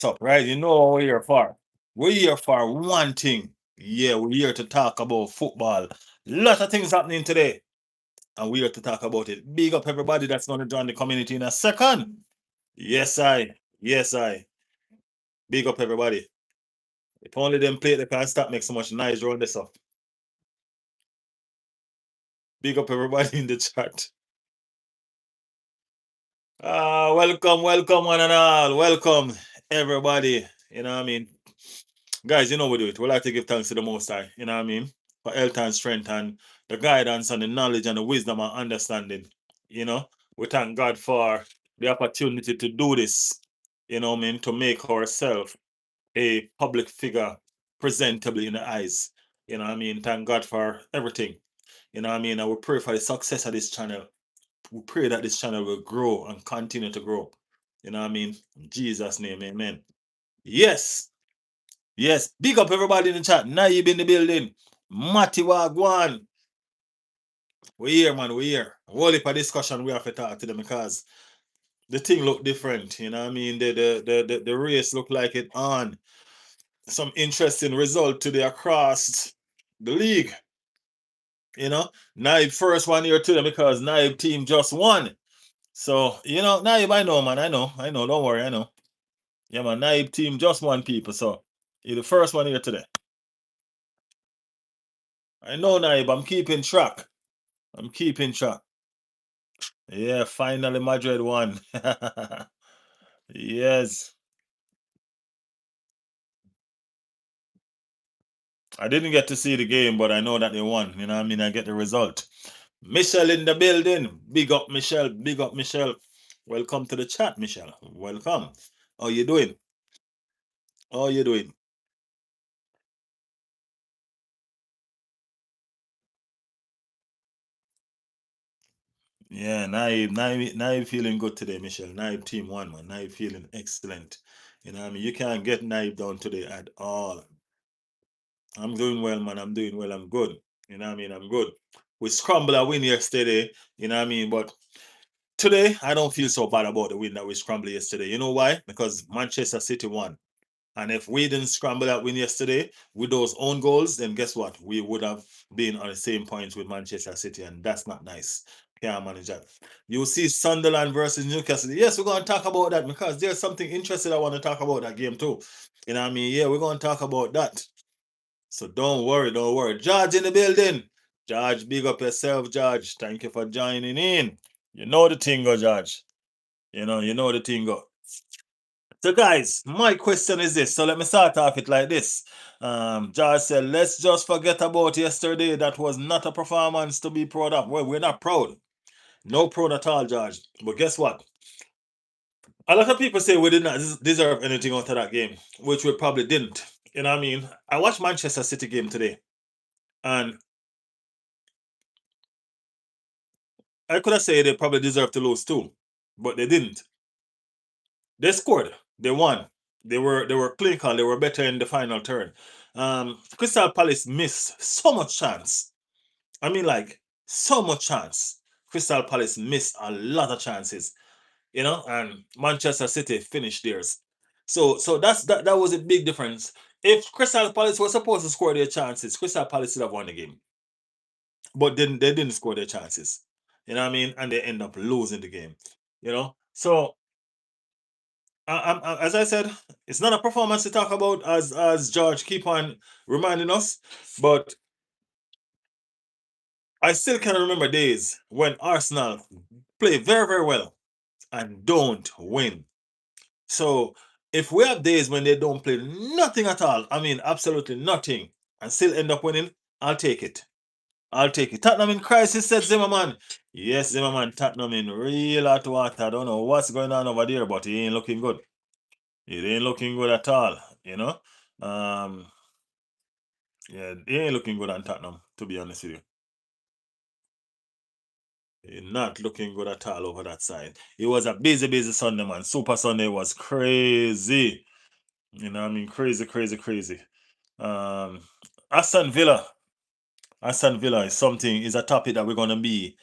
Top, right? You know what we're here for. We're here for one thing. Yeah, we're here to talk about football. Lot of things happening today, and we're here to talk about it. Big up everybody that's going to join the community in a second. Yes, I. Yes, I. Big up everybody. If only them play, they can't stop make so much noise around this up. Big up everybody in the chat. Welcome, welcome, one and all. Welcome, everybody. You know what I mean? Guys, you know we do it. We like to give thanks to the Most High. You know what I mean? For health and strength and the guidance and the knowledge and the wisdom and understanding. You know, we thank God for the opportunity to do this. You know what I mean? To make ourselves a public figure presentably in the eyes. You know what I mean? Thank God for everything. You know what I mean? And we pray for the success of this channel. We pray that this channel will grow and continue to grow. You know what I mean? In Jesus' name, amen. Yes. Yes. Big up everybody in the chat. Naib in the building. Matty Wagwan. We here, man. We here. Whole heap of discussion we have to talk to them because the thing look different. You know what I mean? The race look like it on. Some interesting result today across the league. You know, Naib first one here to them because Naib team just won. So, you know, Naib, I know, man. I know. Don't worry, I know. Yeah, man. Naib team just won, people. So, you're the first one here today. I know, Naib. I'm keeping track. I'm keeping track. Yeah, finally Madrid won. Yes. I didn't get to see the game, but I know that they won. You know what I mean? I get the result. Michelle in the building. Big up, Michelle. Big up, Michelle. Welcome to the chat, Michelle. Welcome. How you doing? How you doing? Yeah, Naib feeling good today, Michelle. Naib team one, man. Naib feeling excellent. You know what I mean? You can't get Naib down today at all. I'm doing well, man. I'm doing well. I'm good. You know what I mean? I'm good. We scrambled a win yesterday. You know what I mean? But today, I don't feel so bad about the win that we scrambled yesterday. You know why? Because Manchester City won. And if we didn't scramble that win yesterday with those own goals, then guess what? We would have been on the same points with Manchester City, and that's not nice. Can't manage that. You see Sunderland versus Newcastle. Yes, we're going to talk about that because there's something interesting I want to talk about that game too. You know what I mean? Yeah, we're going to talk about that. So don't worry, don't worry. George in the building. George, big up yourself, George. Thank you for joining in. You know the thing, go, George. You know the thing, go. So, guys, my question is this. So let me start off it like this. George said, let's just forget about yesterday. That was not a performance to be proud of. Well, we're not proud. No proud at all, George. But guess what? A lot of people say we did not deserve anything out of that game, which we probably didn't. You know what I mean? I watched Manchester City game today, and I could have said they probably deserved to lose too, but they didn't. They scored. They won. They were clinical. They were better in the final third. Crystal Palace missed so much chance. I mean, like so much chance. Crystal Palace missed a lot of chances, and Manchester City finished theirs. So that was a big difference. If Crystal Palace was supposed to score their chances, Crystal Palace would have won the game, but then they didn't score their chances. You know what I mean? And they end up losing the game. So as I said, it's not a performance to talk about, as George keep on reminding us, but I still can remember days when Arsenal play very, very well and don't win. So if we have days when they don't play nothing at all, I mean absolutely nothing, and still end up winning, I'll take it. I'll take it. Tottenham in crisis, said Zimmerman. Yes, Zimmerman, Tottenham in real hot water. I don't know what's going on over there, but he ain't looking good. It ain't looking good at all, you know. Um, yeah, he ain't looking good on Tottenham, to be honest with you. Not looking good at all over that side. It was a busy, busy Sunday, man. Super Sunday was crazy. You know what I mean? Crazy, crazy, crazy. Um, Aston Villa. Aston Villa is a topic that we're gonna be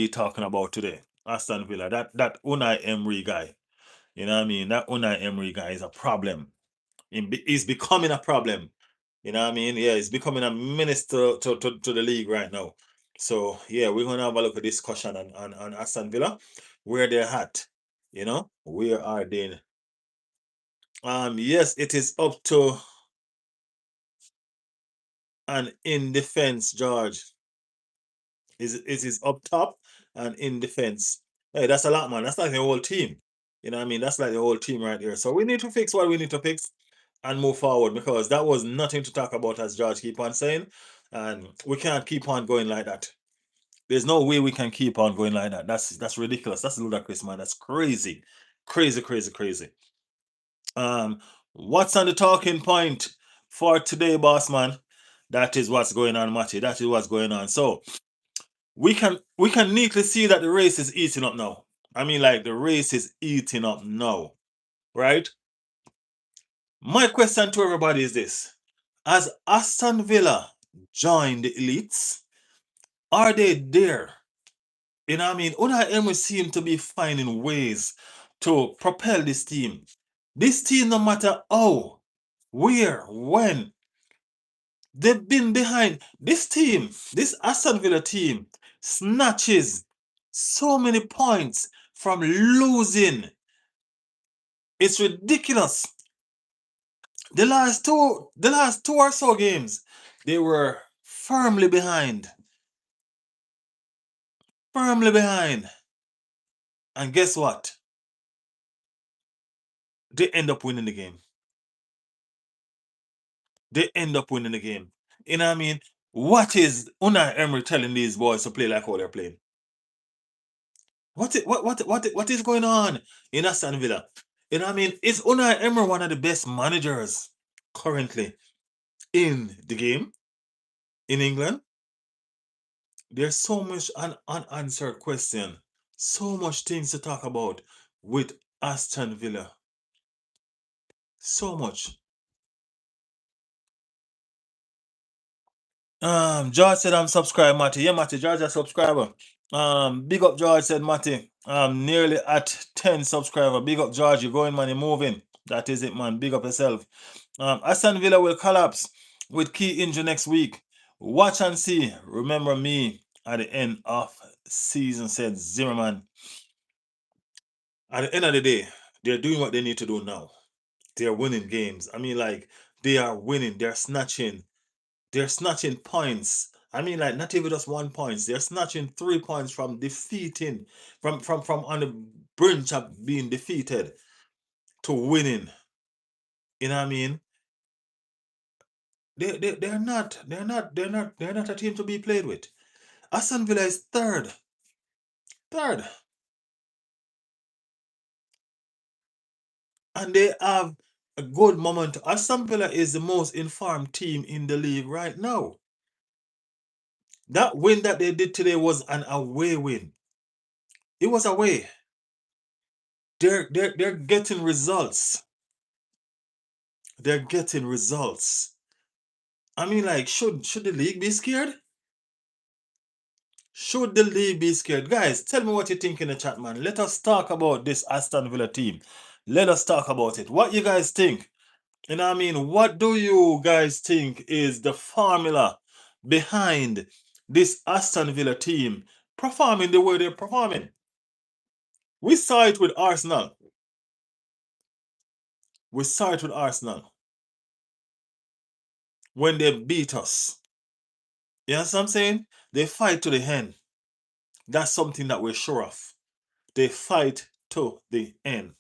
talking about today. Aston Villa. That Unai Emery guy. You know what I mean? That Unai Emery guy is a problem. He's becoming a problem. You know what I mean? Yeah, he's becoming a menace to the league right now. So yeah, we're gonna have a look at discussion on Aston Villa, where they're at. You know, where are they? Yes, it is up to and in defense, George. It is up top and in defense. Hey, that's a lot, man. That's like the whole team. You know what I mean? That's like the whole team right there. So we need to fix what we need to fix and move forward, because that was nothing to talk about, as George keep on saying. And we can't keep on going like that. There's no way we can keep on going like that. That's ridiculous. That's ludicrous, man. That's crazy. Crazy, crazy, crazy. Um, what's on the talking point for today, boss man? That is what's going on, Matty. That is what's going on. So we can neatly see that the race is eating up now. I mean, like, the race is eating up now, right? My question to everybody is this: As Aston Villa joined the elites, are they there? You know what I mean? Unai Emery seem to be finding ways to propel this team. This team, no matter how, where, when, they've been behind. This team, this Aston Villa team, snatches so many points from losing. It's ridiculous. The last two or so games, they were firmly behind. Firmly behind. And guess what? They end up winning the game. They end up winning the game. You know what I mean? What is Unai Emery telling these boys to play like how they're playing? What is going on in Aston Villa? You know what I mean? Is Unai Emery one of the best managers currently in the game in England? There's so much unanswered question. So much things to talk about with Aston Villa. So much. George said I'm subscribed, Matty. Yeah, Matty, George a subscriber. Big up George, said Matty. Nearly at 10 subscriber. Big up George, you're going, man, you're moving. That is it, man. Big up yourself. Aston Villa will collapse with key injury next week. Watch and see. Remember me at the end of season, said Zimmerman. At the end of the day, they're doing what they need to do now. They're winning games. I mean, like, they are winning. They're snatching points. I mean, like, not even just 1 point. They're snatching 3 points from defeating, from on the brink of being defeated to winning. You know what I mean? They're not a team to be played with. Aston Villa is third, and they have a good moment. Aston Villa is the most informed team in the league right now. That win that they did today was an away win. It was away. They're getting results. They're getting results. I mean, like, should the league be scared? Should the league be scared? Guys, tell me what you think in the chat, man. Let us talk about this Aston Villa team. Let us talk about it. What you guys think? You know what I mean? What do you guys think is the formula behind this Aston Villa team performing the way they're performing? We saw it with Arsenal. We saw it with Arsenal when they beat us. You know what I'm saying? They fight to the end. That's something that we're sure of. They fight to the end.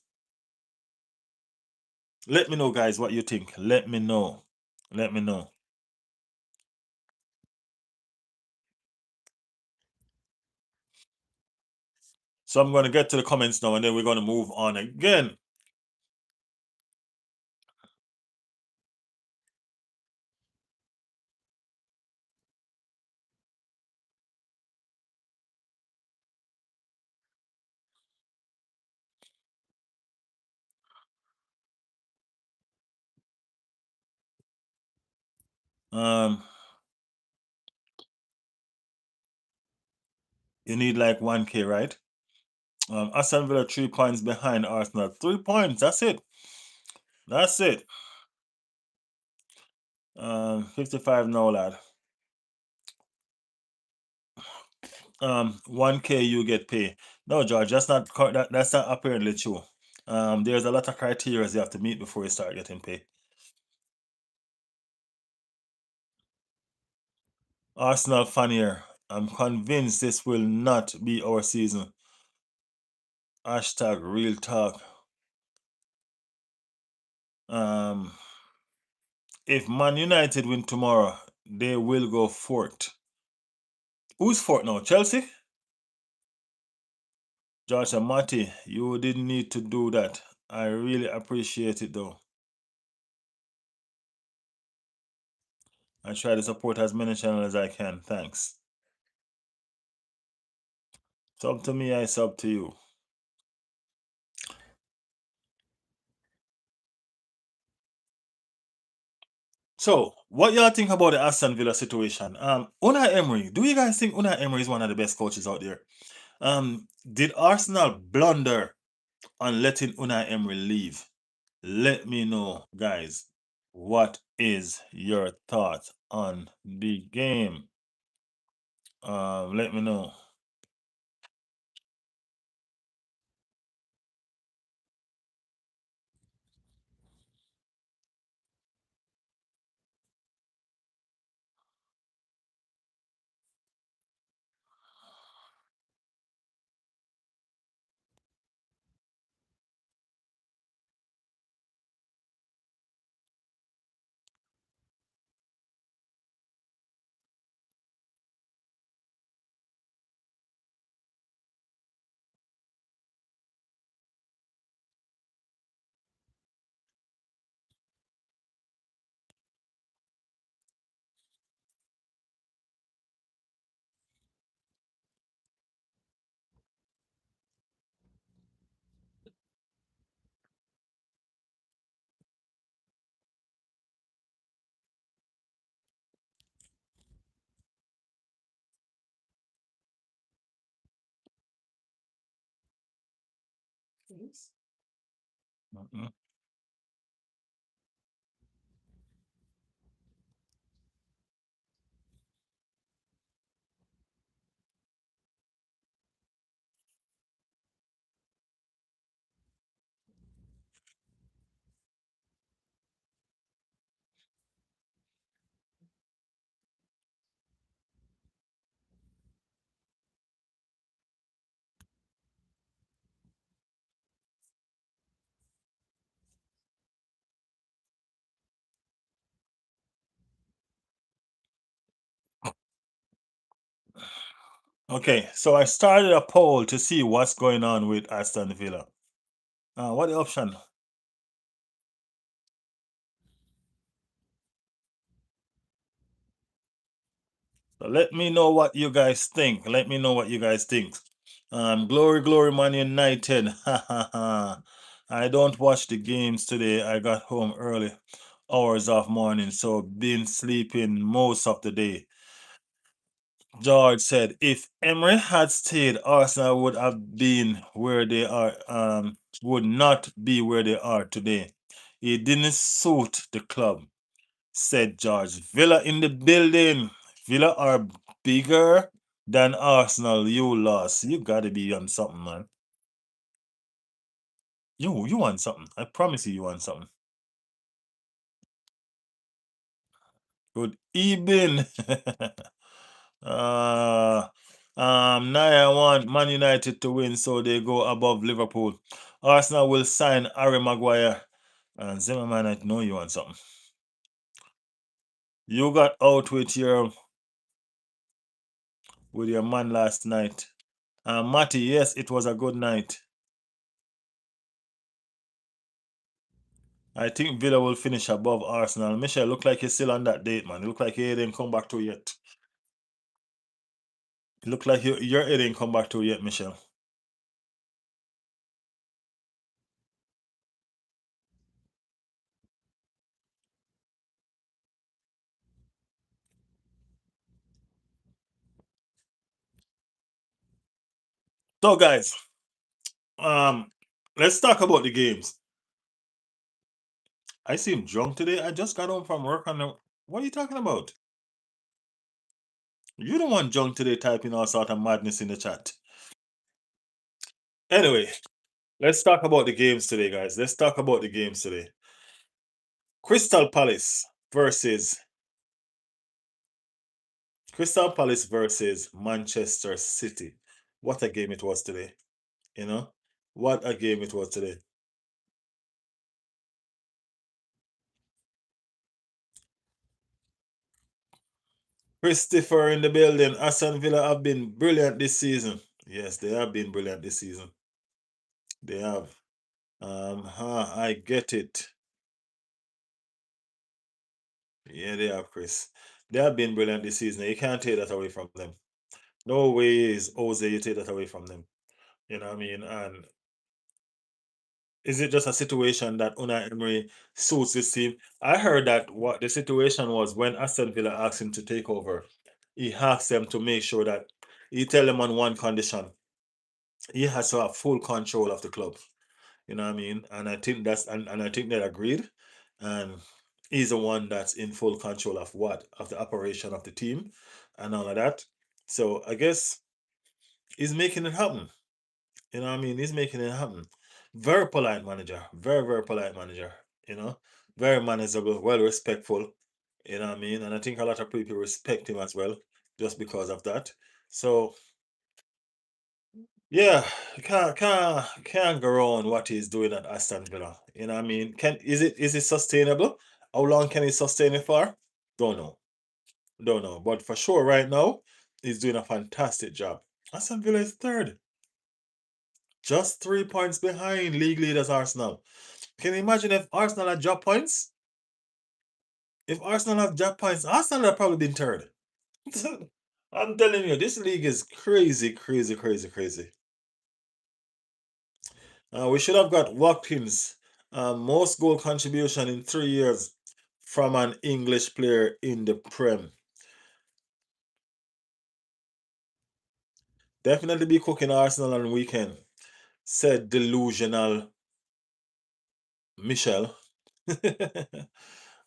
Let me know, guys, what you think. Let me know. Let me know. So I'm going to get to the comments now, and then we're going to move on again. Um, you need like 1K, right? Aston Villa 3 points behind Arsenal. 3 points. That's it. That's it. 55 now, lad. 1K you get pay. No, George, that's not apparently true. There's a lot of criteria you have to meet before you start getting paid. Arsenal fan here. I'm convinced this will not be our season. Hashtag real talk. Um, if Man United win tomorrow, they will go fourth. Who's fourth now? Chelsea? Josh and Matty, you didn't need to do that. I really appreciate it though. I try to support as many channels as I can. Thanks. Sub to me, I sub to you. So, what y'all think about the Aston Villa situation? Unai Emery, do you guys think Unai Emery is one of the best coaches out there? Did Arsenal blunder on letting Unai Emery leave? Let me know, guys. What is your thought on the game? Let me know. Mhm. Okay, so I started a poll to see what's going on with Aston Villa. What the option? So let me know what you guys think. Let me know what you guys think. Glory, glory, Man United. Ha ha ha. I don't watch the games today. I got home early, hours of morning, so been sleeping most of the day. George said, if Emery had stayed, Arsenal would have been where they are, would not be where they are today. It didn't suit the club, said George. Villa in the building. Villa are bigger than Arsenal. You lost. You gotta be on something, man. You want something. I promise you, you want something. Good evening. uh Naya want Man United to win so they go above Liverpool. Arsenal will sign Harry Maguire. And Zimmerman, I know you want something. You got out with your man last night. Matty, yes, it was a good night. I think Villa will finish above Arsenal. Michelle, look like you're still on that date, man. Look like you didn't come back to yet. Look like your head ain't come back to yet, Michelle. So, guys, Um, let's talk about the games. I seem drunk today. I just got home from work and what are you talking about? You don't want drunk today typing all sort of madness in the chat. Anyway, let's talk about the games today, guys. Let's talk about the games today. Crystal Palace versus Crystal Palace versus Manchester City. What a game it was today. You know? What a game it was today. Christopher in the building. Aston Villa have been brilliant this season. Yes, they have been brilliant this season. They have. I get it. Yeah, they have, Chris. They have been brilliant this season. You can't take that away from them. No way is Jose you take that away from them. You know what I mean? And is it just a situation that Unai Emery suits his team? I heard that what the situation was when Aston Villa asked him to take over, he asked them to make sure that he tell them on one condition. He has to have full control of the club. You know what I mean? And I think and I think they agreed. And he's the one that's in full control of what? Of the operation of the team and all of that. So I guess he's making it happen. You know what I mean? He's making it happen. Very polite manager. Very, very polite manager. You know? Very manageable, well respectful. You know what I mean? And I think a lot of people respect him as well, just because of that. So yeah, can't go wrong what he's doing at Aston Villa. You know what I mean? Is it sustainable? How long can he sustain it for? Don't know. Don't know. But for sure right now, he's doing a fantastic job. Aston Villa is third. Just 3 points behind league leaders Arsenal. Can you imagine if Arsenal had dropped points? If Arsenal have dropped points, Arsenal would have probably been third. I'm telling you, this league is crazy, crazy, crazy, crazy. We should have got Watkins, most goal contribution in 3 years from an English player in the Prem. Definitely be cooking Arsenal on the weekend, said delusional Michelle.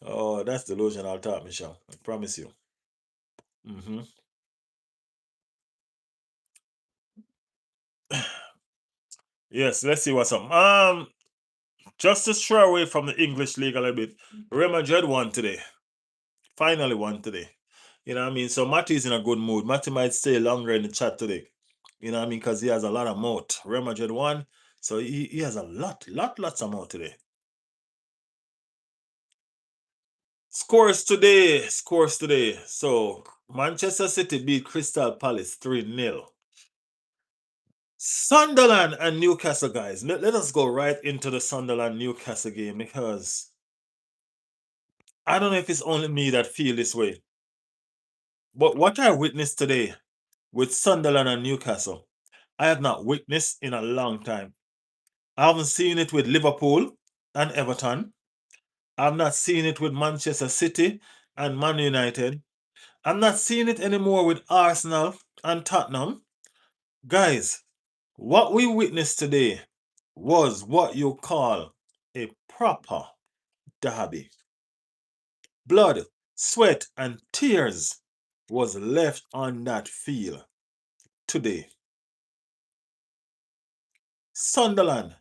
Oh, that's delusional talk, Michelle. I promise you. Hmm. Yes, let's see what's up. Just to stray away from the English league a little bit, Real Madrid won today. Finally won today. You know what I mean? So Matty's in a good mood. Matty might stay longer in the chat today. You know what I mean? Because he has a lot of mouth. Real Madrid won. So he has a lots of mouth today. Scores today. Scores today. So Manchester City beat Crystal Palace 3-0. Sunderland and Newcastle, guys. Let us go right into the Sunderland Newcastle game because I don't know if it's only me that feel this way. But what I witnessed today with Sunderland and Newcastle, I have not witnessed in a long time. I haven't seen it with Liverpool and Everton. I've not seen it with Manchester City and Man United. I'm not seeing it anymore with Arsenal and Tottenham. Guys, what we witnessed today was what you call a proper derby. Blood, sweat, and tears was left on that field today. Sunderland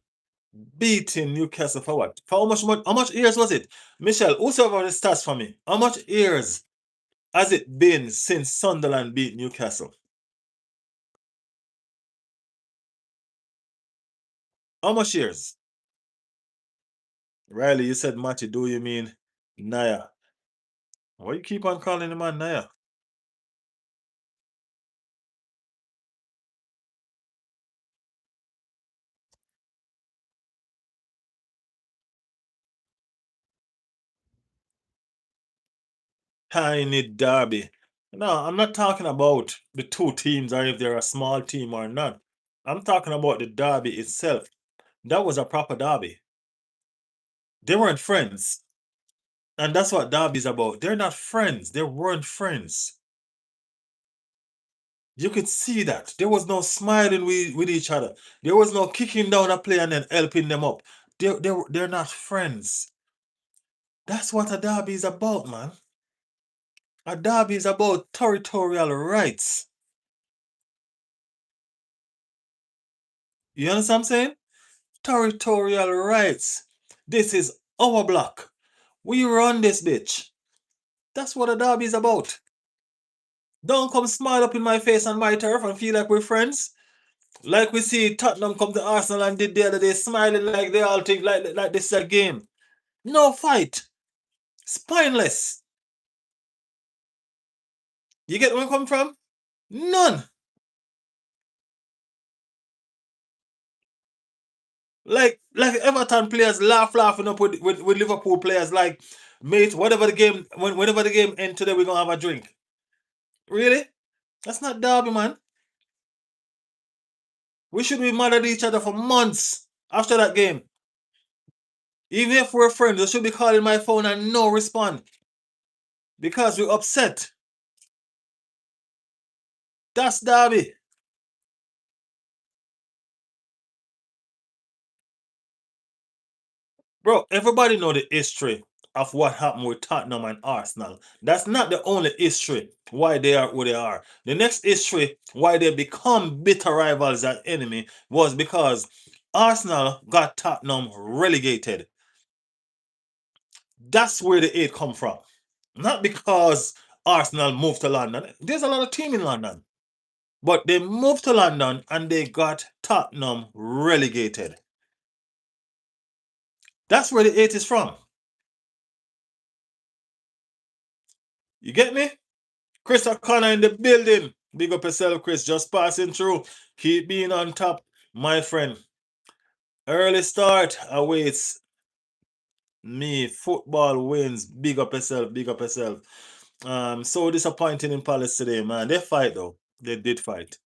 beating Newcastle for what? For how much years was it? Michelle, who's over the stats for me? How much years has it been since Sunderland beat Newcastle? How much years? Riley, you said Matty, do you mean Naya? Why you keep on calling him man Naya? Tiny derby. No, I'm not talking about the two teams or if they're a small team or not. I'm talking about the derby itself. That was a proper derby. They weren't friends. And that's what derby's about. They're not friends. They weren't friends. You could see that. There was no smiling with each other. There was no kicking down a player and then helping them up. They're not friends. That's what a derby is about, man. A derby is about territorial rights. You understand what I'm saying? Territorial rights. This is our block. We run this bitch. That's what a derby is about. Don't come smile up in my face on my turf and feel like we're friends. Like we see Tottenham come to Arsenal and did the other day, smiling like they all think like this is a game. No fight. Spineless. You get where I'm coming from? None. Like Everton players laughing up with Liverpool players like, mate, whatever the game, whenever the game end today, we're gonna have a drink. Really? That's not derby, man. We should be mad at each other for months after that game. Even if we're friends, they should be calling my phone and no respond because we're upset. That's derby. Bro, everybody know the history of what happened with Tottenham and Arsenal. That's not the only history why they are who they are. The next history why they become bitter rivals and enemy was because Arsenal got Tottenham relegated. That's where the hate come from. Not because Arsenal moved to London. There's a lot of team in London. But they moved to London and they got Tottenham relegated. That's where the hate is from. You get me? Chris O'Connor in the building. Big up yourself, Chris. Just passing through. Keep being on top, my friend. Early start awaits me. Football wins. Big up yourself. Big up yourself. So disappointing in Palace today, man. They fight though. They did fight.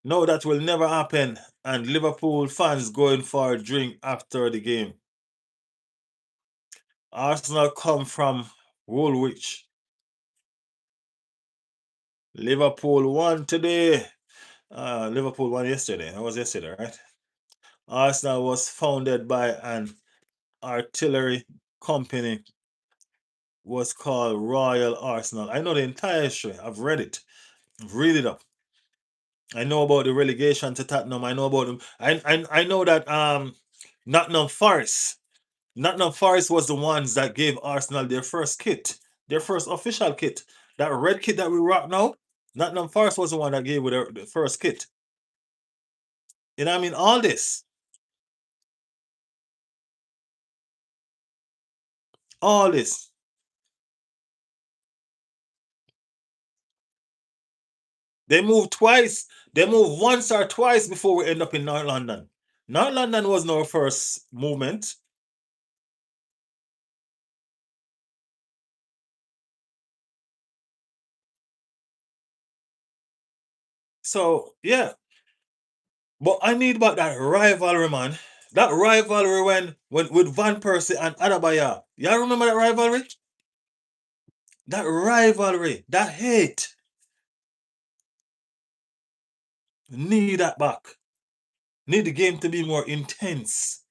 No, that will never happen. And Liverpool fans going for a drink after the game. Arsenal come from Woolwich. Liverpool won today. Liverpool won yesterday. That was yesterday, right? Arsenal was founded by an artillery company, was called Royal Arsenal. I know the entire history. I've read it. I've read it up. I know about the relegation to Tottenham. I know about them. I know that Nottingham Forest. Nottingham Forest was the ones that gave Arsenal their first kit, their first official kit. That red kit that we rock now, Nottingham Forest was the one that gave with the first kit. You know what I mean? All this. They moved twice. They moved once or twice before we end up in North London. North London was our first movement. So yeah. But I need about that rivalry, man. That rivalry when with Van Persie and Adabaya. Y'all remember that rivalry? That rivalry, that hate. Need that back. Need the game to be more intense.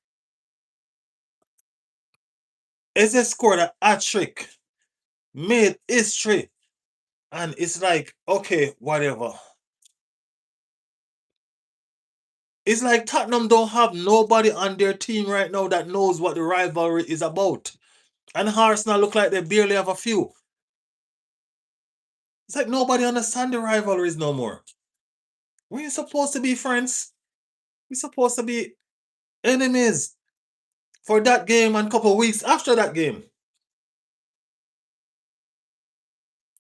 Eze scored a hat trick, made history, and it's like, okay, whatever. It's like Tottenham don't have nobody on their team right now that knows what the rivalry is about. And Arsenal look like they barely have a few. It's like nobody understand the rivalries no more. We're supposed to be friends. We're supposed to be enemies for that game and a couple of weeks after that game.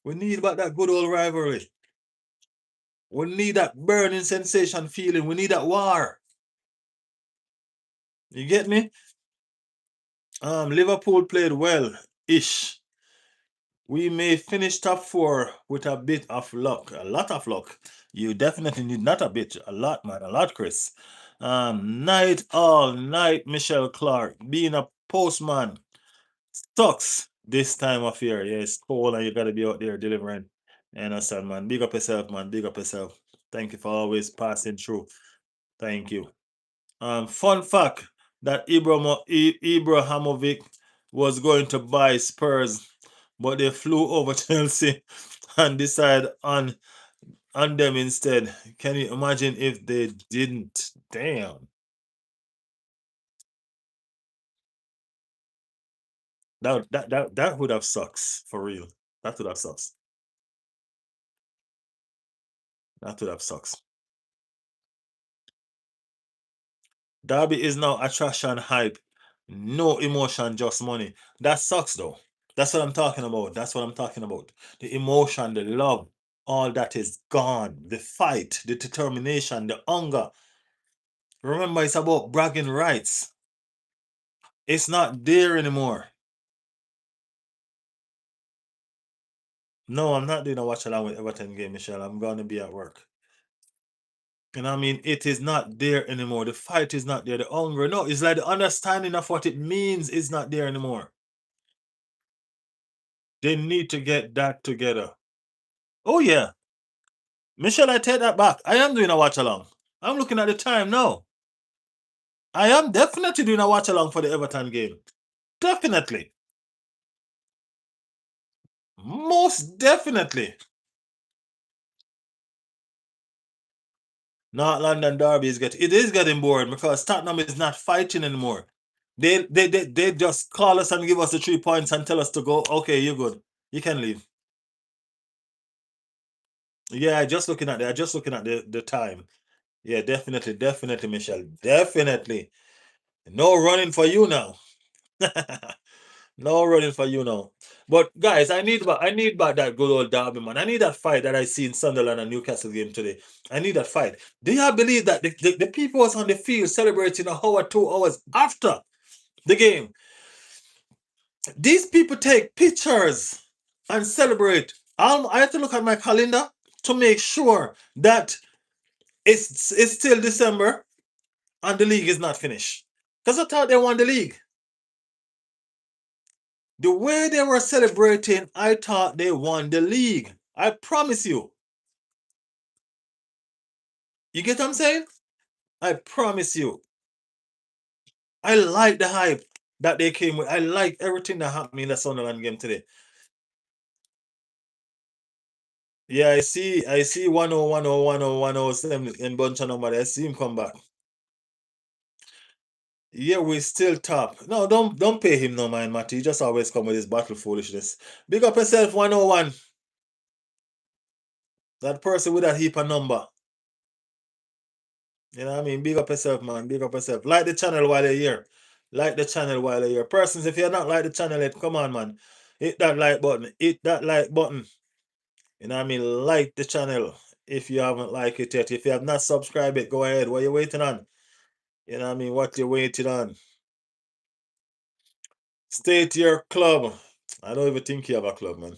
We need about that good old rivalry. We need that burning sensation feeling. We need that war. You get me? Liverpool played well ish. We may finish top four with a bit of luck, a lot of luck. You definitely need not a bit, a lot, man, a lot, Chris. Night all night, Michelle Clark, being a postman sucks this time of year. Yeah, it's cold and you gotta be out there delivering. understand, man. Big up yourself, man. Big up yourself. Thank you for always passing through. Thank you. Fun fact that Ibrahimovic was going to buy Spurs, but they flew over Chelsea and decided on them instead. Can you imagine if they didn't? Damn. That would have sucks for real. That would have sucks. That would have sucks. Derby is now attraction hype. No emotion, just money. That sucks though. That's what I'm talking about. That's what I'm talking about. The emotion, the love, all that is gone. The fight, the determination, the hunger. Remember, it's about bragging rights. It's not there anymore. No, I'm not doing a watch along with Everton game, Michelle. I'm going to be at work. And I mean, it is not there anymore. The fight is not there. The hunger, no, it's like the understanding of what it means is not there anymore. They need to get that together. Oh, yeah. Michelle, I take that back. I am doing a watch along. I'm looking at the time now. I am definitely doing a watch along for the Everton game. Definitely. Most definitely. Not London Derby is getting boring because Tottenham is not fighting anymore. They just call us and give us the 3 points and tell us to go. Okay, you're good. You can leave. Yeah, just looking at the time. Yeah, definitely, definitely, Michelle. Definitely. No running for you now. No running for you now. But guys, I need back that good old derby, man. I need that fight that I see in Sunderland and Newcastle game today. I need that fight. Do you believe that the people was on the field celebrating a hour, 2 hours after the game? These people take pictures and celebrate. I have to look at my calendar to make sure that it's still December and the league is not finished. Because I thought they won the league. The way they were celebrating, I thought they won the league. I promise you. You get what I'm saying? I promise you. I like the hype that they came with. I like everything that happened in the Sunderland game today. Yeah, I see 10101017 in bunch of number. I see him come back. Yeah, we still top. No, don't pay him no mind, Matty. He just always come with his battle foolishness. Big up yourself, 101. That person with that heap of number. You know what I mean? Big up yourself, man. Big up yourself. Like the channel while you're here. Like the channel while you're here. Persons, if you're not like the channel yet, come on, man. Hit that like button. Hit that like button. You know what I mean? Like the channel if you haven't liked it yet. If you have not subscribed it, go ahead. What you waiting on? You know what I mean? What you waiting on? Stay to your club. I don't even think you have a club, man.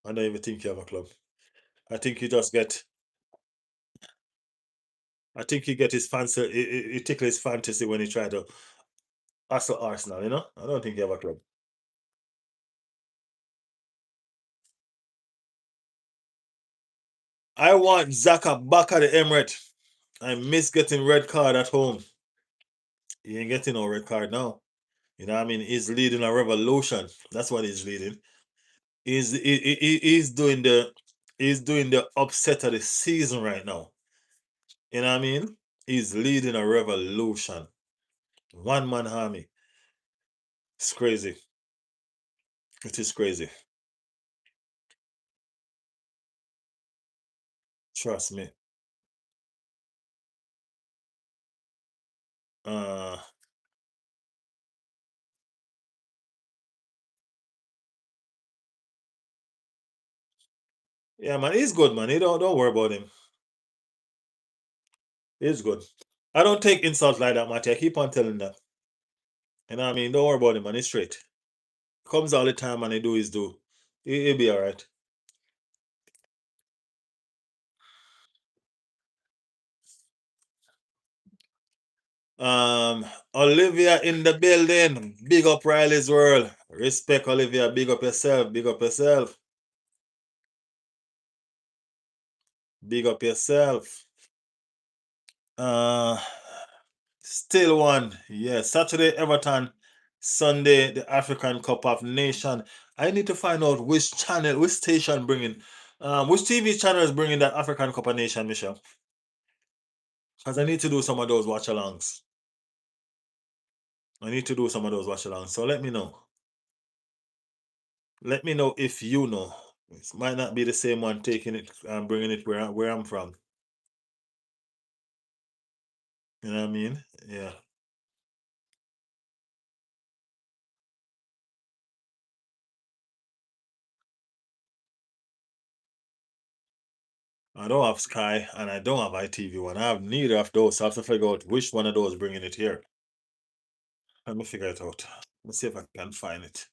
I don't even think you have a club. I think you just get. I think he get his fancy. He tickle his fantasy when he try to hustle Arsenal. You know. I don't think you have a club. I want Zaka back at the Emirate. I miss getting red card at home. He ain't getting no red card now. You know what I mean? He's leading a revolution. That's what he's leading. He's doing the upset of the season right now. You know what I mean? He's leading a revolution. One man army. It's crazy. It is crazy. Trust me. Uh yeah, man, he's good, man. Don't worry about him. He's good. I don't take insults like that, Matty. I keep on telling that. You know what I mean? Don't worry about him, man. He's straight. Comes all the time and he do his do. He'll be all right. Um, Olivia in the building. Big up Riley's world. Respect Olivia. Big up yourself. Big up yourself. Big up yourself. Still one. Yeah. Saturday, Everton. Sunday, the African Cup of Nation. I need to find out which channel, which station bringing, which TV channel is bringing that African Cup of Nation, Michelle. Because I need to do some of those watch alongs. I need to do some of those watch alongs. So let me know. Let me know if you know. It might not be the same one taking it and bringing it where I'm from. You know what I mean? Yeah. I don't have Sky and I don't have ITV1. I have neither of those. So I have to figure out which one of those bringing it here. Let me figure it out. Let me see if I can find it.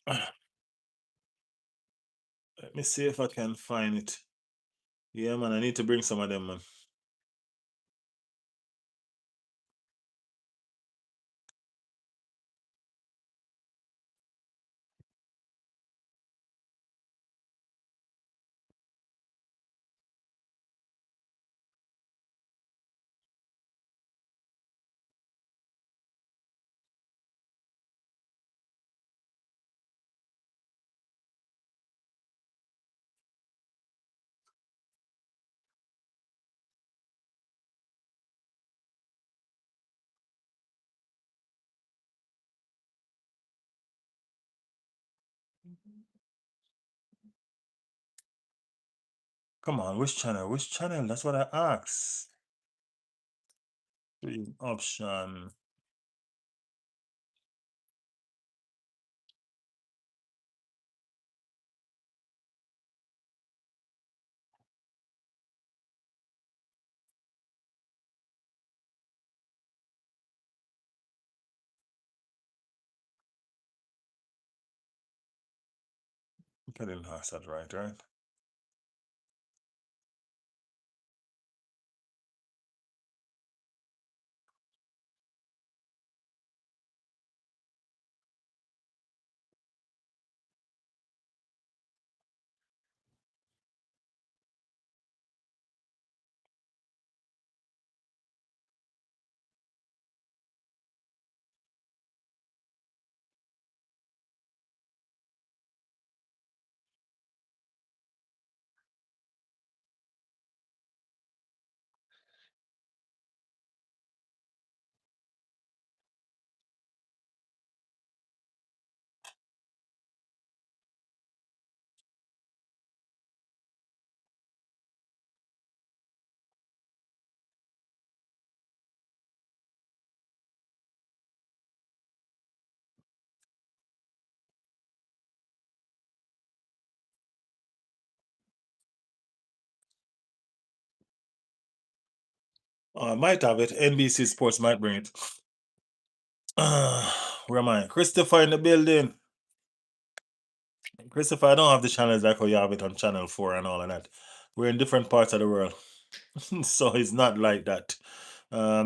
Let me see if I can find it. Yeah, man, I need to bring some of them, man. Come on, which channel? Which channel? That's what I asked. Option. I didn't ask that right? I might have it. NBC Sports might bring it. Where am I? Christopher in the building. Christopher, I don't have the channels like how you have it on Channel 4 and all of that. We're in different parts of the world. So it's not like that.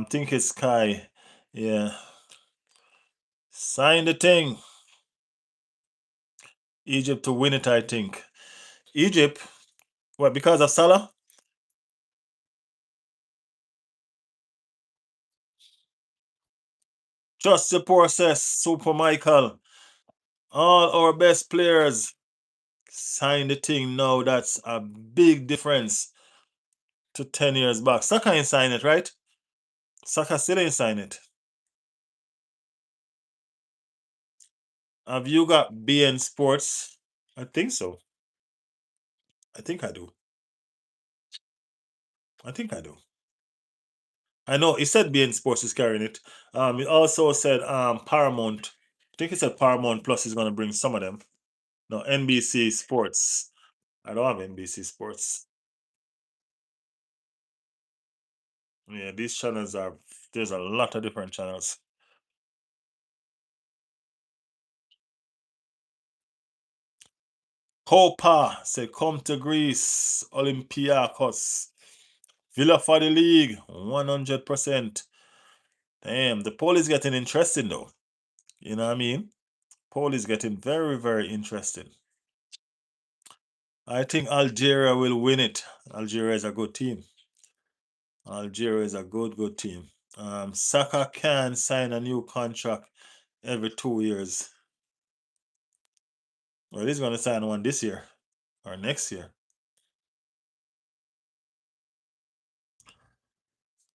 Think it's Sky. Yeah. Sign the thing. Egypt to win it, I think. Egypt? What, because of Salah? Trust the process, Super Michael. All our best players sign the thing now. That's a big difference to 10 years back. Saka ain't sign it, right? Saka still ain't sign it. Have you got BN Sports? I think so. I think I do. I think I do. I know it said BN Sports is carrying it. It also said Paramount. I think it said Paramount Plus is gonna bring some of them. No, NBC Sports. I don't have NBC Sports. Yeah, these channels are there's a lot of different channels. Copa said come to Greece, Olympiacos. Villa for the league, 100%. Damn, the poll is getting interesting though. You know what I mean? Poll is getting very, very interesting. I think Algeria will win it. Algeria is a good team. Algeria is a good team. Saka can sign a new contract every 2 years. Well, he's going to sign one this year or next year.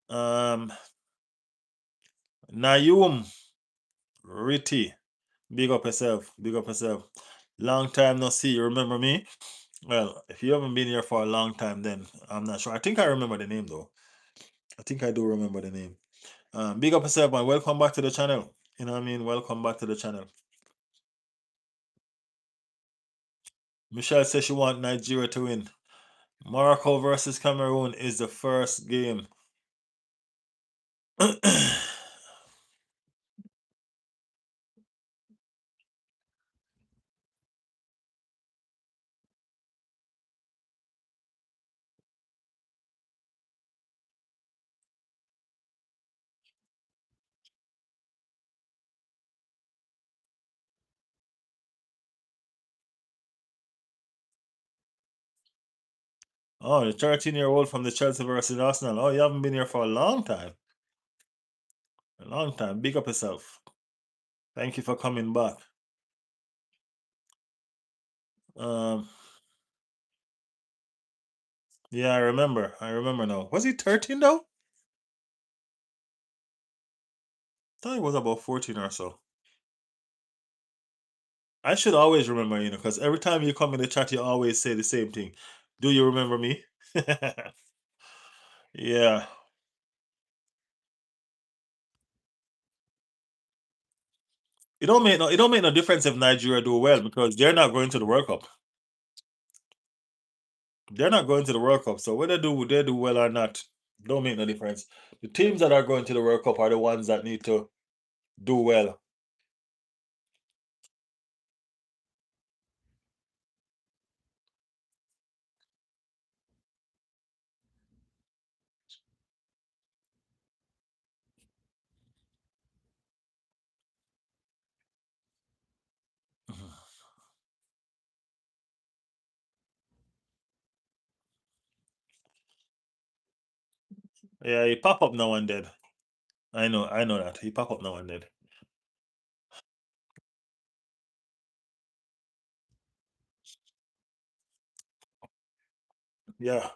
Um, Nayum Ritty, big up yourself. Big up yourself. Long time no see. You remember me? Well, if you haven't been here for a long time, then I'm not sure. I think I remember the name though. I think I do remember the name. Big up yourself and welcome back to the channel. You know what I mean? Welcome back to the channel. Michelle says she want Nigeria to win. Morocco versus Cameroon is the first game. Oh, the 13-year-old from the Chelsea versus Arsenal. Oh, you haven't been here for a long time. A long time. Big up yourself. Thank you for coming back. Um, yeah, I remember. I remember now. Was he 13 though? I thought he was about 14 or so. I should always remember, because every time you come in the chat, you always say the same thing. Do you remember me? Yeah. It don't make no difference if Nigeria do well because they're not going to the World Cup. They're not going to the World Cup. So whether they do well or not, don't make no difference. The teams that are going to the World Cup are the ones that need to do well. Yeah, he pop up now and then. I know that. He pop up now and then. Yeah.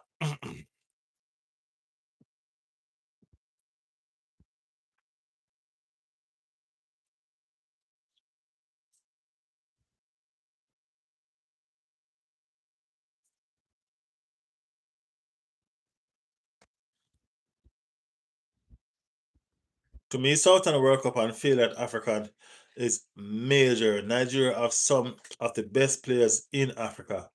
To me, South and the World Cup and feel that African is major. Nigeria have some of the best players in Africa.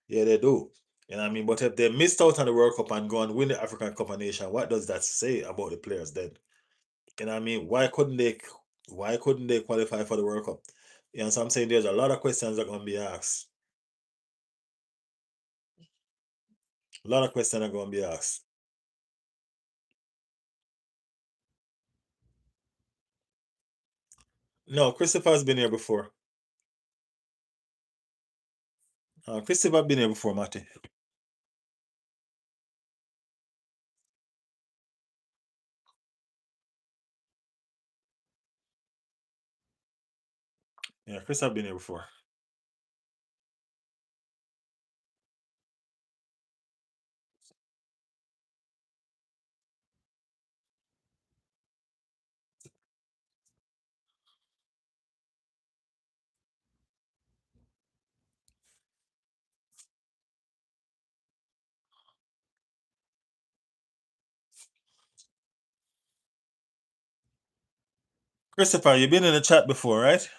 Yeah, they do. You know what I mean? But if they missed out on the World Cup and go and win the African Cup of Nation, what does that say about the players then? You know what I mean? Why couldn't they qualify for the World Cup? So I'm saying there's a lot of questions that are gonna be asked. A lot of questions are gonna be asked. No, Christopher's been here before. Christopher been here before, Matty. Yeah, Christopher been here before. Christopher, you've been in the chat before, right?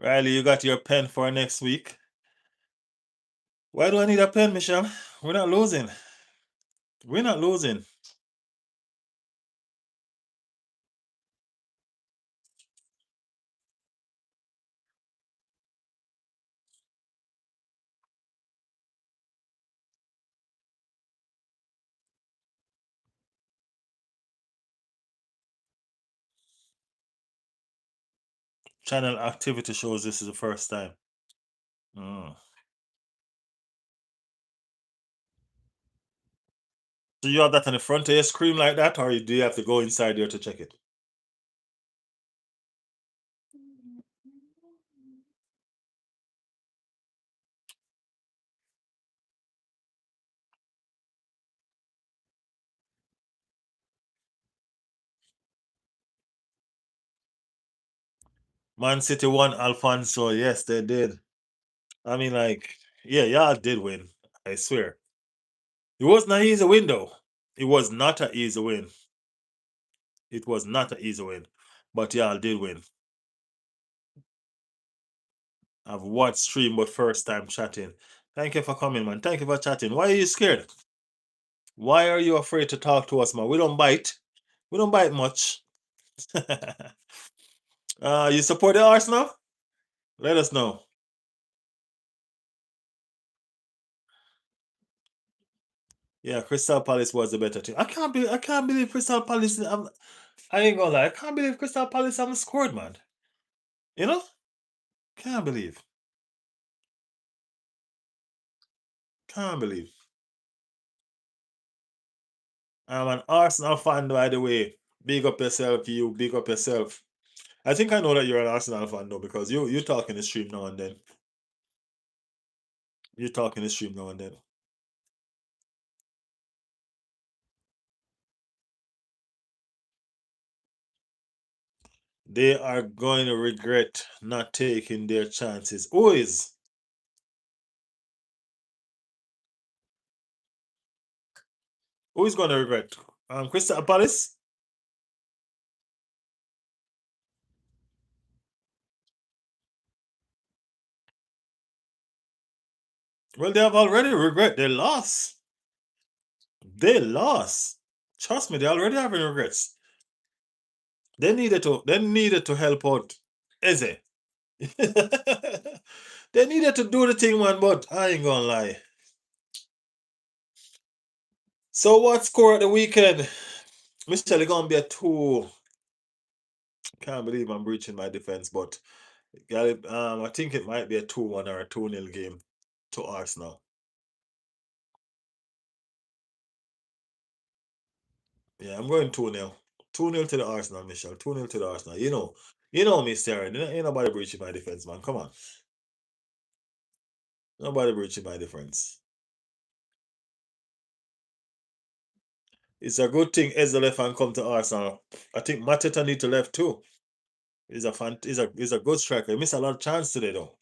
Riley, you got your pen for next week. Why do I need a pen, Michelle? We're not losing. We're not losing. Channel activity shows this is the first time. Mm. So you have that on the front of your screen like that, or do you have to go inside there to check it? Man City won, Alfonso. Yes, they did. I mean, like, yeah, y'all did win. I swear. It was not easy win though. It was not an easy win. It was not an easy win. But y'all did win. I've watched stream, but first time chatting. Thank you for coming, man. Thank you for chatting. Why are you scared? Why are you afraid to talk to us, man? We don't bite. We don't bite much. You support the Arsenal? Let us know. Yeah, Crystal Palace was the better team. I can't believe Crystal Palace. I ain't gonna lie. I can't believe Crystal Palace haven't scored, man. You know? Can't believe. Can't believe. I'm an Arsenal fan, by the way. Big up yourself, you. Big up yourself. I think I know that you're an Arsenal fan though, because you talk in the stream now and then. You talk in the stream now and then. They are going to regret not taking their chances. Who is going to regret? Crystal Palace? Well, they have already regret. They lost. They lost. Trust me, they already having regrets. They needed to help out Eze. They needed to do the thing, man, but I ain't gonna lie. So what score at the weekend? Michelle, it's gonna be a two. Can't believe I'm breaching my defense, but I think it might be a 2-1 or a 2-0 game to Arsenal. Yeah, I'm going 2-0. 2-0 to the Arsenal, Michelle. 2-0 to the Arsenal. You know me, Sarah. Ain't nobody breaching my defense, man. Come on. Nobody breaching my defense. It's a good thing Ezra left and come to Arsenal. I think Mateta need to left too. He's a good striker. He missed a lot of chance today though.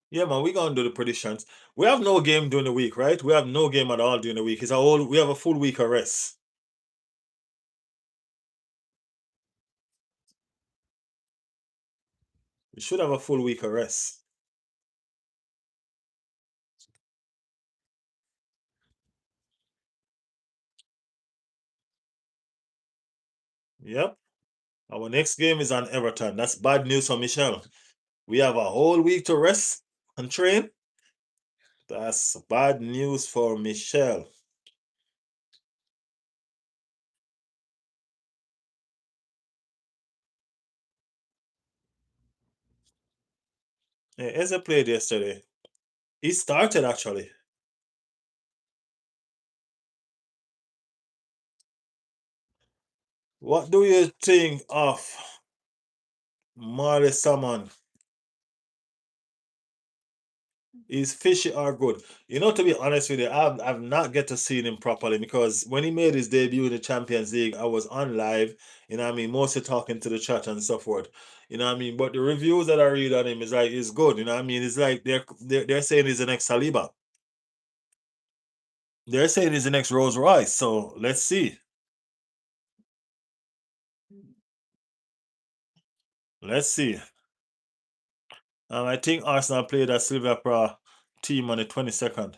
Yeah, man, we gonna do the predictions. We have no game during the week, right? We have no game at all during the week. We have a full week of rest. We should have a full week of rest. Yep. Our next game is on Everton. That's bad news for Michelle. We have a whole week to rest and train. That's bad news for Michelle. Hey, Eze played yesterday. He started actually. What do you think of Marley Salmon? His fishy are good. To be honest with you, I've not get to see him properly because when he made his debut in the Champions League, I was on live, what I mean, mostly talking to the chat and so forth. What I mean? But the reviews that I read on him is like it's good, what I mean? It's like they're saying he's the next Saliba. They're saying he's the next Rolls Royce. So let's see. Let's see. I think Arsenal played a Silver Pro team on the 22nd.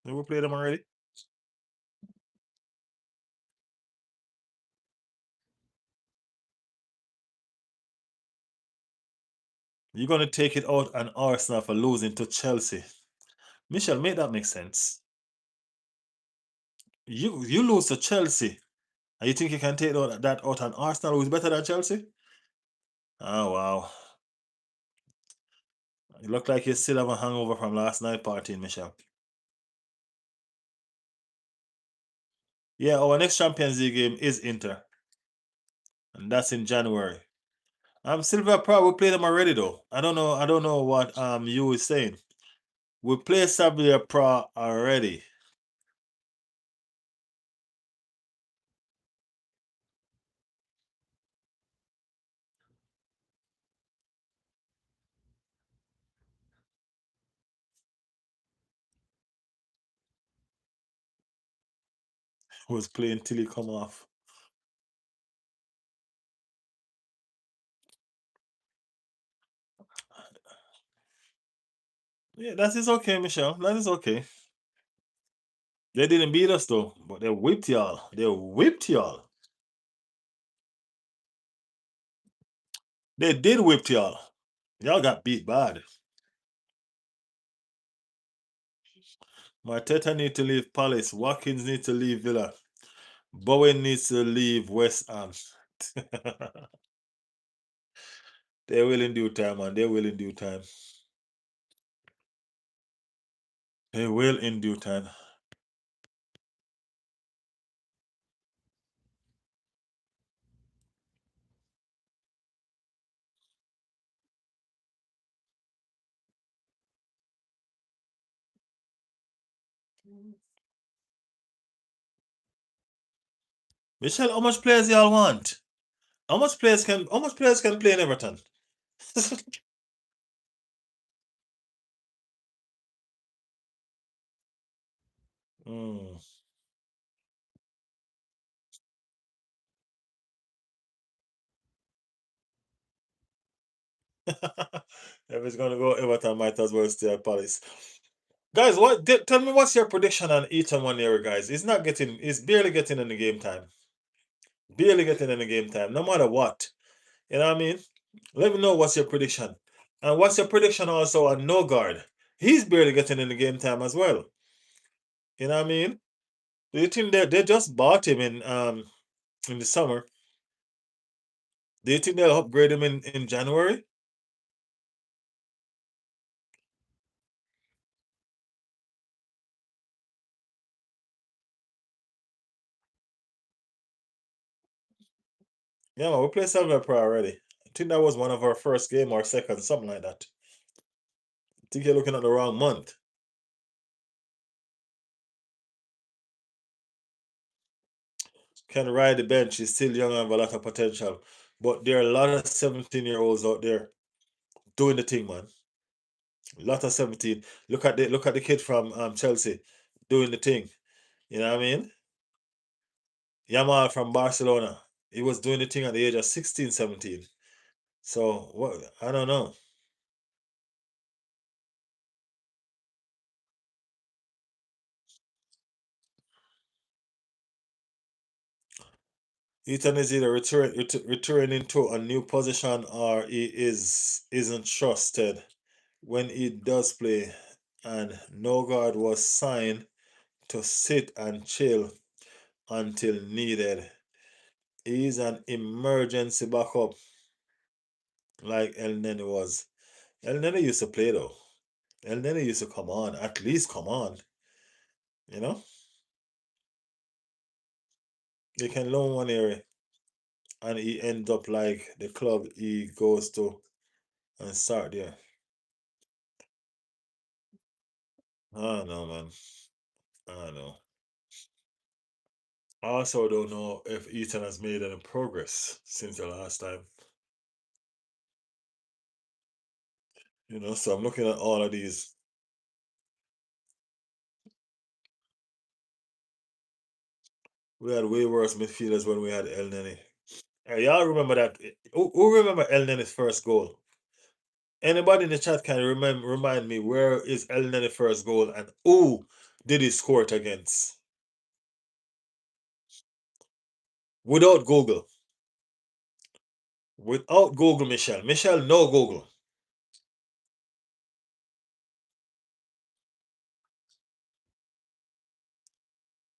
Did we play them already? You're gonna take it out on Arsenal for losing to Chelsea. Michelle, make that make sense. You lose to Chelsea, and you think you can take that out on Arsenal, who's better than Chelsea? Oh wow. You look like you still have a hangover from last night partying, Michelle. Yeah, our next Champions League game is Inter, and that's in January. Silver Pro, we played them already though. I don't know what you is saying. We play Silver Pro already. Was playing till he come off. Yeah, that is okay, Michelle. That is okay. They didn't beat us though, but they whipped y'all. They whipped y'all. They did whip y'all. Y'all got beat bad. Marteta need to leave Palace. Watkins need to leave Villa. Bowen needs to leave West Ham. They will in due time, man. They will in due time. They will in due time. Michelle, how much players y'all want? How much players can play in Everton? Mm. If it's gonna go Everton, might as well stay at Palace. Guys, tell me what's your prediction on Ethan Waneri, guys? He's barely getting in the game time. Barely getting in the game time, no matter what. You know what I mean? Let me know what's your prediction. And what's your prediction also on No Guard? He's barely getting in the game time as well. You know what I mean? Do you think they just bought him in the summer? Do you think they'll upgrade him in January? Yeah, man, we played Silver Pro already. I think that was one of our first game or second, something like that. I think you're looking at the wrong month. Can ride the bench. He's still young and have a lot of potential. But there are a lot of 17-year-olds out there doing the thing, man. A lot of 17. Look at the kid from Chelsea doing the thing. You know what I mean? Yamal from Barcelona. He was doing the thing at the age of 16, 17. So what I don't know. Ethan is either returning to a new position or isn't trusted when he does play. And Nogard was signed to sit and chill until needed. He's an emergency backup like El Nene was. El Nene used to play though. El Nene used to come on, at least come on. You know, they can loan one area and he ends up like the club he goes to and start there. I don't know, man. I don't know. I also don't know if Ethan has made any progress since the last time. So I'm looking at all of these. We had way worse midfielders when we had El Nene. Y'all remember that? Who remember El Nene's first goal? Anybody in the chat can remind me where is El Nene's first goal and who did he score it against? Without Google. Without Google, Michelle. Michelle, no Google.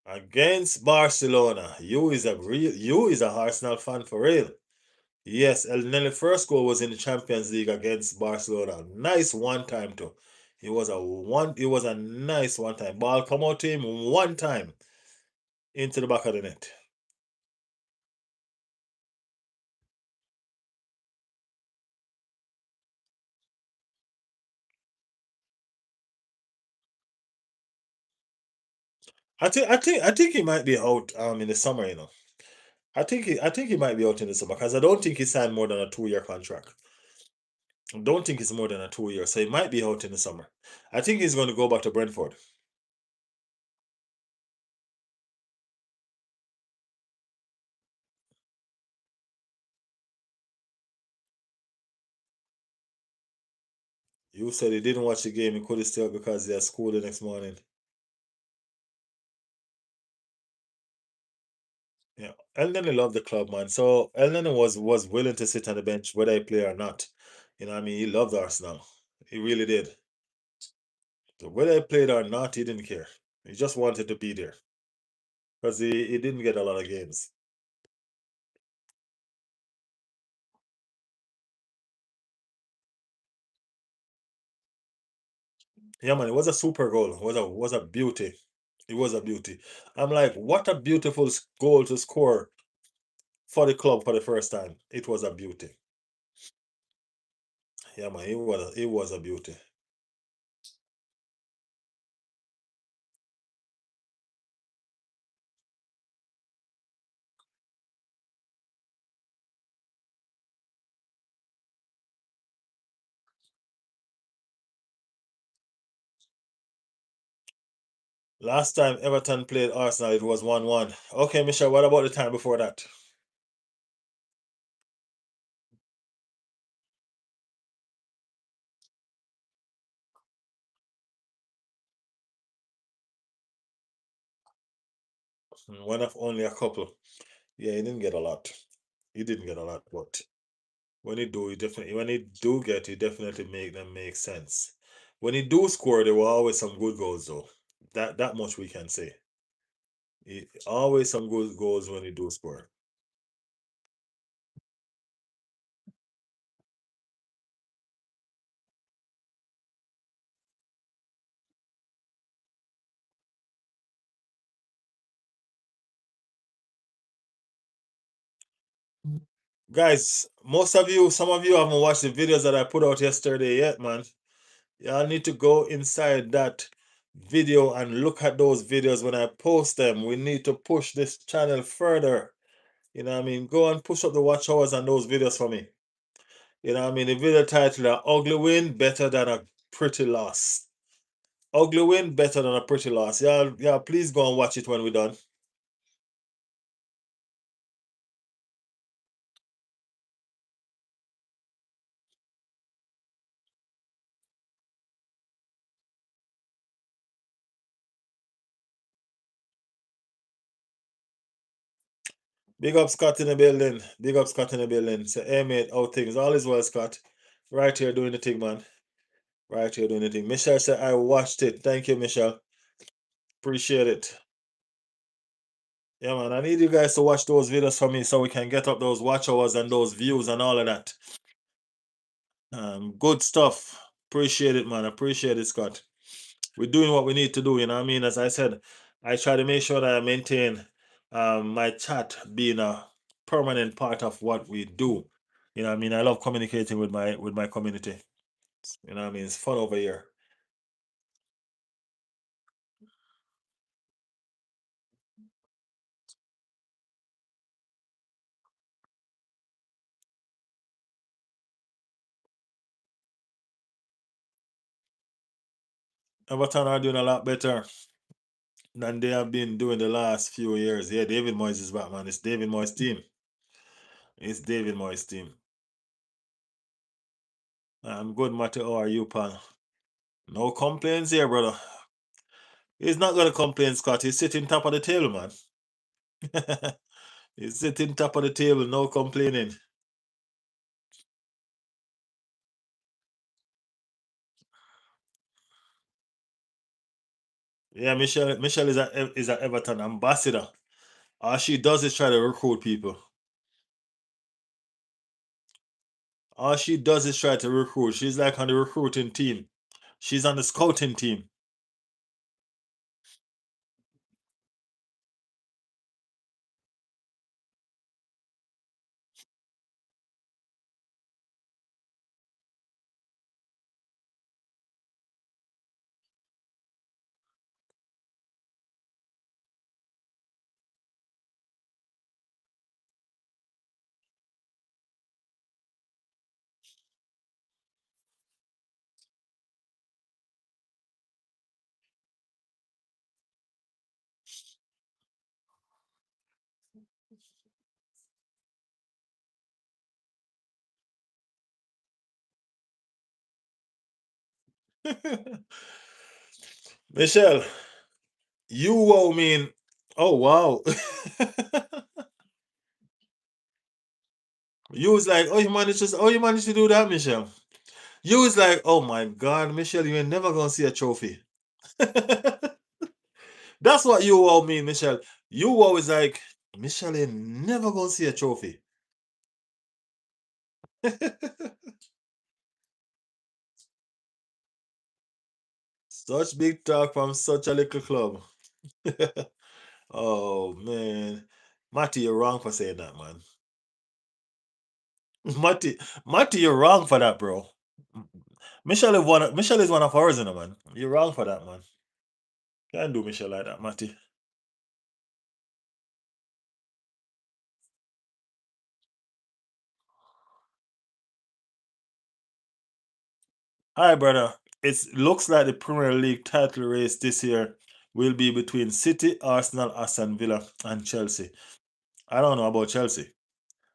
Against Barcelona. You is a Arsenal fan for real. Yes, El Nene first goal was in the Champions League against Barcelona. Nice one time too. It was a nice one time. Ball come out to him one time into the back of the net. I think he might be out in the summer, you know. I think he might be out in the summer because I don't think he signed more than a 2 year contract. I don't think it's more than a 2 year, so he might be out in the summer. I think he's going to go back to Brentford. You said he didn't watch the game. He couldn't stay up because he had school the next morning. Yeah, El Nene loved the club, man. So El Nene was willing to sit on the bench whether he play or not. You know what I mean? He loved Arsenal. He really did. So whether he played or not, he didn't care. He just wanted to be there because he didn't get a lot of games. Yeah, man, it was a super goal. It was a beauty. It was a beauty. I'm like, what a beautiful goal to score for the club for the first time. It was a beauty. Yeah, man, it was a beauty. Last time Everton played Arsenal, it was 1-1. Okay, Michelle, what about the time before that? One of only a couple. Yeah, he didn't get a lot. He didn't get a lot, but when he do get, he definitely make them make sense. When he do score, there were always some good goals though. That much we can say. Always some good goals when he do score. Guys, some of you haven't watched the videos that I put out yesterday yet, man. Y'all need to go inside that video and look at those videos when I post them. We need to push this channel further. You know what I mean? Go and push up the watch hours on those videos for me. You know what I mean? The video title are Ugly Win Better Than a Pretty Loss. Ugly Win Better Than a Pretty Loss. Yeah, please go and watch it when we're done. Big up Scott in the building. Big up Scott in the building. Say, hey mate, how things? All is well, Scott. Right here doing the thing, man. Right here doing the thing. Michelle said I watched it. Thank you, Michelle. Appreciate it. Yeah, man. I need you guys to watch those videos for me so we can get up those watch hours and those views and all of that. Good stuff. Appreciate it, man. Appreciate it, Scott. We're doing what we need to do, you know what I mean? As I said, I try to make sure that I maintain my chat being a permanent part of what we do. You know what I mean? I love communicating with my community. You know what I mean? It's fun over here. Everton are doing a lot better than they have been doing the last few years. Yeah, David Moyes is back, man. It's David Moyes' team. It's David Moyes' team. I'm good, Matty. How are you, pal? No complaints here, brother. He's not gonna complain, Scott. He's sitting top of the table, man. He's sitting top of the table, no complaining. Yeah, Michelle is an Everton ambassador. All she does is try to recruit people. All she does is try to recruit. She's like on the recruiting team. She's on the scouting team. Michelle, you wow mean, oh wow. You was like, oh you managed to do that, Michelle. You was like, oh my God, Michelle, you ain't never gonna see a trophy. That's what you all mean, Michelle. You always like, Michelle ain't never gonna see a trophy. Such big talk from such a little club. Oh man. Matty, you're wrong for saying that, man. Matty, you're wrong for that, bro. Michelle is one of ours, you know, man. You're wrong for that, man. Can't do Michelle like that, Matty. Hi, brother. It looks like the Premier League title race this year will be between City, Arsenal, Aston Villa, and Chelsea. I don't know about Chelsea.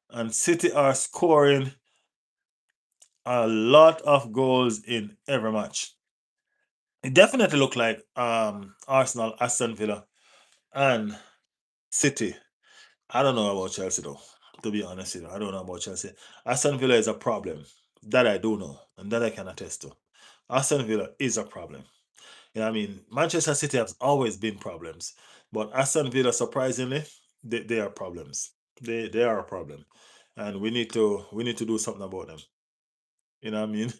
And City are scoring a lot of goals in every match. It definitely looked like Arsenal, Aston Villa, and City. I don't know about Chelsea though. To be honest, I don't know about Chelsea. Aston Villa is a problem. That I do know, and that I can attest to. Aston Villa is a problem. You know what I mean? Manchester City has always been problems, but Aston Villa, surprisingly, they are problems. They are a problem, and we need to do something about them. You know what I mean?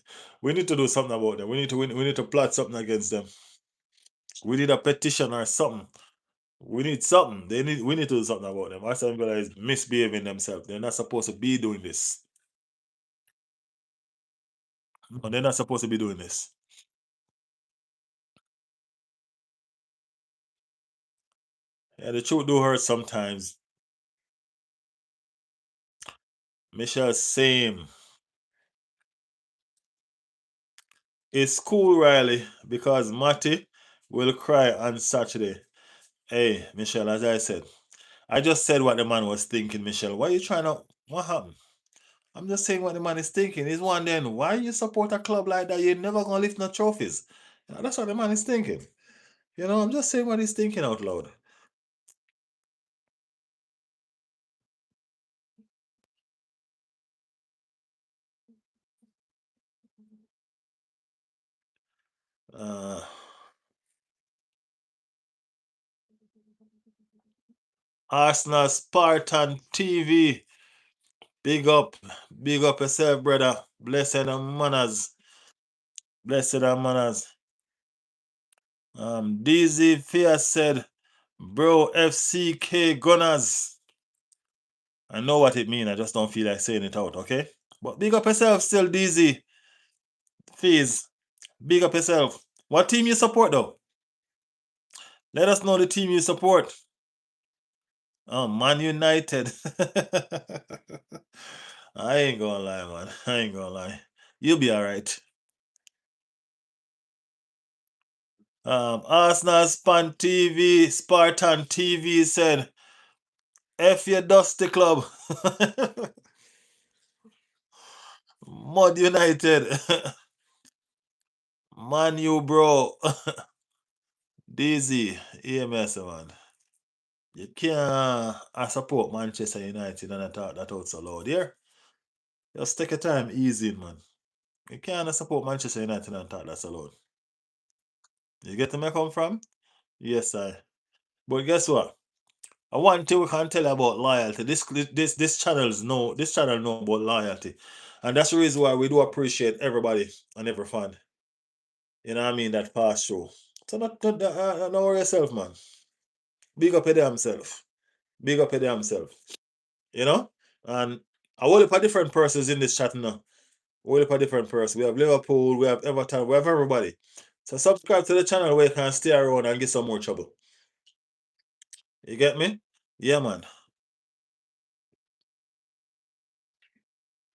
We need to do something about them. We need to plot something against them. We need a petition or something. We need something. We need to do something about them. Aston Villa is misbehaving themselves. They're not supposed to be doing this. No, they're not supposed to be doing this. Yeah, the truth do hurt sometimes. Michelle, same. It's cool, Riley, because Matty will cry on Saturday. Hey, Michelle, as I said, I just said what the man was thinking, Michelle. Why are you trying to, what happened? I'm just saying what the man is thinking. He's wondering why you support a club like that. You're never gonna lift no trophies. That's what the man is thinking. I'm just saying what he's thinking out loud. Uh, Arsenal Spartan TV. Big up. Big up yourself, brother. Blessed and manners. Blessed and manners. DZ Fear said, bro, FCK Gunners. I know what it means. I just don't feel like saying it out, okay? But big up yourself still, DZ. Fees. Big up yourself. What team you support though? Let us know the team you support. Oh, Man United. I ain't gonna lie, man. I ain't gonna lie. You'll be alright. Arsenal Spartan TV said, F your dusty club. Mud United. Man, you bro. DZ, EMS, man. You can't support Manchester United and I thought that out so loud here. Just take your time, easy, man. You can't support Manchester United and talk that so loud. You get where I come from? Yes, I. But guess what? I want thing we can tell you about loyalty. This channel know about loyalty. And that's the reason why we do appreciate everybody and every fan. You know what I mean? That past show. So not worry yourself, man. Big up your damn self. Big up your damn self. You know? And a whole heap of different persons in this chat now. A whole heap of different persons. We have Liverpool, we have Everton, we have everybody. So subscribe to the channel where you can stay around and get some more trouble. You get me? Yeah, man.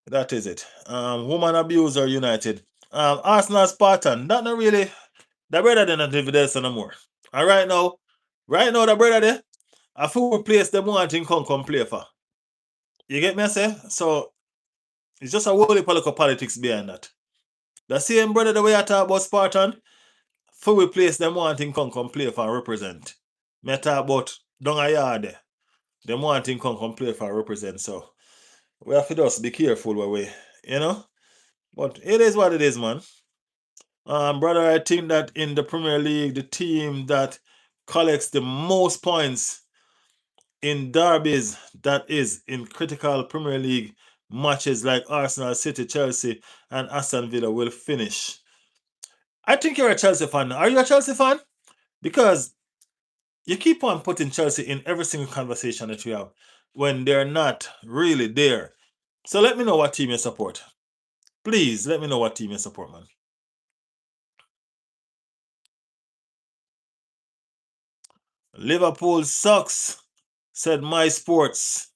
That is it. Woman abuser United. Arsenal Spartan. That not really. The brother they not live there so no more. And right now the brother there, a full place them want him come play for. You get me I say? So it's just a whole heap of local politics behind that. The same brother the way I talk about Spartan, full place them want him come play for and represent. Me talk about down a yard there. Them want him come play for and represent. So we have to just be careful where we, you know? But it is what it is, man. Brother, I think that in the Premier League, the team that collects the most points in derbies, that is in critical Premier League matches like Arsenal, City, Chelsea, and Aston Villa will finish. I think you're a Chelsea fan. Are you a Chelsea fan? Because you keep on putting Chelsea in every single conversation that you have when they're not really there. So let me know what team you support. Please let me know what team you support, man. Liverpool sucks, said My Sports.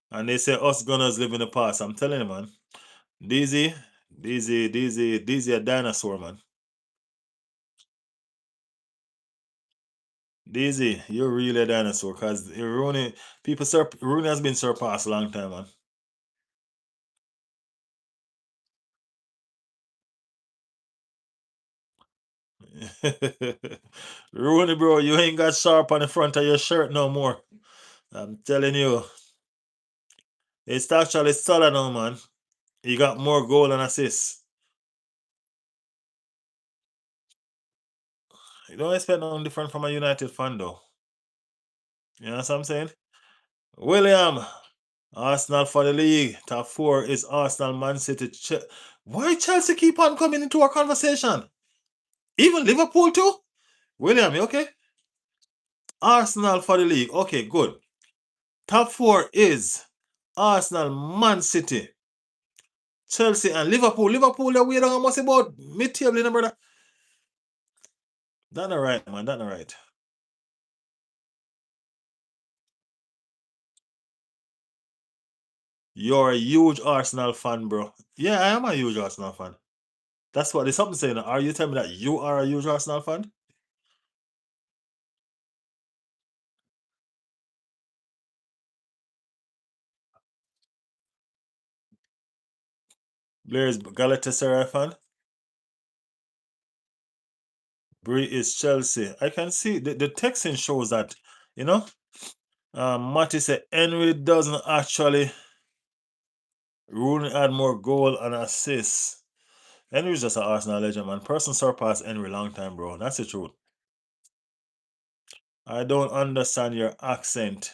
And they say us Gunners live in the past. I'm telling you, man. DZ a dinosaur, man. DZ, you're really a dinosaur because Rooney, Rooney has been surpassed a long time, man. Rooney, bro, you ain't got sharp on the front of your shirt no more. I'm telling you. It's actually solid now, man. He got more goal and assists. You don't expect nothing different from a United fan, though. You know what I'm saying? William, Arsenal for the league. Top four is Arsenal, Man City. Why Chelsea keep on coming into our conversation? Even Liverpool too? William, you okay? Arsenal for the league. Okay, good. Top four is Arsenal, Man City, Chelsea, and Liverpool. Liverpool, they're way down almost about mid-table, brother. That's not right, man. That's not right. You're a huge Arsenal fan, bro. Yeah, I am a huge Arsenal fan. That's what there's something saying. Are you telling me that you are a huge Arsenal fan? Blair is Galatasaray fan. Brie is Chelsea. I can see the texting shows that, you know. Matty said Henry doesn't actually Rooney had more goal and assists. Henry's just an Arsenal legend, man. Person surpassed Henry long time, bro. That's the truth. I don't understand your accent.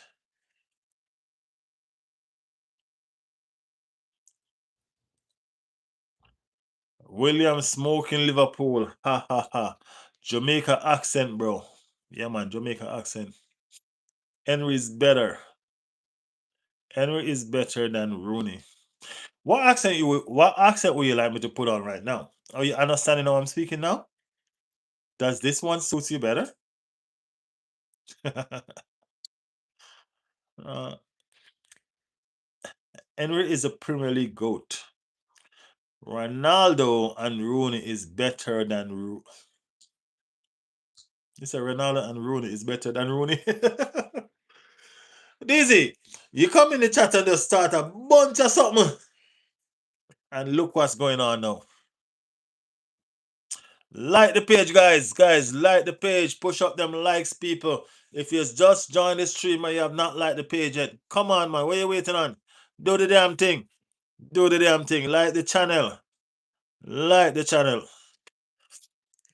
William smoking Liverpool. Ha ha ha. Jamaica accent, bro. Yeah, man. Jamaica accent. Henry is better. Henry is better than Rooney. What accent would you like me to put on right now? Are you understanding how I'm speaking now? Does this one suit you better? uh, Henry is a Premier League GOAT. Ronaldo and Rooney is better than You say Ronaldo and Rooney is better than Rooney. Dizzy, You come in the chat and just start a bunch of something. And look what's going on now. Like the page, guys. Guys, like the page. Push up them likes, people. If you just joined the stream and you have not liked the page yet, come on, man. What are you waiting on? Do the damn thing. Do the damn thing. Like the channel. Like the channel.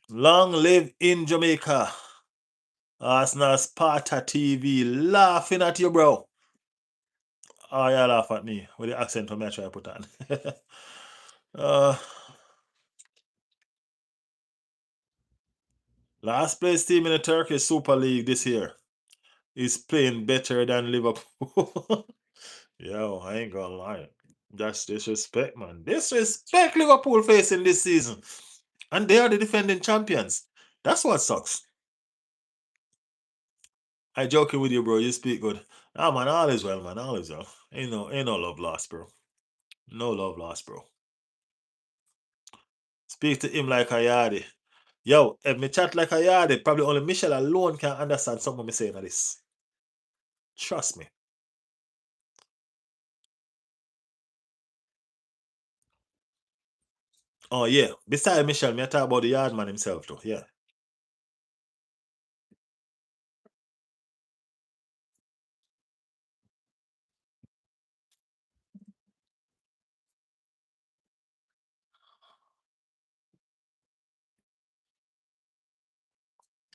Long live in Jamaica. Arsenal Sparta TV. Laughing at you, bro. Oh, yeah, laugh at me. With the accent from me I try to put on. uh, last place team in the Turkish Super League this year is playing better than Liverpool. Yo, I ain't gonna lie. That's disrespect, man. Disrespect Liverpool facing this season. And they are the defending champions. That's what sucks. I joking with you, bro. You speak good. Ah, man, all is well, man. All is well. Ain't no love lost, bro. No love lost, bro. Speak to him like a yardy. Yo, if me chat like a yardy, probably only Michelle alone can understand something me saying of this. Trust me. Oh yeah. Besides Michelle, me talk about the yard man himself too. Yeah.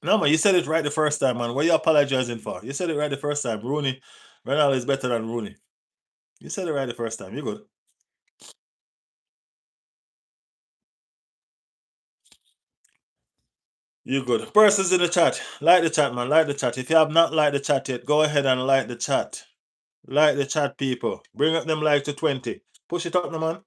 No man, you said it right the first time, man. What you apologizing for? You said it right the first time. Ronaldo is better than Rooney. You said it right the first time. You good. You good. Persons in the chat. Like the chat, man. Like the chat. If you have not liked the chat yet, go ahead and like the chat. Like the chat, people. Bring up them like to 20. Push it up, no man.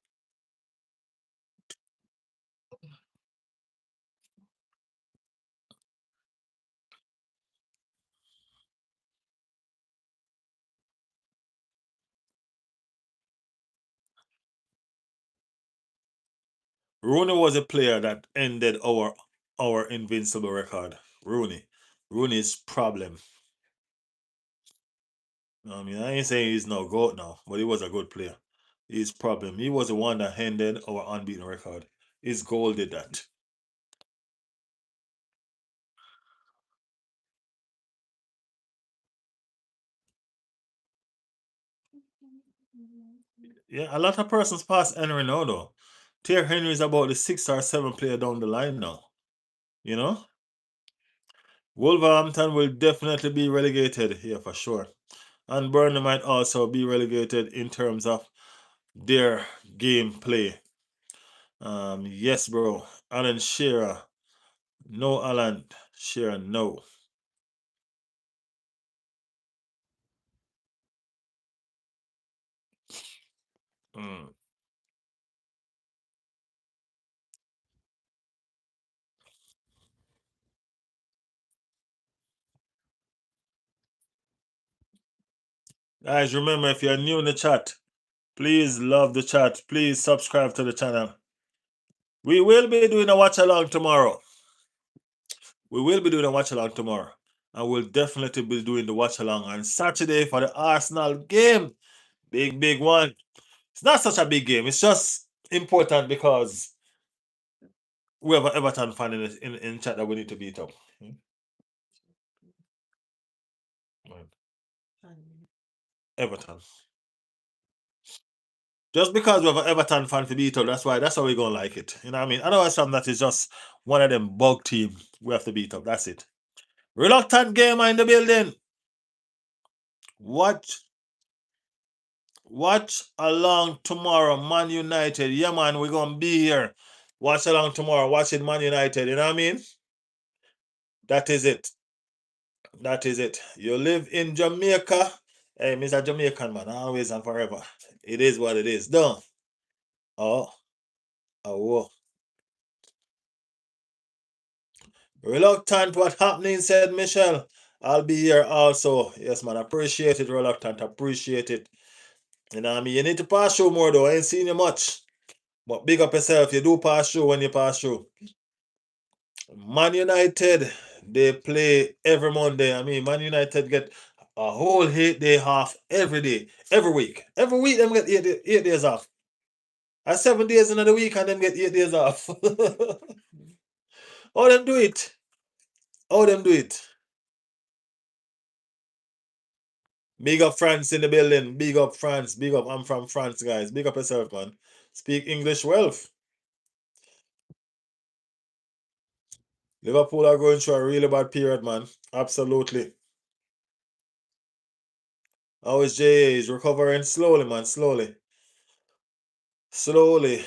Rooney was a player that ended our invincible record. Rooney's problem. I mean, I ain't saying he's no GOAT now, but he was a good player. His problem. He was the one that ended our unbeaten record. His goal did that. Yeah, a lot of persons pass Henry now though. Thierry Henry is about the 6 or 7 player down the line now. You know? Wolverhampton will definitely be relegated here for sure. And Burnley might also be relegated in terms of their gameplay. Yes, bro. Alan Shearer. No, Alan Shearer, no. Mm. Guys, remember if you're new in the chat, please love the chat. Please subscribe to the channel. We will be doing a watch along tomorrow. We will be doing a watch along tomorrow. And we'll definitely be doing the watch along on Saturday for the Arsenal game. Big, big one. It's not such a big game. It's just important because we have an Everton fan in chat that we need to beat up. Everton. Just because we have an Everton fan to beat up, that's how we're gonna like it. You know what I mean? Otherwise, something that is just one of them bug team we have to beat up. That's it. Reluctant gamer in the building. Watch watch along tomorrow, Man United. Yeah, man, we're gonna be here. Watch along tomorrow, watching Man United. You know what I mean? That is it. That is it. You live in Jamaica. Hey, Mr. Jamaican man, always and forever. It is what it is. Done. Oh, oh. Reluctant, what happening, said Michelle. I'll be here also. Yes, man. Appreciate it, Reluctant. Appreciate it. You know what I mean? You need to pass through more though. I ain't seen you much. But big up yourself. You do pass through when you pass through. Man United, they play every Monday. I mean, Man United get A whole 8 day off every day, every week. Every week them get 8 days off. And 7 days in the week and them get 8 days off. How them do it? How them do it? Big up France in the building. Big up France. Big up. I'm from France, guys. Big up yourself, man. Speak English well. Liverpool are going through a really bad period, man. Absolutely. How is J.A.? He's recovering slowly, man. Slowly. Slowly.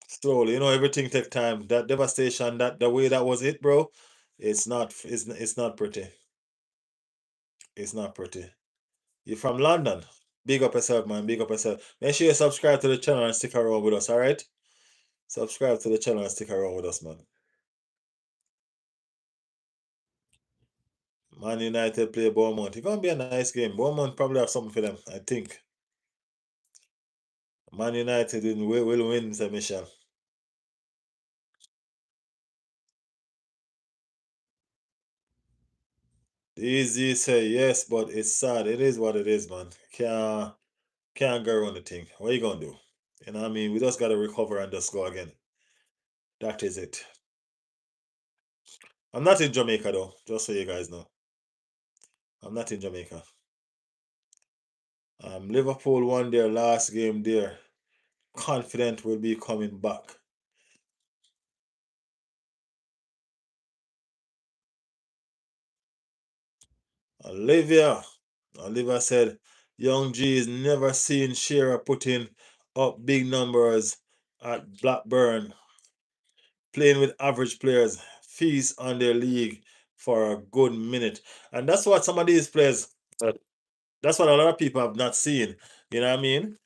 Slowly. You know, everything take time. That devastation, that the way that was it, bro. It's not pretty. It's not pretty. You're from London. Big up yourself, man. Big up yourself. Make sure you subscribe to the channel and stick around with us, alright? Subscribe to the channel and stick around with us, man. Man United play Bournemouth. It's gonna be a nice game. Bournemouth probably have something for them, I think. Man United will win, Sir Michelle. Easy say yes, but it's sad. It is what it is, man. Can't go around the thing. What you gonna do? You know what I mean? We just gotta recover and just go again. That is it. I'm not in Jamaica though, just so you guys know. I'm not in Jamaica. Liverpool won their last game there. Confident will be coming back. Olivia. Olivia said, Young G is never seen Shearer putting up big numbers at Blackburn, playing with average players, feast on their league for a good minute. And that's what some of these players, that's what a lot of people have not seen. You know what I mean?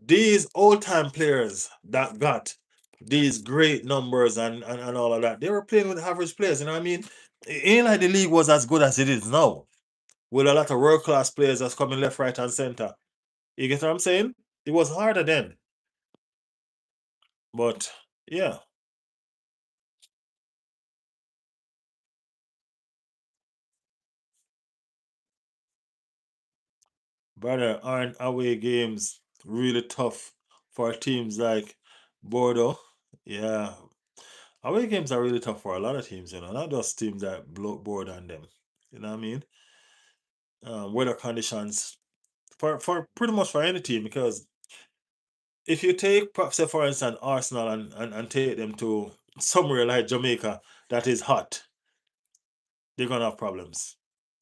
These old time players that got these great numbers and all of that, they were playing with average players. You know what I mean? It ain't like the league was as good as it is now, with a lot of world class players that's coming left, right, and center. You get what I'm saying? It was harder then. But yeah, brother, aren't away games really tough for teams like Bordeaux? Yeah, away games are really tough for a lot of teams, not just teams that blow board on them. You know what I mean? Weather conditions for pretty much for any team, because if you take, perhaps, say, for instance, Arsenal and take them to somewhere like Jamaica that is hot, they're gonna have problems.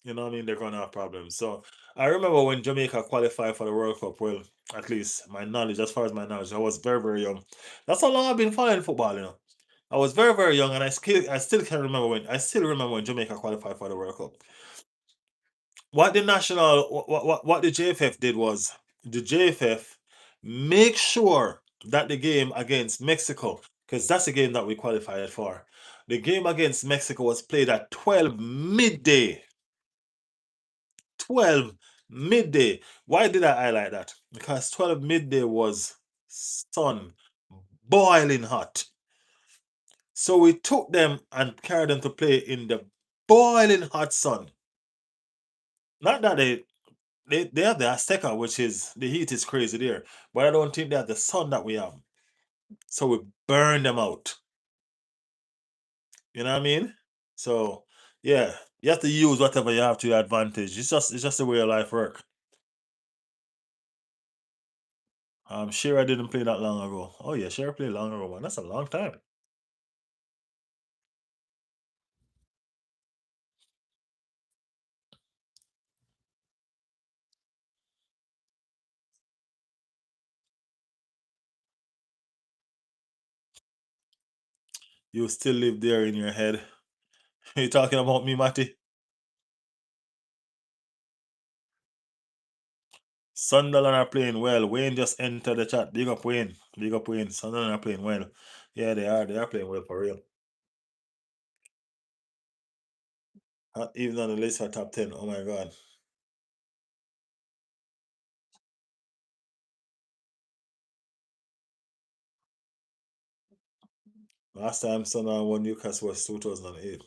You know what I mean? They're gonna have problems. So I remember when Jamaica qualified for the World Cup. Well, at least my knowledge, as far as my knowledge, I was very, very young. That's how long I've been following football. I was very, very young, and I still remember when Jamaica qualified for the World Cup. What the national what the JFF did was, the JFF make sure that the game against Mexico, because that's the game that we qualified for. The game against Mexico was played at 12 midday. 12 midday. Why did I highlight that? Because 12 midday was sun boiling hot. So we took them and carried them to play in the boiling hot sun. Not that they have the Azteca, which is the heat is crazy there, but I don't think they have the sun that we have. So we burn them out. You know what I mean? So yeah, you have to use whatever you have to your advantage. It's just the way your life work. Shearer didn't play that long ago. Oh yeah, Shearer played long ago, man. That's a long time. You still live there in your head. You talking about me, Matty? Sunderland are playing well. Wayne just entered the chat. Big up Wayne. Big up Wayne. Sunderland are playing well. Yeah, they are. They are playing well for real. Not even on the list for top 10. Oh my god. Last time Sunderland won Newcastle was 2008.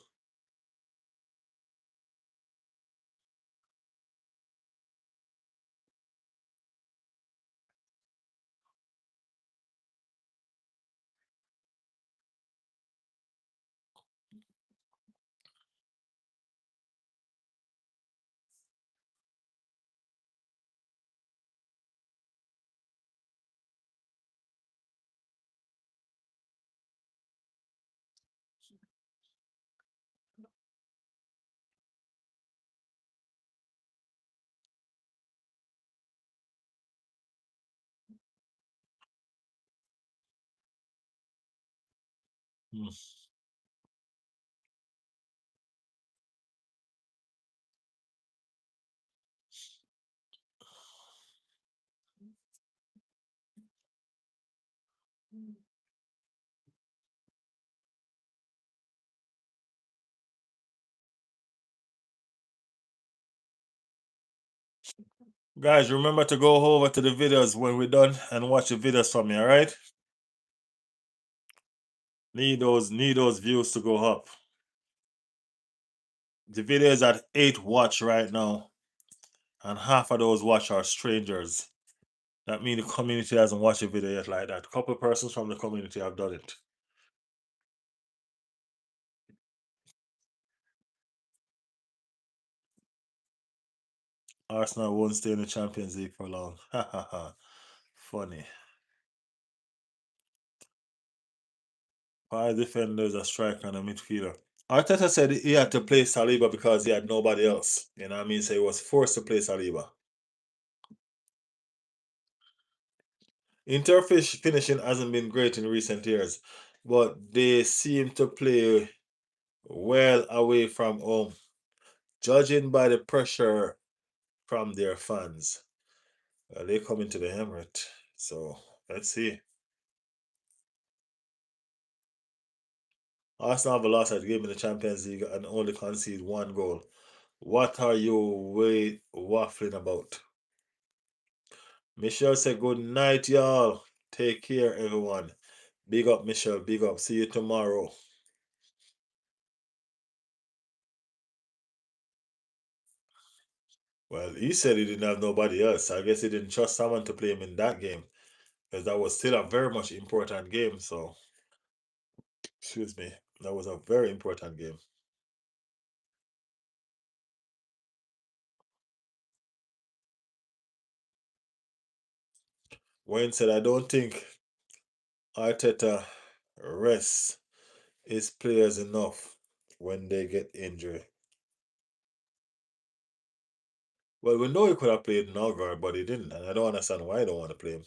Hmm. Guys, remember to go over to the videos when we're done and watch the videos from me, all right? Need those views to go up. The video is at 8 watch right now, and half of those watch are strangers. That means the community hasn't watched the video yet like that. Couple persons from the community have done it. Arsenal won't stay in the Champions League for long. Ha ha ha. Funny. Five defenders, a striker, and a midfielder. Arteta said he had to play Saliba because he had nobody else. You know what I mean? So he was forced to play Saliba. Finishing hasn't been great in recent years, but they seem to play well away from home, judging by the pressure from their fans. They come into the Emirates, so let's see. Arsenal have a loss at the game in the Champions League and only concede one goal. What are you waffling about? Michelle said, good night, y'all. Take care, everyone. Big up, Michelle. Big up. See you tomorrow. Well, he said he didn't have nobody else. I guess he didn't trust someone to play him in that game because that was still a very much important game. So, excuse me, that was a very important game. Wayne said, I don't think Arteta rests his players enough when they get injured. Well, we know he could have played Norgard, but he didn't, and I don't understand why I don't want to play him.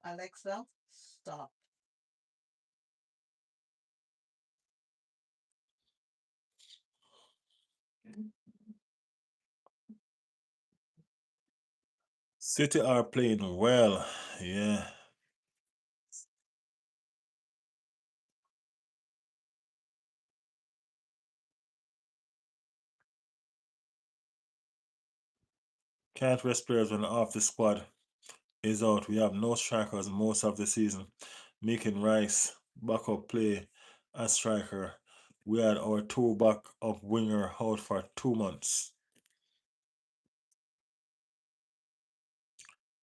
Alexa, stop. City are playing well. Yeah. Can't rest players when off the squad is out. We have no strikers most of the season. Making Rice backup play as striker. We had our two backup winger out for 2 months.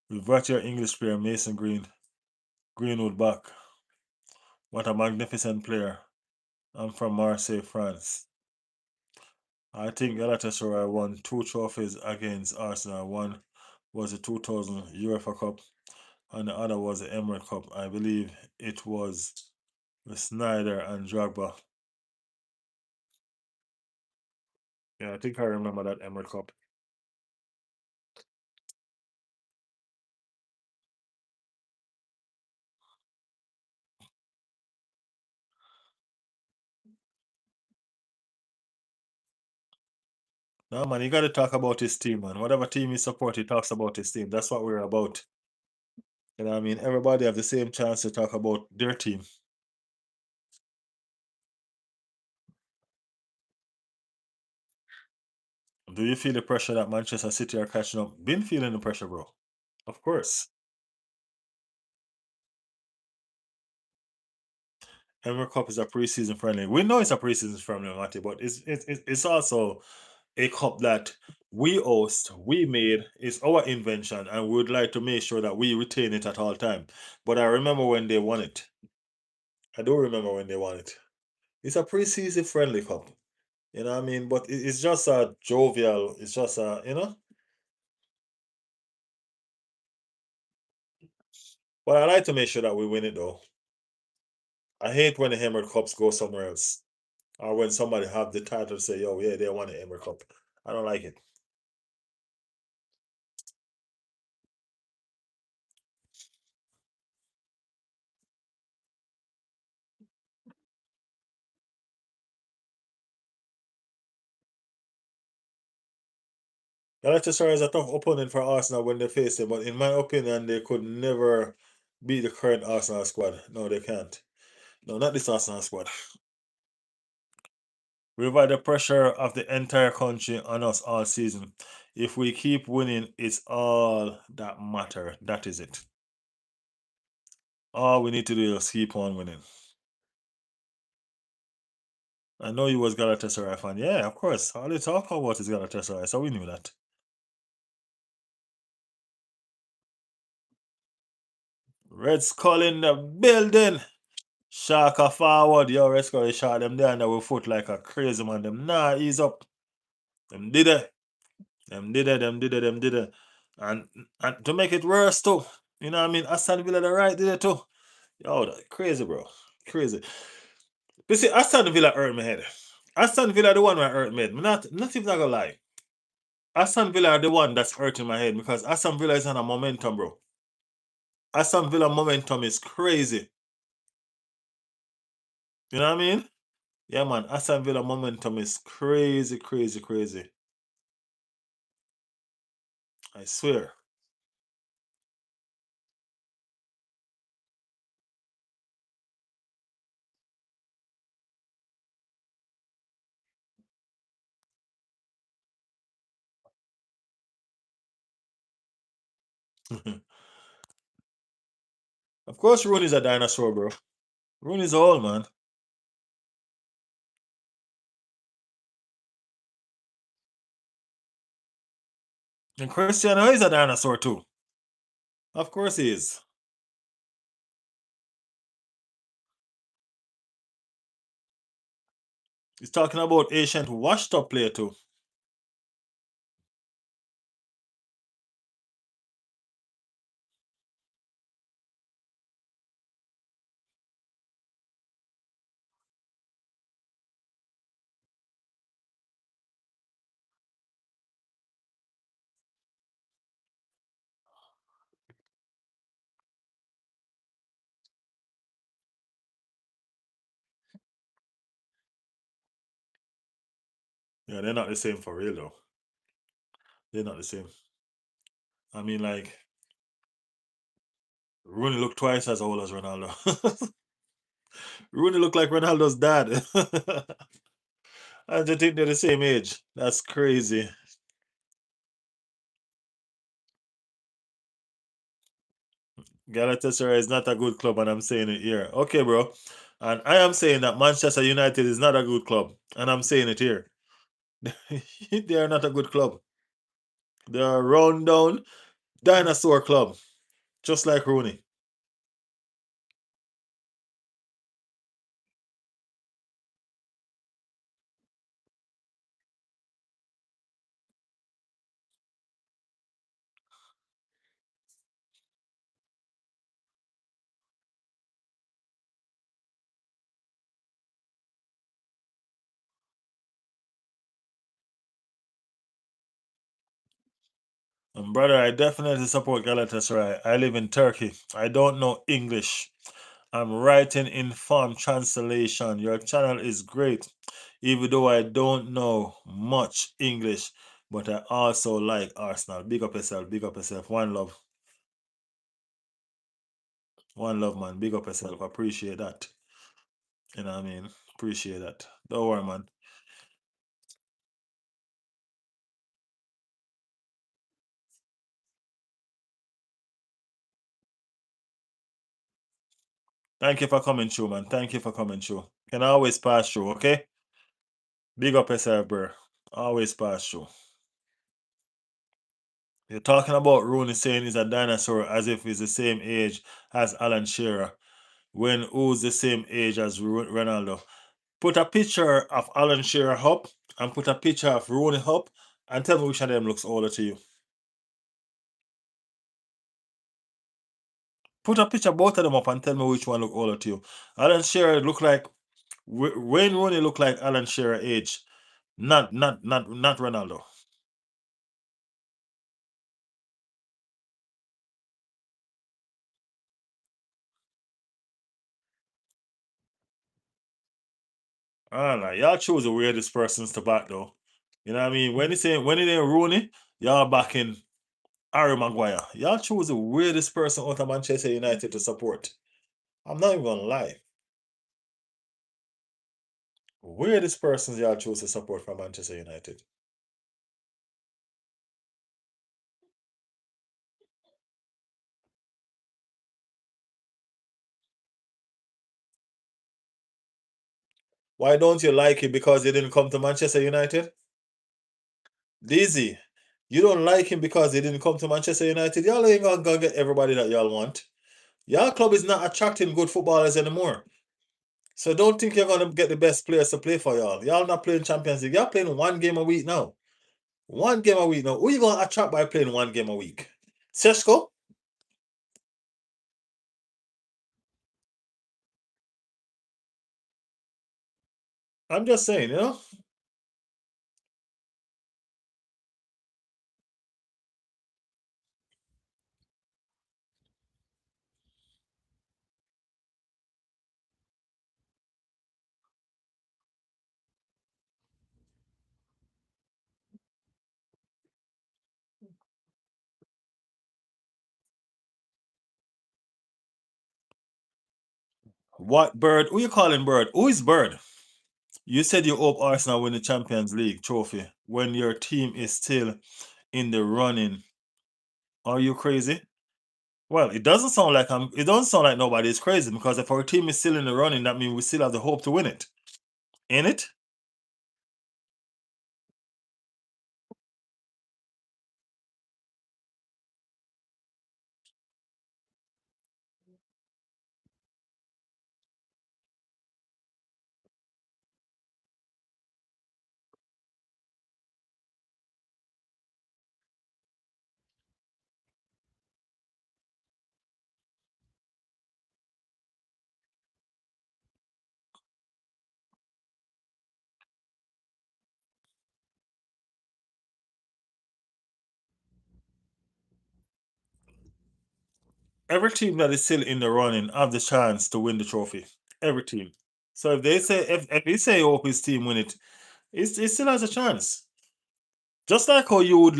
We've got your English player Mason Greenwood back. What a magnificent player. I'm from Marseille, France. I think Galatasaray won two trophies against Arsenal. One was the 2000 UEFA Cup and the other was the Emirates Cup. I believe it was with Snyder and Drogba. Yeah, I think I remember that Emirates Cup. No, man, you got to talk about his team, man. Whatever team he support, he talks about his team. That's what we're about. You know what I mean? Everybody have the same chance to talk about their team. Do you feel the pressure that Manchester City are catching up? Been feeling the pressure, bro. Of course. Emirates Cup is a preseason friendly. We know it's a preseason friendly, Matty, but it's also a cup that we host, we made, it's our invention, and we would like to make sure that we retain it at all time. But I remember when they won it. I do remember when they won it. It's a preseason friendly cup. You know what I mean? But it's just a jovial, it's just a, but I like to make sure that we win it though. I hate when the Emirate Cups go somewhere else. Or when somebody have the title to say, yo, yeah, they won the Emirate Cup. I don't like it. Galatasaray is a tough opponent for Arsenal when they face them, but in my opinion, they could never beat the current Arsenal squad. No, they can't. No, not this Arsenal squad. We've had the pressure of the entire country on us all season. If we keep winning, it's all that matter. That is it. All we need to do is keep on winning. I know you was Galatasaray fan. Yeah, of course. All they talk about is Galatasaray, so we knew that. Red Skull in the building. Shaka forward. Yo, Red Skull shot them there and with foot like a crazy man. Them nah ease up. Them did it. Them did it. Them did it. Them did it. And to make it worse too. You know what I mean? Aston Villa the right did it too. Yo, that crazy, bro. Crazy. You see, Aston Villa hurt my head. Aston Villa the one that hurt me. Not even gonna lie. Aston Villa are the one that's hurting my head because Aston Villa is on a momentum, bro. Aston Villa momentum is crazy. You know what I mean? Yeah, man. Aston Villa momentum is crazy, crazy, crazy. I swear. Of course, Rooney's a dinosaur, bro. Rooney's old, man. And Cristiano is a dinosaur, too. Of course he is. He's talking about ancient washed up player, too. Yeah, they're not the same for real, though. They're not the same. I mean, like, Rooney looked twice as old as Ronaldo. Rooney looked like Ronaldo's dad. I just think they're the same age. That's crazy. Galatasaray is not a good club, and I'm saying it here. Okay, bro. And I am saying that Manchester United is not a good club, and I'm saying it here. They are not a good club. They are a round down dinosaur club, just like Rooney. And brother, I definitely support Galatasaray. I live in Turkey. I don't know English. I'm writing in farm translation. Your channel is great, even though I don't know much English, but I also like Arsenal. Big up yourself, big up yourself. One love. One love, man. Big up yourself. Appreciate that. You know what I mean? Appreciate that. Don't worry, man. Thank you for coming through, man. Thank you for coming through. Can always pass through, okay? Big up yourself, bro. Always pass through. You're talking about Rooney saying he's a dinosaur as if he's the same age as Alan Shearer, when who's the same age as Ronaldo. Put a picture of Alan Shearer up and put a picture of Rooney up and tell me which of them looks older to you. Put a picture of both of them up and tell me which one look older to you. Alan Shearer look like Wayne Rooney look like Alan Shearer age, not Ronaldo. I don't know. Y'all choose the weirdest persons to back though. You know what I mean? When it ain't Rooney, y'all backing Harry Maguire. Y'all choose the weirdest person out of Manchester United to support. I'm not even gonna lie. Weirdest persons y'all choose to support from Manchester United. Why don't you like him because he didn't come to Manchester United? Dizzy, you don't like him because he didn't come to Manchester United. Y'all ain't gonna get everybody that y'all want. Y'all club is not attracting good footballers anymore. So don't think you're gonna get the best players to play for y'all. Y'all not playing Champions League. Y'all playing one game a week now. One game a week now. Who you gonna attract by playing one game a week? Seshko? I'm just saying, you know. What Bird? Who you calling Bird? Who is Bird? You said you hope Arsenal win the Champions League trophy when your team is still in the running. Are you crazy? Well, it doesn't sound like nobody is crazy because if our team is still in the running, that means we still have the hope to win it. Ain't it? Every team that is still in the running have the chance to win the trophy. Every team. So if they say hope his team win it, it still has a chance. Just like how you would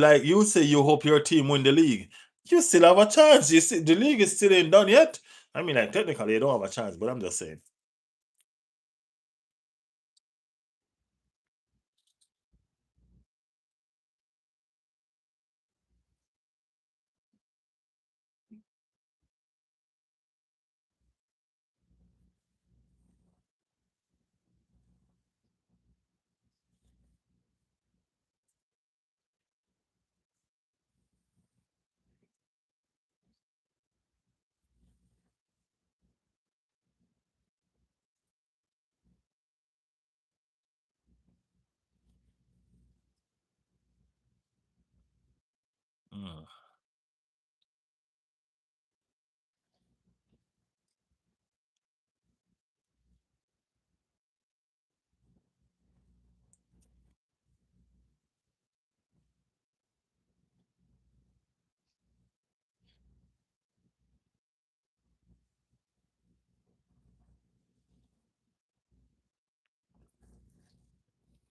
say you hope your team win the league. You still have a chance. You see, the league is still ain't done yet. I mean, like technically you don't have a chance, but I'm just saying. Mm.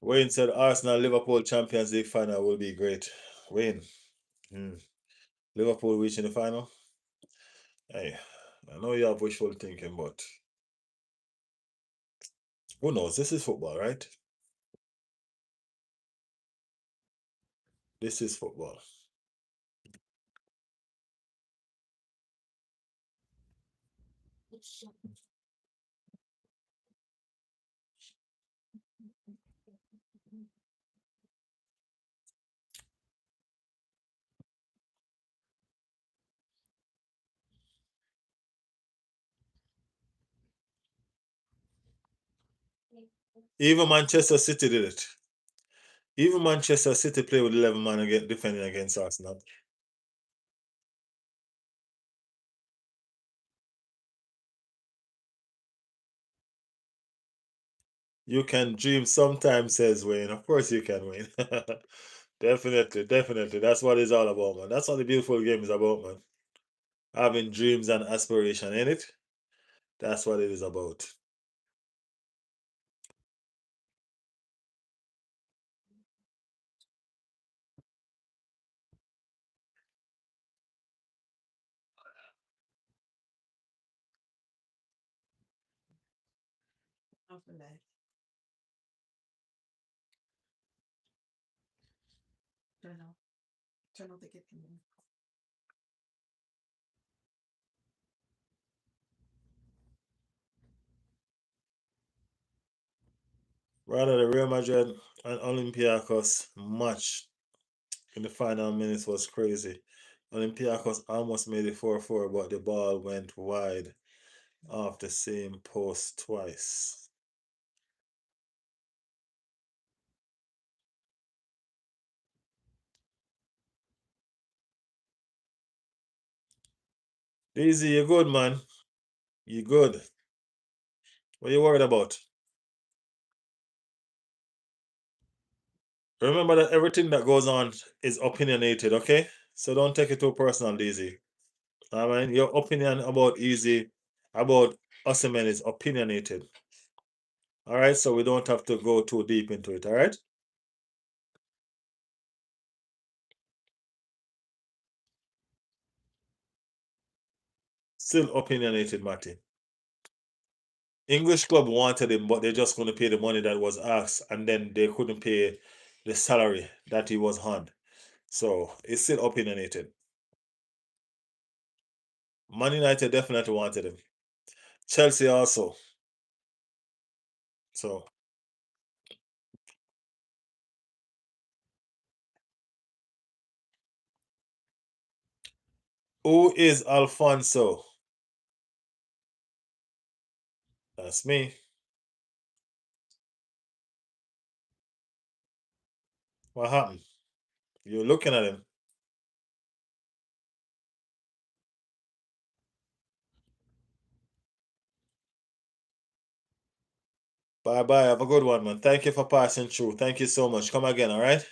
Wayne said Arsenal Liverpool Champions League final will be great. Wayne, mm, Liverpool reaching the final. Hey, I know you have wishful thinking, but who knows? This is football, right? This is football. Even Manchester City did it. Even Manchester City play with 11 man against, defending against Arsenal. You can dream sometimes, says Wayne. Of course you can, Wayne. Definitely, definitely. That's what it's all about, man. That's what the beautiful game is about, man. Having dreams and aspiration in it. That's what it is about. After that, turn off. Turn off the kitchen. Rather, the Real Madrid and Olympiacos match in the final minutes was crazy. Olympiacos almost made it 4-4, but the ball went wide off the same post twice. Easy, you good, man. You good. What you worried about? Remember that everything that goes on is opinionated, okay? So don't take it too personal, Daisy. I mean, your opinion about Easy, about Osimhen is opinionated. All right, so we don't have to go too deep into it. All right. Still opinionated, Martin. English club wanted him, but they're just going to pay the money that was asked, and then they couldn't pay the salary that he was on. So it's still opinionated. Man United definitely wanted him. Chelsea also. So who is Alfonso? That's me. What happened? You're looking at him. Bye bye. Have a good one, man. Thank you for passing through. Thank you so much. Come again, all right?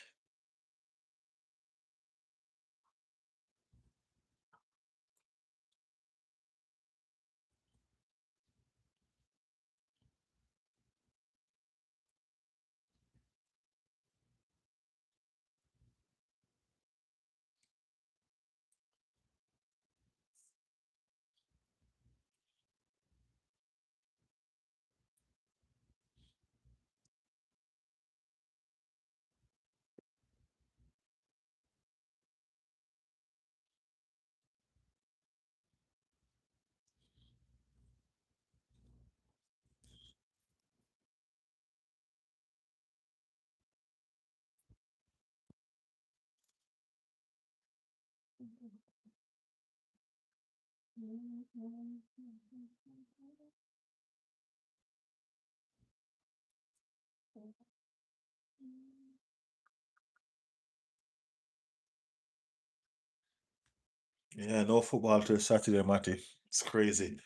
Yeah, no football till Saturday, Matty. It's crazy.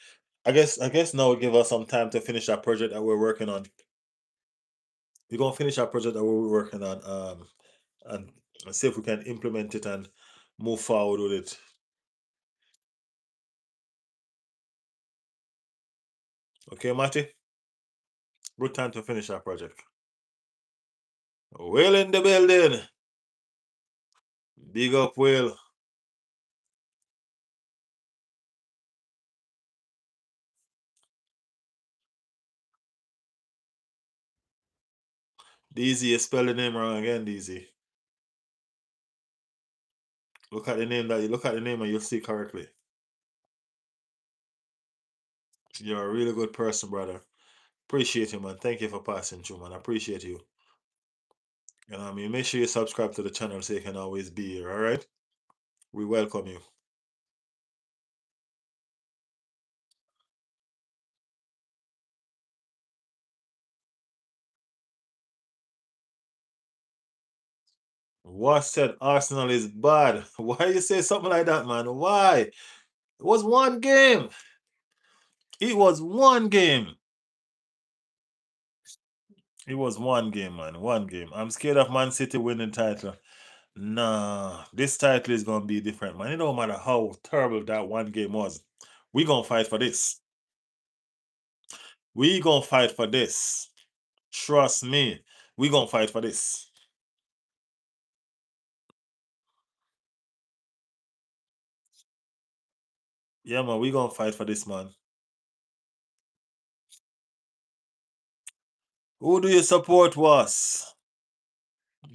I guess now give us some time to finish that project that we're working on. We're gonna finish our project that we're working on, and see if we can implement it and move forward with it. Okay, Matty? Good time to finish our project. Will in the building. Big up, Will. DZ, you spell the name wrong again, DZ. Look at the name and you'll see correctly. You're a really good person, brother. Appreciate you, man. Thank you for passing through, man. I appreciate you. You know what I mean? Make sure you subscribe to the channel so you can always be here, all right? We welcome you. What said Arsenal is bad? Why you say something like that, man? Why? It was one game. It was one game. It was one game, man. One game. I'm scared of Man City winning title. Nah, this title is gonna be different, man. It don't matter how terrible that one game was. We gonna fight for this. We gonna fight for this. Trust me. We gonna fight for this. Yeah, man. We gonna fight for this, man. Who do you support, was?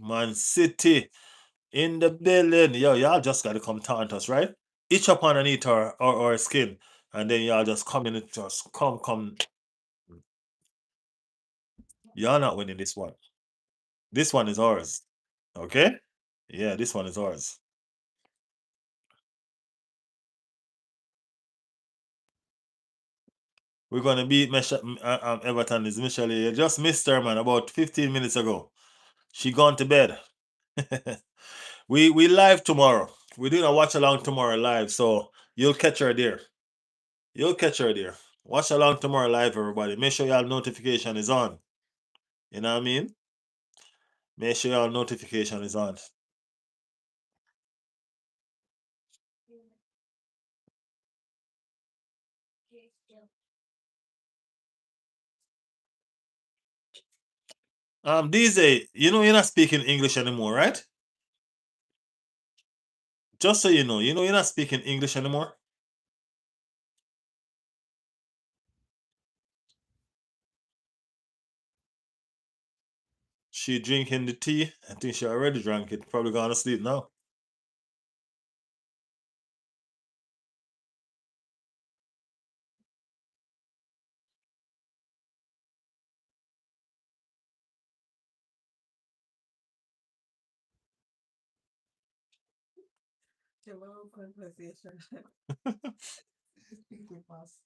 Man City in the building. Yo, y'all just gotta come taunt us, right? Each up underneath our skin, and then y'all just come in and just come. Y'all not winning this one. This one is ours. Okay? Yeah, this one is ours. We're gonna beat Everton. Is Michelle? You just missed her, man, about 15 minutes ago. She gone to bed. We live tomorrow. We're doing a watch along tomorrow live, so you'll catch her there. You'll catch her there. Watch along tomorrow live, everybody. Make sure y'all notification is on. You know what I mean? Make sure y'all notification is on. DJ, you know you're not speaking English anymore, right? Just so you know you're not speaking English anymore. She drinking the tea. I think she already drank it. Probably gone to sleep now. The long conversation. Speak too fast.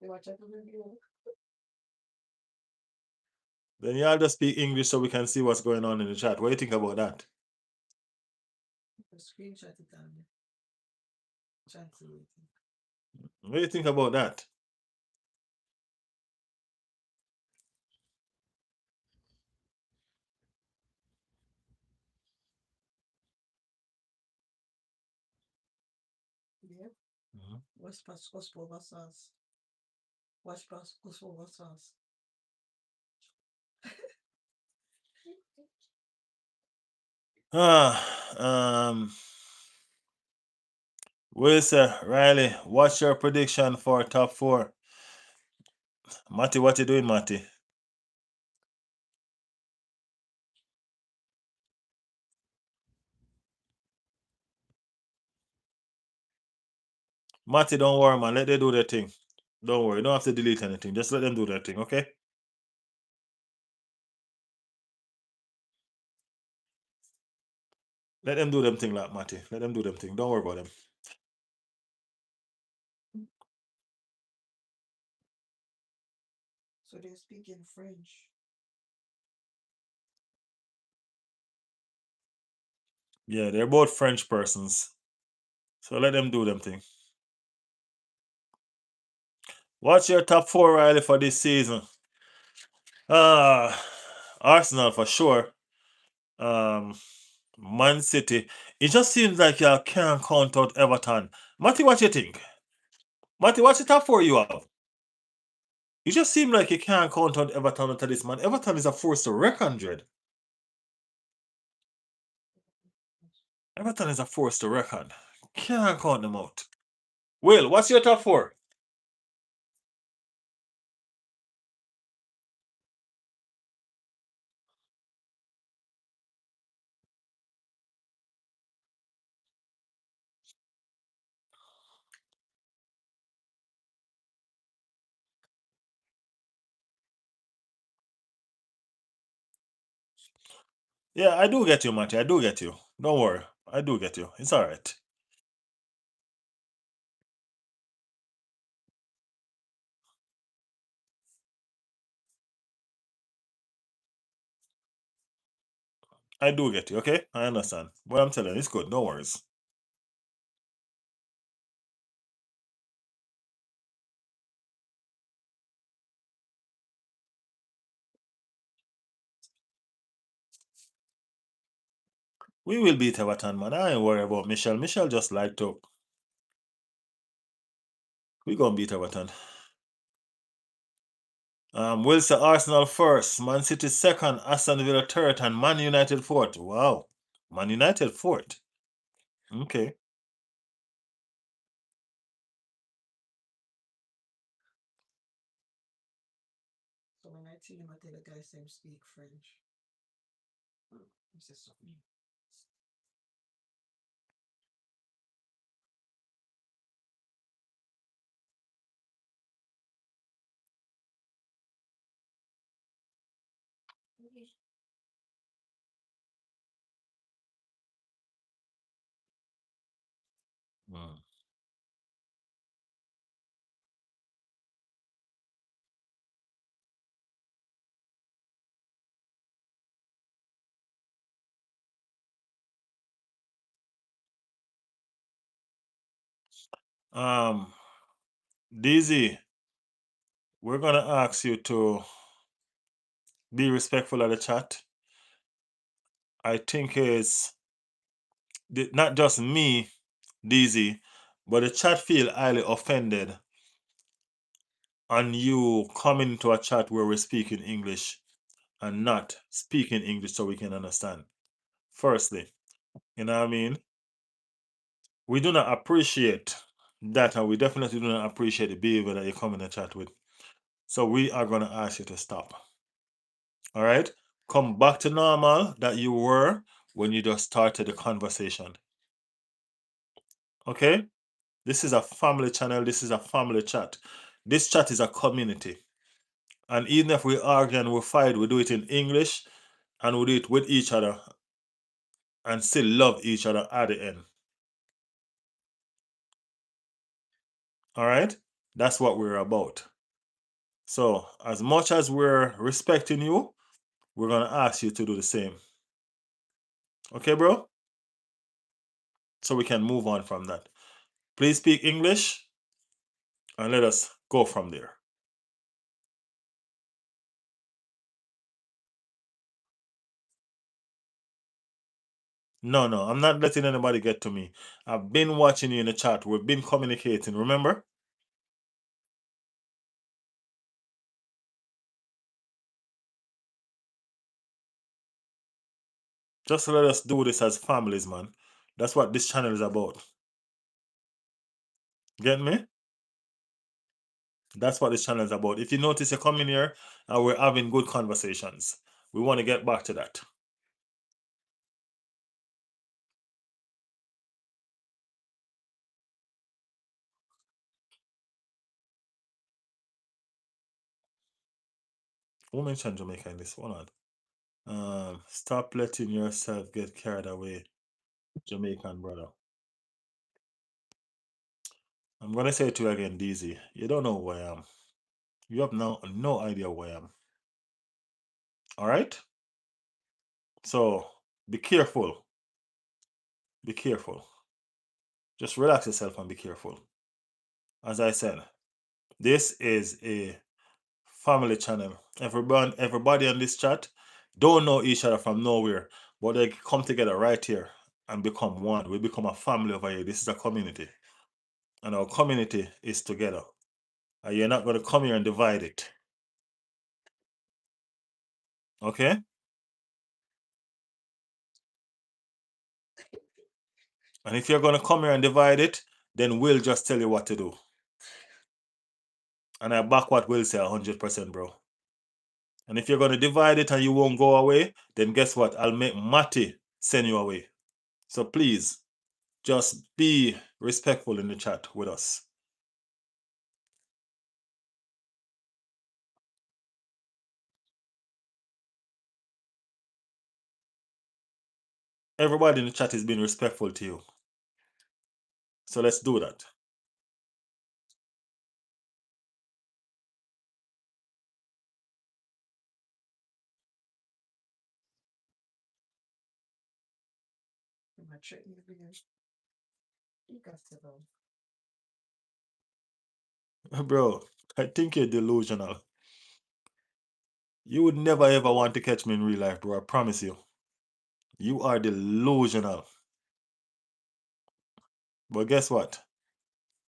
You watch out for the video. Then y'all just speak English so we can see what's going on in the chat. What do you think about that? Screenshot it down. Translate it. What do you think about that? Yeah. Mhm. What's past over sauce? What's past over sauce? Ah, Will say, Riley, what's your prediction for top four? Matty, what you doing, Matty? Matty, don't worry, man. Let them do their thing. Don't worry. You don't have to delete anything. Just let them do their thing, okay? Let them do them thing, like Matty. Let them do them thing. Don't worry about them. So they're speaking French. Yeah, they're both French persons. So let them do them thing. What's your top four, Riley, for this season? Uh Arsenal for sure. Um Man City. It just seems like you can't count out Everton. Matty, what you think? Matty, what's the top four you have? It just seems like you can't count out Everton until this, man. Everton is a force to reckon, Dread. Everton is a force to reckon. Can't count them out. Will, what's your top four? Yeah, I do get you, Matty. I do get you. Don't worry. I do get you. It's all right. I do get you, okay? I understand. What I'm telling you, it's good. No worries. We will beat Everton, man. I ain't worry about Michelle. Michelle just like to. We gonna beat Everton. We'll say Arsenal first, Man City second, Aston Villa third, and Man United fourth. Wow. Man United fourth. Okay. So when I tell him, I tell the guy same speak French. This is something. Mm. Um, DZ, we're gonna ask you to be respectful of the chat. I think it's not just me, DZ, but the chat feel highly offended on you coming to a chat where we're speaking English and not speaking English so we can understand. Firstly, you know what I mean? We do not appreciate that, and we definitely do not appreciate the behavior that you come in the chat with. So we are gonna ask you to stop. All right? Come back to normal that you were when you just started the conversation. Okay? This is a family channel. This is a family chat. This chat is a community. And even if we argue and we fight, we do it in English and we do it with each other and still love each other at the end. All right? That's what we're about. So, as much as we're respecting you, we're going to ask you to do the same. Okay, bro? So we can move on from that. Please speak English and let us go from there. No, no, I'm not letting anybody get to me. I've been watching you in the chat. We've been communicating, remember? Just let us do this as families, man. That's what this channel is about. Get me? That's what this channel is about. If you notice, you're coming here and we're having good conversations. We want to get back to that. Who mentioned Jamaica in this? Hold on. Stop letting yourself get carried away, Jamaican brother. I'm gonna say it to you again, DZ. You don't know who I am. You have no idea who I am. All right. So be careful. Be careful. Just relax yourself and be careful. As I said, this is a family channel. Everybody on this chat don't know each other from nowhere, but they come together right here and become one. We become a family over here. This is a community, and our community is together. And you're not going to come here and divide it. Okay? And if you're going to come here and divide it, then we'll just tell you what to do. And I back what Will say 100%, bro. And if you're going to divide it and you won't go away, then guess what? I'll make Matty send you away. So please, just be respectful in the chat with us. Everybody in the chat is being respectful to you. So let's do that. My trick me again. You got to go. Bro, I think you're delusional. You would never ever want to catch me in real life, bro. I promise you. You are delusional. But guess what?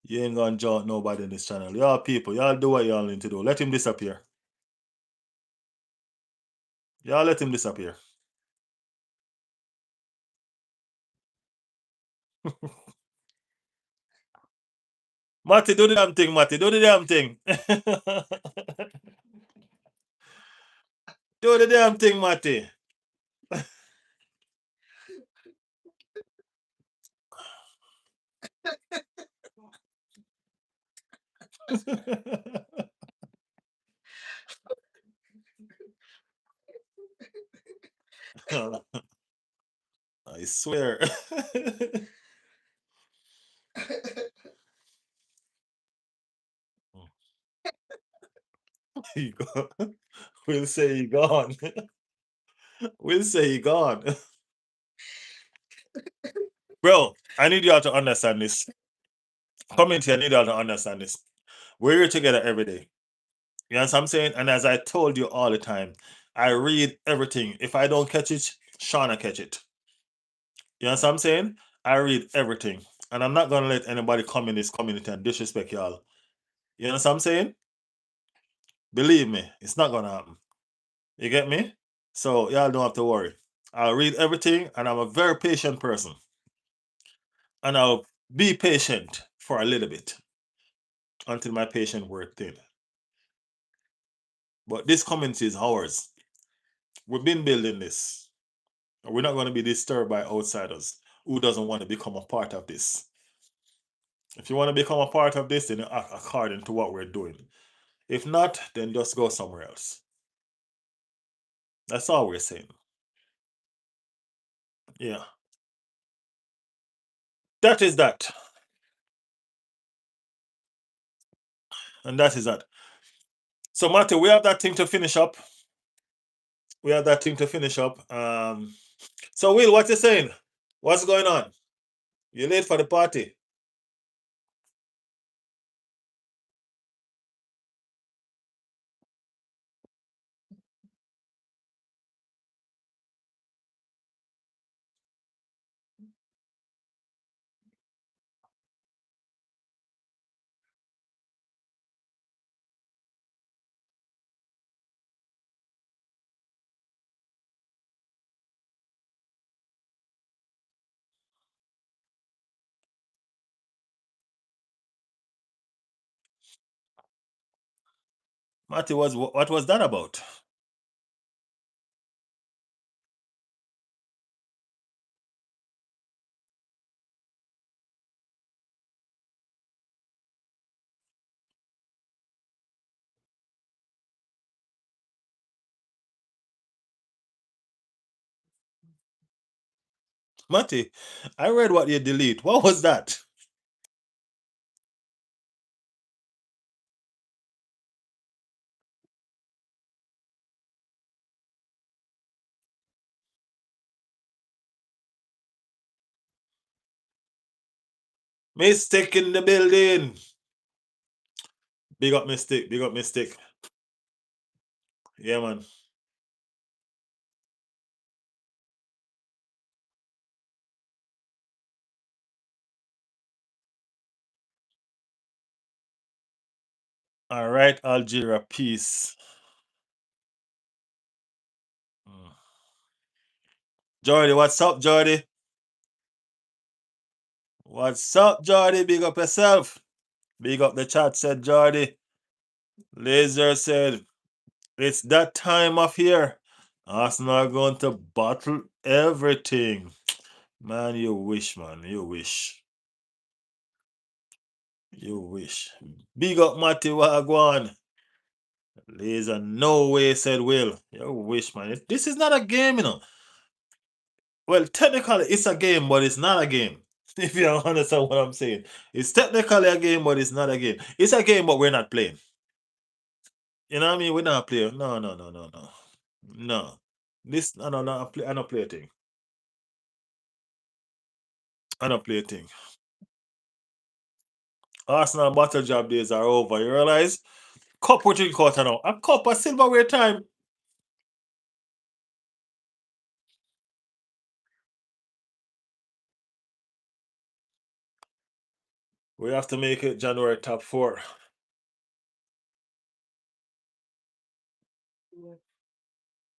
You ain't gonna jaunt nobody in this channel. Y'all people, y'all do what y'all need to do. Let him disappear. Y'all let him disappear. Matty, do the damn thing, Matty. Do the damn thing. Do the damn thing, Matty. I swear. He go- we'll say he gone. We'll say he gone. Bro, I need y'all to understand this. Community, I need y'all to understand this. We're here together every day. You know what I'm saying? And as I told you all the time, I read everything. If I don't catch it, Shauna catch it. You know what I'm saying? I read everything. And I'm not gonna let anybody come in this community and disrespect y'all. You know what I'm saying? Believe me, it's not gonna happen. You get me? So y'all don't have to worry. I'll read everything and I'm a very patient person. And I'll be patient for a little bit until my patience wears thin. But this community is ours. We've been building this. We're not going to be disturbed by outsiders who doesn't want to become a part of this. If you want to become a part of this, then act according to what we're doing. If not, then just go somewhere else. That's all we're saying. Yeah. That is that. And that is that. So, Matty, we have that thing to finish up. We have that thing to finish up. So, Will, what you saying? What's going on? You late for the party? Matty, what was that about? Matty, I read what you delete. What was that? Mistake in the building. Big up mistake. Big up mistake. Yeah, man. All right, Algeria, peace. Mm. Jordy, what's up, Jordy? What's up, Jordy? Big up yourself. Big up the chat, said Jordy. Laser said, it's that time of year. Arsenal are going to bottle everything. Man, you wish, man. You wish. You wish. Big up Matty Wagwan. Laser, no way, said Will. You wish, man. This is not a game, you know. Well, technically, it's a game, but it's not a game. If you understand what I'm saying, it's technically a game, but it's not a game. It's a game, but we're not playing. You know what I mean? We're not playing. No, no, no, no, no, no. This, no, no, no. I don't play a thing. I don't play a thing. Arsenal battle job days are over. You realize? Cup we drink out now. A cup of silverware time. We have to make it January top four. Yeah.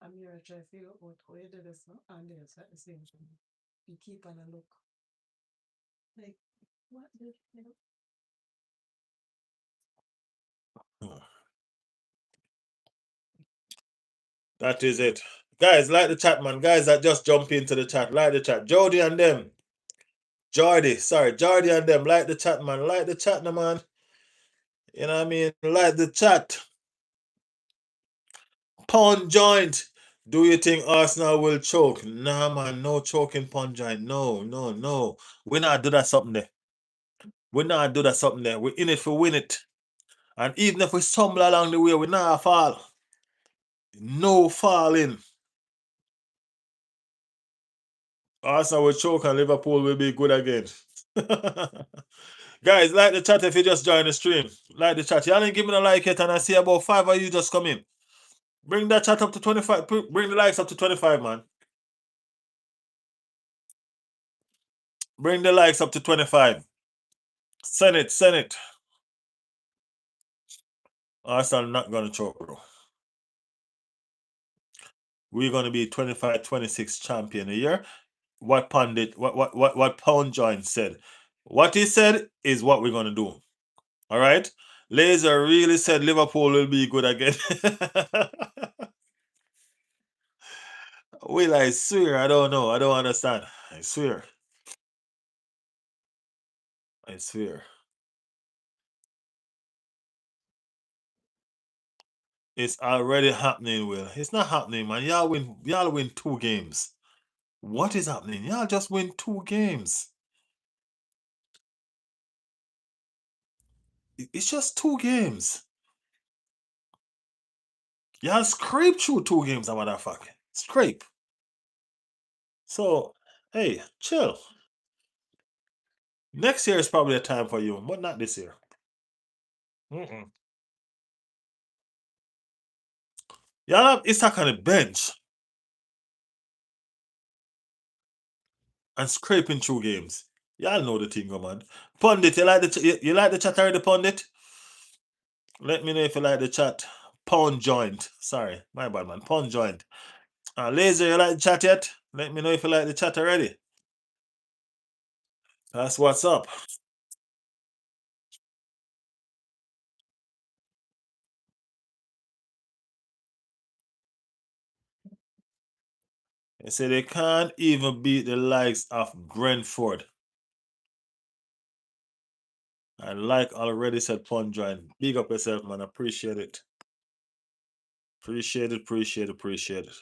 I'm here to try to figure out how you do this, no? And there's at the same time. You keep on a look. Like, what the hell? That is it. Guys, like the chat, man. Guys that just jump into the chat, like the chat. Jody and them. Jordy and them. Like the chat, man. Like the chat, no, man. You know what I mean? Like the chat. Pound joint. Do you think Arsenal will choke? Nah, man. No choking pound joint. No, no, no. We not do that something there. We not do that something there. We're in it for win it. And even if we stumble along the way, we not fall. No falling. Arsenal will choke and Liverpool will be good again. Guys, like the chat if you just join the stream. Like the chat. Y'all ain't giving a like yet, and I see about 5 of you just come in. Bring that chat up to 25. Bring the likes up to 25, man. Bring the likes up to 25. Send it, send it. Arsenal not gonna choke, bro. We're gonna be 25-26 champion a year. What pundit, what Pound Joint said. What he said is what we're gonna do. All right. Laser really said Liverpool will be good again. Will I swear? I don't know. I don't understand. I swear. I swear. It's already happening, Will. It's not happening, man. Y'all win 2 games. What is happening? Y'all just win 2 games. It's just 2 games. Y'all scrape through 2 games, a matter of fact. Scrape. So, hey, chill. Next year is probably a time for you, but not this year. Mm-mm. Y'all have Isak on the bench and scraping through games. Y'all know the thing, man. Pundit, you like the chat already, Pundit? Let me know if you like the chat. Pound joint. Sorry, my bad, man. Pound joint. Laser, you like the chat yet? Let me know if you like the chat already. That's what's up. They say they can't even beat the likes of Brentford. I like already said Pound joint. Big up yourself, man. Appreciate it. Appreciate it, appreciate it, appreciate it.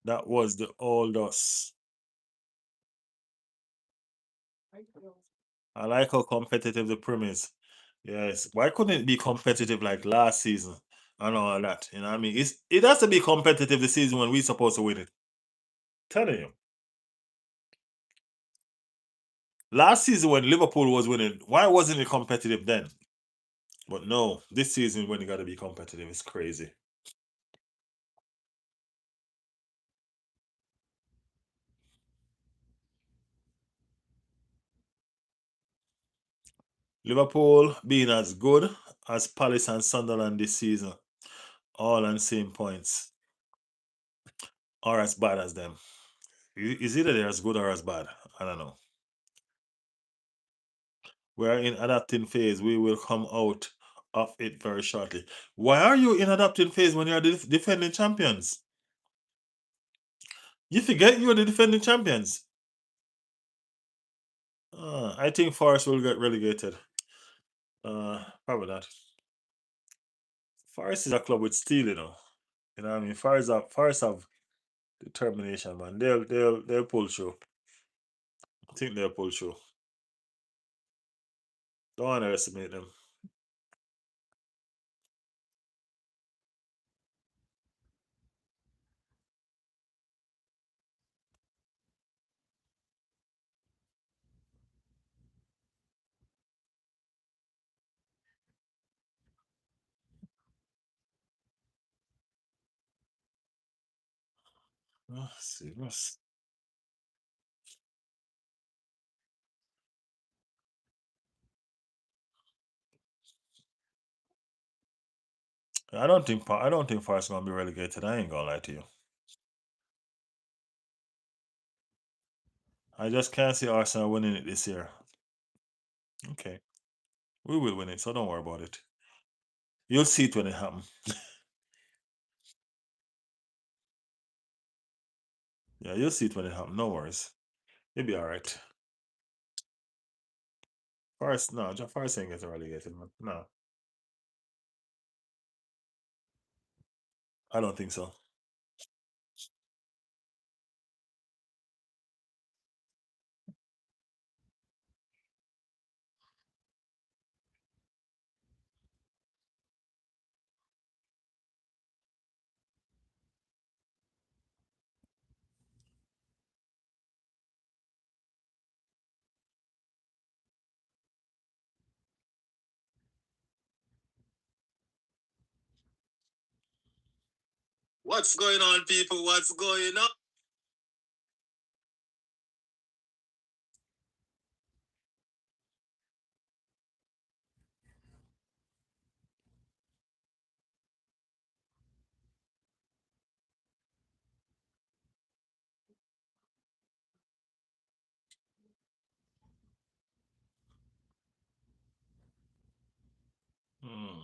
That was the old us. I like how competitive the Prem is. Yes. Why couldn't it be competitive like last season and all that? You know what I mean? It has to be competitive the season when we're supposed to win it. Telling you. Last season when Liverpool was winning, why wasn't it competitive then? But no, this season when you gotta be competitive, it's crazy. Liverpool being as good as Palace and Sunderland this season, all on same points, or as bad as them. Is either they're as good or as bad. I don't know. We're in adapting phase. We will come out of it very shortly. Why are you in adapting phase when you're the defending champions? You forget you're the defending champions. I think Forest will get relegated. Probably not. Forest is a club with steel, you know. You know what I mean? Forest have determination, man. They'll pull through. I think they'll pull through. Don't underestimate them. Serious. I don't think Forest gonna be relegated. I ain't gonna lie to you. I just can't see Arsenal winning it this year. Okay. We will win it, so don't worry about it. You'll see it when it happens. Yeah, you'll see it when it happens. No worries. You'll be alright. Forest, no, Forest ain't getting relegated, man. No, I don't think so. What's going on, people? What's going on? Hmm.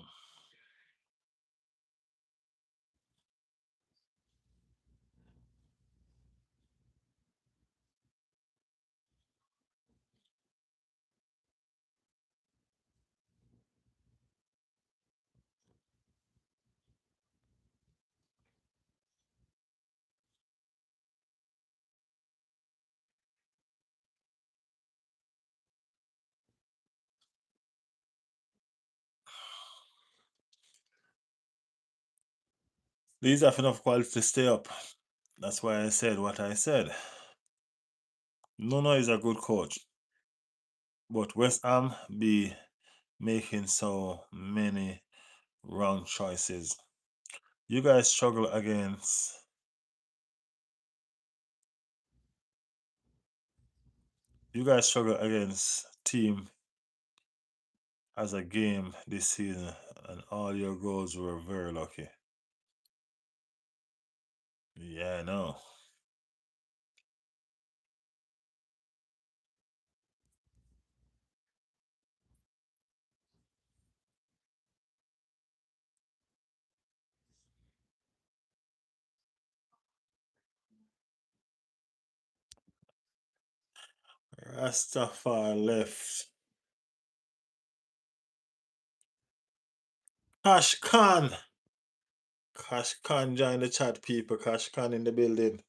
These have enough quality to stay up. That's why I said what I said. Nuno is a good coach, but West Ham be making so many wrong choices. You guys struggle against team as a game this season, and all your goals were very lucky. Yeah, I know. Rastafari left. Cash Khan. Cash Khan join the chat, people. Cash Khan in the building.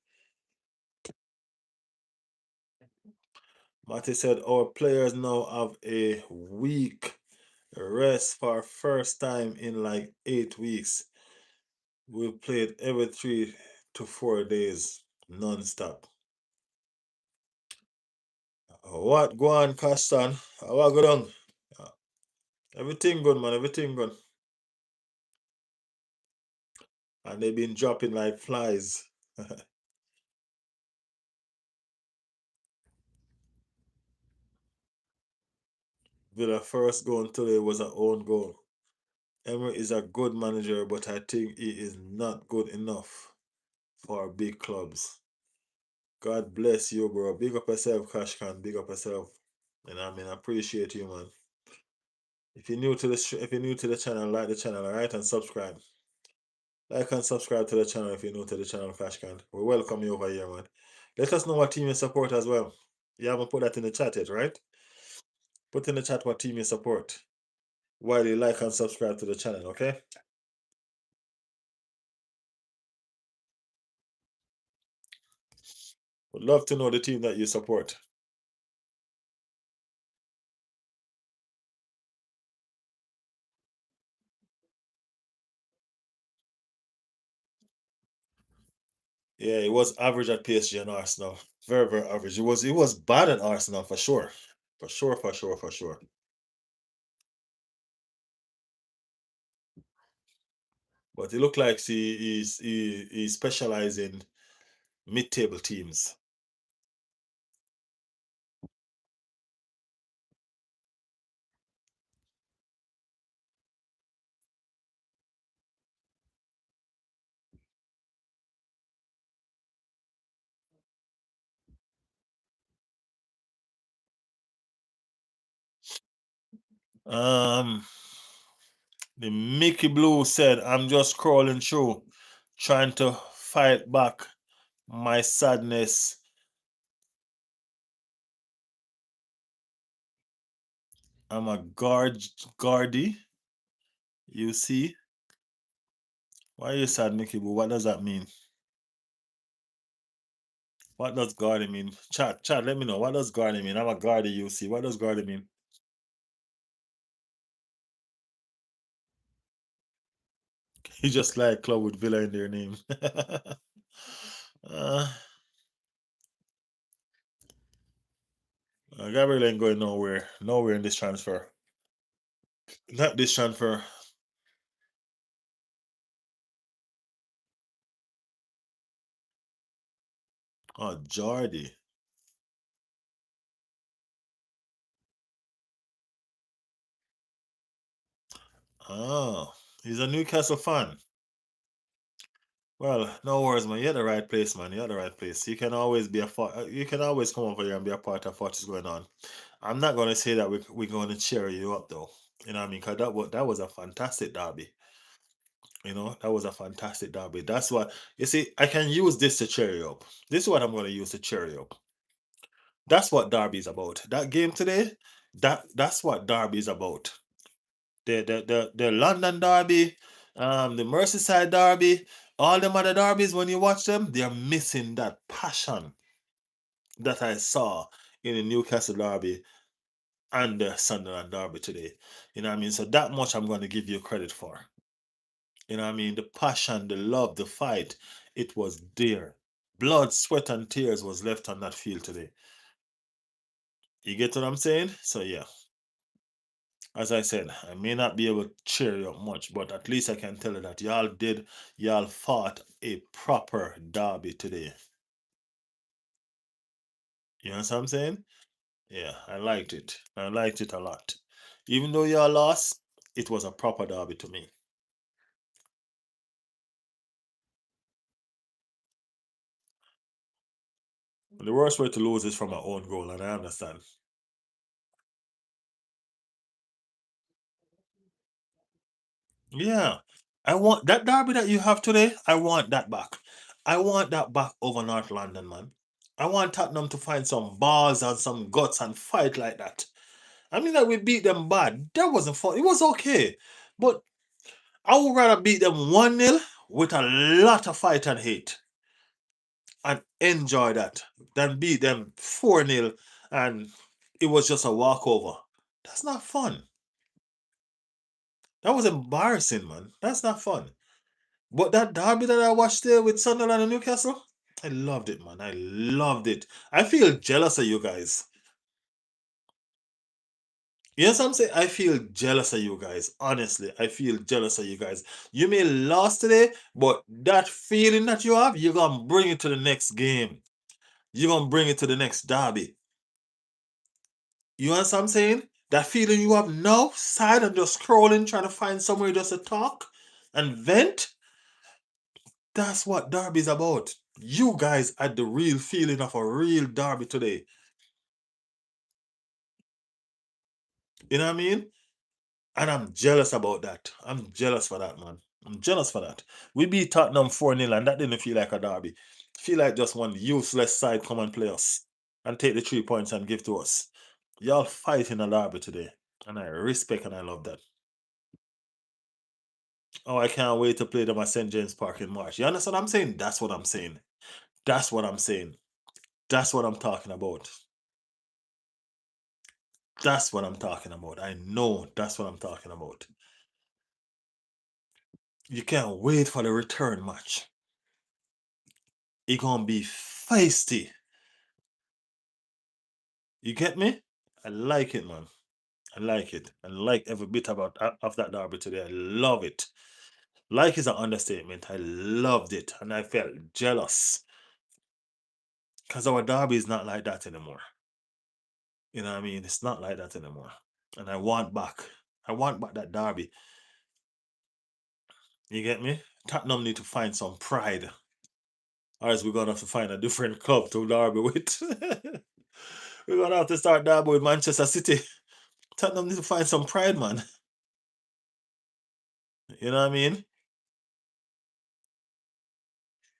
Matty said our players now have a week rest for first time in like 8 weeks. We played every 3 to 4 days non-stop. What go on, Castan? What go down? Everything good, man. Everything good. And they've been dropping like flies. Villa first goal today was our own goal. Emery is a good manager, but I think he is not good enough for big clubs. God bless you, bro. Big up yourself, Kashkan. Big up yourself. And I mean, I appreciate you, man. If you're new to the channel, like the channel, alright, and subscribe. Like and subscribe to the channel if you're new to the channel, Kashkan. We welcome you over here, man. Let us know what team you support as well. You haven't put that in the chat yet, right? Put in the chat what team you support while you like and subscribe to the channel, okay? Would love to know the team that you support. Yeah, it was average at PSG and Arsenal. Very, very average. It was bad at Arsenal for sure. For sure, for sure, for sure. But it looked like he specialized in mid-table teams. Um, the Mickey Blue said, I'm just crawling through, trying to fight back my sadness. I'm a guardie. You see? Why are you sad, Mickey Blue? What does that mean? What does guardie mean? Chat, let me know. What does guardie mean? I'm a guardie, you see. What does guardie mean? He just like club with Villa in their name. uh, Gabriel ain't going nowhere. Nowhere in this transfer. Not this transfer. Oh, Jordy. Oh, he's a Newcastle fan. Well, no worries, man. You're at the right place, man. You're at the right place. You can always be you can always come over here and be a part of what is going on. I'm not gonna say that we're going to cheer you up though. You know what I mean? Because that was a fantastic derby. You know, that was a fantastic derby. That's what you see. I can use this to cheer you up. This is what I'm gonna use to cheer you up. That's what derby is about. That game today, that's what derby is about. The London Derby, the Merseyside Derby, all them other derbies, when you watch them, they're missing that passion that I saw in the Newcastle Derby and the Sunderland Derby today. You know what I mean? So that much I'm going to give you credit for. You know what I mean? The passion, the love, the fight, it was there. Blood, sweat, and tears was left on that field today. You get what I'm saying? So yeah. As I said, I may not be able to cheer you up much, but at least I can tell you that y'all fought a proper derby today. You know what I'm saying? Yeah, I liked it. I liked it a lot. Even though y'all lost, it was a proper derby to me. The worst way to lose is from our own goal, and I understand. Yeah. I want that derby that you have today, I want that back. I want that back over North London, man. I want Tottenham to find some balls and some guts and fight like that. I mean, like we beat them bad. That wasn't fun. It was okay. But I would rather beat them 1-0 with a lot of fight and hate and enjoy that than beat them 4-0 and it was just a walkover. That's not fun. That was embarrassing, man. That's not fun. But that derby that I watched there with Sunderland and Newcastle, I loved it, man. I loved it. I feel jealous of you guys. Yes, I'm saying I feel jealous of you guys. Honestly, I feel jealous of you guys. You may lose today, but that feeling that you have, you're gonna bring it to the next game. You're gonna bring it to the next derby. You understand what I'm saying? That feeling you have now, side and just scrolling, trying to find somewhere just to talk and vent. That's what derby's about. You guys had the real feeling of a real derby today. You know what I mean? And I'm jealous about that. I'm jealous for that, man. I'm jealous for that. We beat Tottenham 4-0 and that didn't feel like a derby. Feel like just one useless side come and play us and take the 3 points and give to us. Y'all fighting a derby today. And I respect and I love that. Oh, I can't wait to play them at St. James Park in March. You understand what I'm saying? That's what I'm saying. That's what I'm saying. That's what I'm talking about. That's what I'm talking about. I know that's what I'm talking about. You can't wait for the return match. It gonna be feisty. You get me? I like it, man. I like it. I like every bit about of that derby today. I love it. Like is an understatement. I loved it, and I felt jealous. Because our derby is not like that anymore. You know what I mean? It's not like that anymore. And I want back that derby. You get me? Tottenham need to find some pride. Or else we're gonna have to find a different club to derby with. We're gonna have to start derby with Manchester City. Tottenham need to find some pride, man. You know what I mean?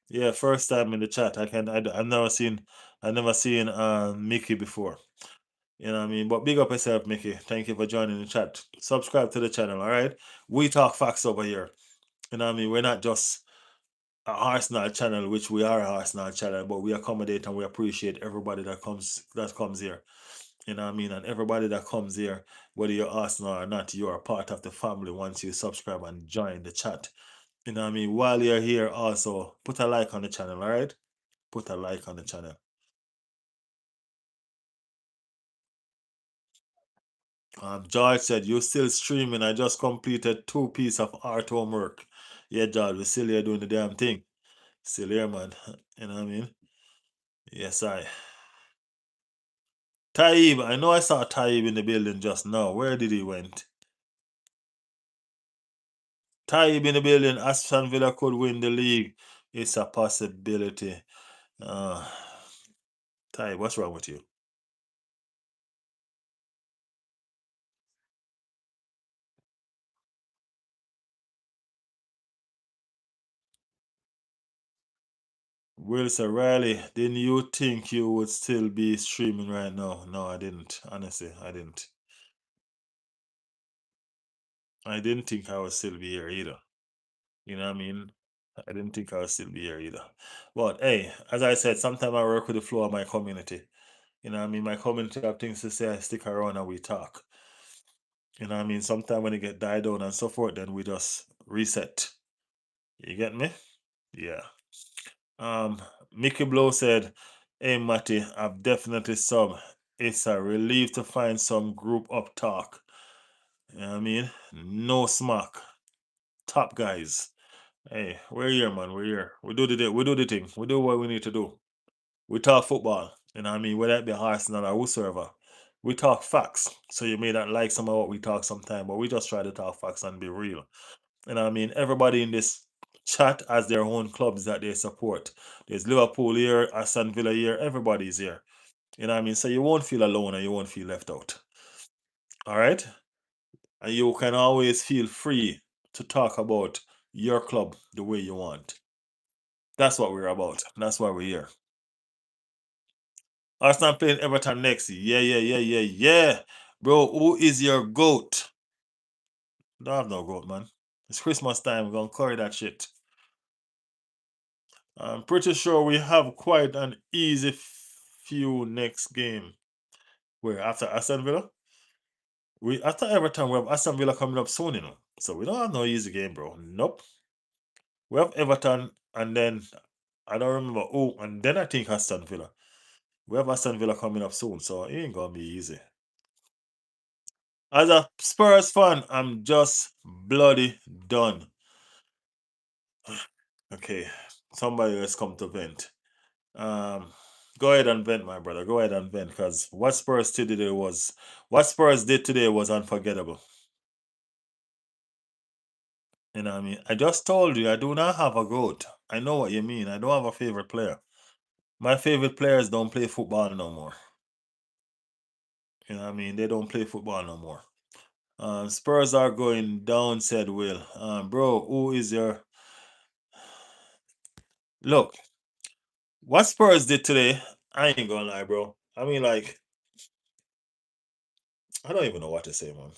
Yeah, first time in the chat. I've never seen Mickey before. You know what I mean? But big up yourself, Mickey. Thank you for joining the chat. Subscribe to the channel, all right? We talk facts over here. You know what I mean? We're not just a Arsenal channel, which we are a Arsenal channel, but we accommodate and we appreciate everybody that comes here. You know what I mean? And everybody that comes here, whether you're Arsenal or not, you are part of the family once you subscribe and join the chat. You know what I mean? While you're here, also put a like on the channel, all right? Put a like on the channel. George said, "You still streaming? I just completed 2 pieces of art homework." Yeah, George, we're still here doing the damn thing. Still here, man. You know what I mean? Yes, I. Taib, I know I saw Taib in the building just now. Where did he went? Taib in the building. Aston Villa could win the league. It's a possibility. Uh, Taib, what's wrong with you? Wilson Riley, didn't you think you would still be streaming right now? No, I didn't. Honestly, I didn't. I didn't think I would still be here either. You know what I mean? I didn't think I would still be here either. But hey, as I said, sometimes I work with the flow of my community. You know what I mean? My community have things to say, I stick around and we talk. You know what I mean? Sometimes when it get died down and so forth, then we just reset. You get me? Yeah. Um, Mickey Blow said, "Hey Matty, I've definitely sub. It's a relief to find some group up talk. You know what I mean? No smack. Top guys. Hey, we're here, man. We're here. We do the thing. We do what we need to do. We talk football. You know what I mean? Whether it be Arsenal or whosoever. We talk facts. So you may not like some of what we talk sometimes, but we just try to talk facts and be real. You know what I mean? Everybody in this chat has their own clubs that they support. There's Liverpool here, Aston Villa here, everybody's here. You know what I mean? So you won't feel alone and you won't feel left out. All right? And you can always feel free to talk about your club the way you want. That's what we're about. That's why we're here. Arsenal playing Everton next. Yeah, yeah, yeah, yeah, yeah. Bro, who is your GOAT? Don't have no GOAT, man. It's Christmas time. We're going to curry that shit. I'm pretty sure we have quite an easy few next game. Where after Aston Villa? We after Everton, we have Aston Villa coming up soon, you know. So we don't have no easy game, bro. Nope. We have Everton and then I don't remember. Oh, and then I think Aston Villa. We have Aston Villa coming up soon, so it ain't gonna be easy. As a Spurs fan, I'm just bloody done. Okay, somebody else come to vent. Um, Go ahead and vent, my brother. Go ahead and vent, because what Spurs did today was unforgettable. You know what I mean? I just told you I do not have a goat. I know what you mean. I don't have a favorite player. My favorite players don't play football no more. You know what I mean? They don't play football no more. Spurs are going down, said Will. Bro, who is your look? What Spurs did today? I ain't gonna lie, bro. I mean, like, I don't even know what to say, man.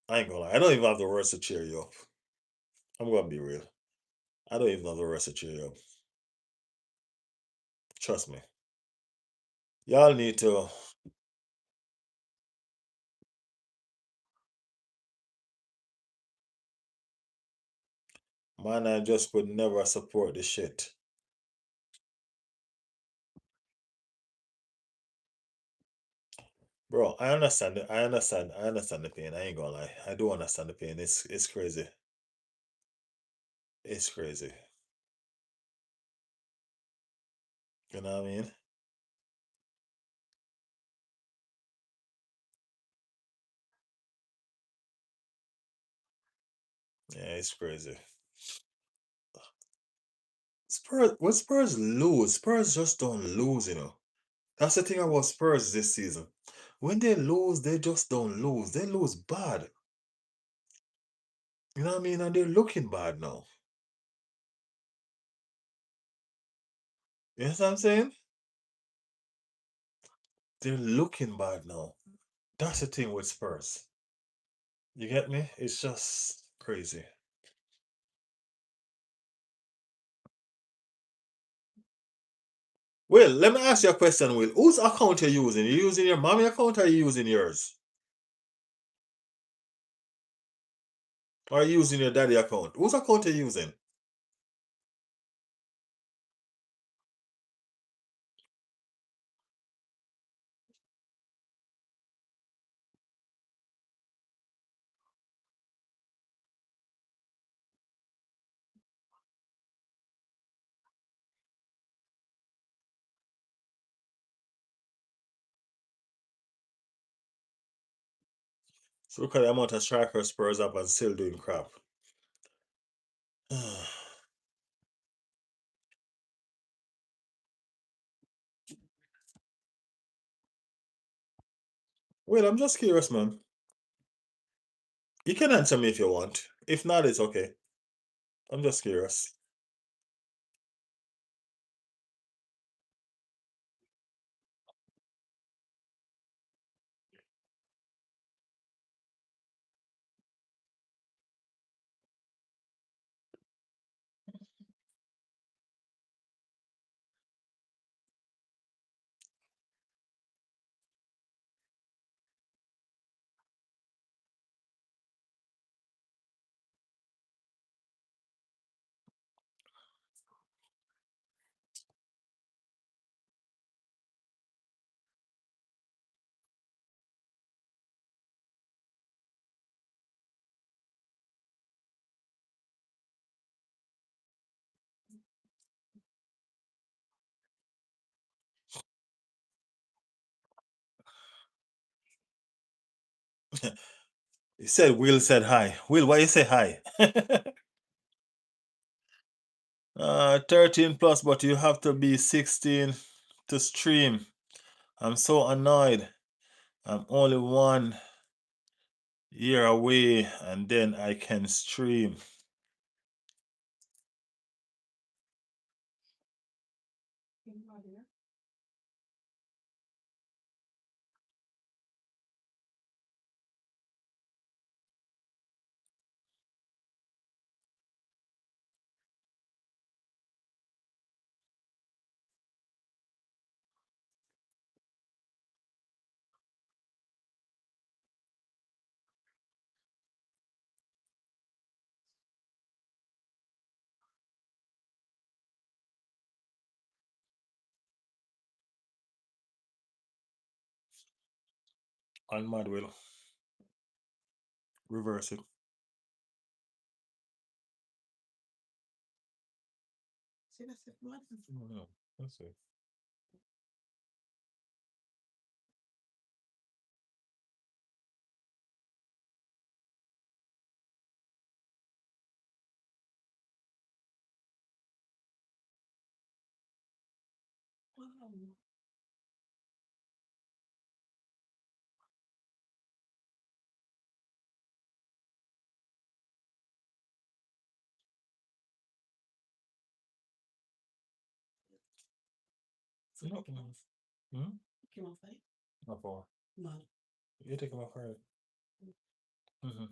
I ain't gonna lie. I don't even have the words to cheer you up. I'm gonna be real. I don't even have the words to cheer you up. Trust me. Y'all need to. Man, I just could never support this shit. Bro, I understand it. I understand the pain. I ain't gonna lie. I do understand the pain. It's crazy. It's crazy. You know what I mean? Yeah, it's crazy. Spurs, when Spurs lose, Spurs just don't lose, you know. That's the thing about Spurs this season. When they lose, they just don't lose. They lose bad. You know what I mean? And they're looking bad now. You know what I'm saying? They're looking bad now. That's the thing with Spurs. You get me? It's just crazy. Well, let me ask you a question, Will. Whose account are you using? You using your mommy account or you using yours? Or are you using your daddy account? Whose account are you using? So look at the amount of strikers Spurs up and still doing crap. Well, I'm just curious, man. You can answer me if you want. If not, it's okay. I'm just curious. He said Will said hi. Will, why you say hi? 13 plus, but you have to be 16 to stream. I'm so annoyed. I'm only 1 year away and then I can stream. I'm mad, Will. Reverse it. See, that's it. What? No, that's it. Wow. So No, take him off. hmm? Take him off, eh? Not far. Mad. You take him off right. Mm-hmm.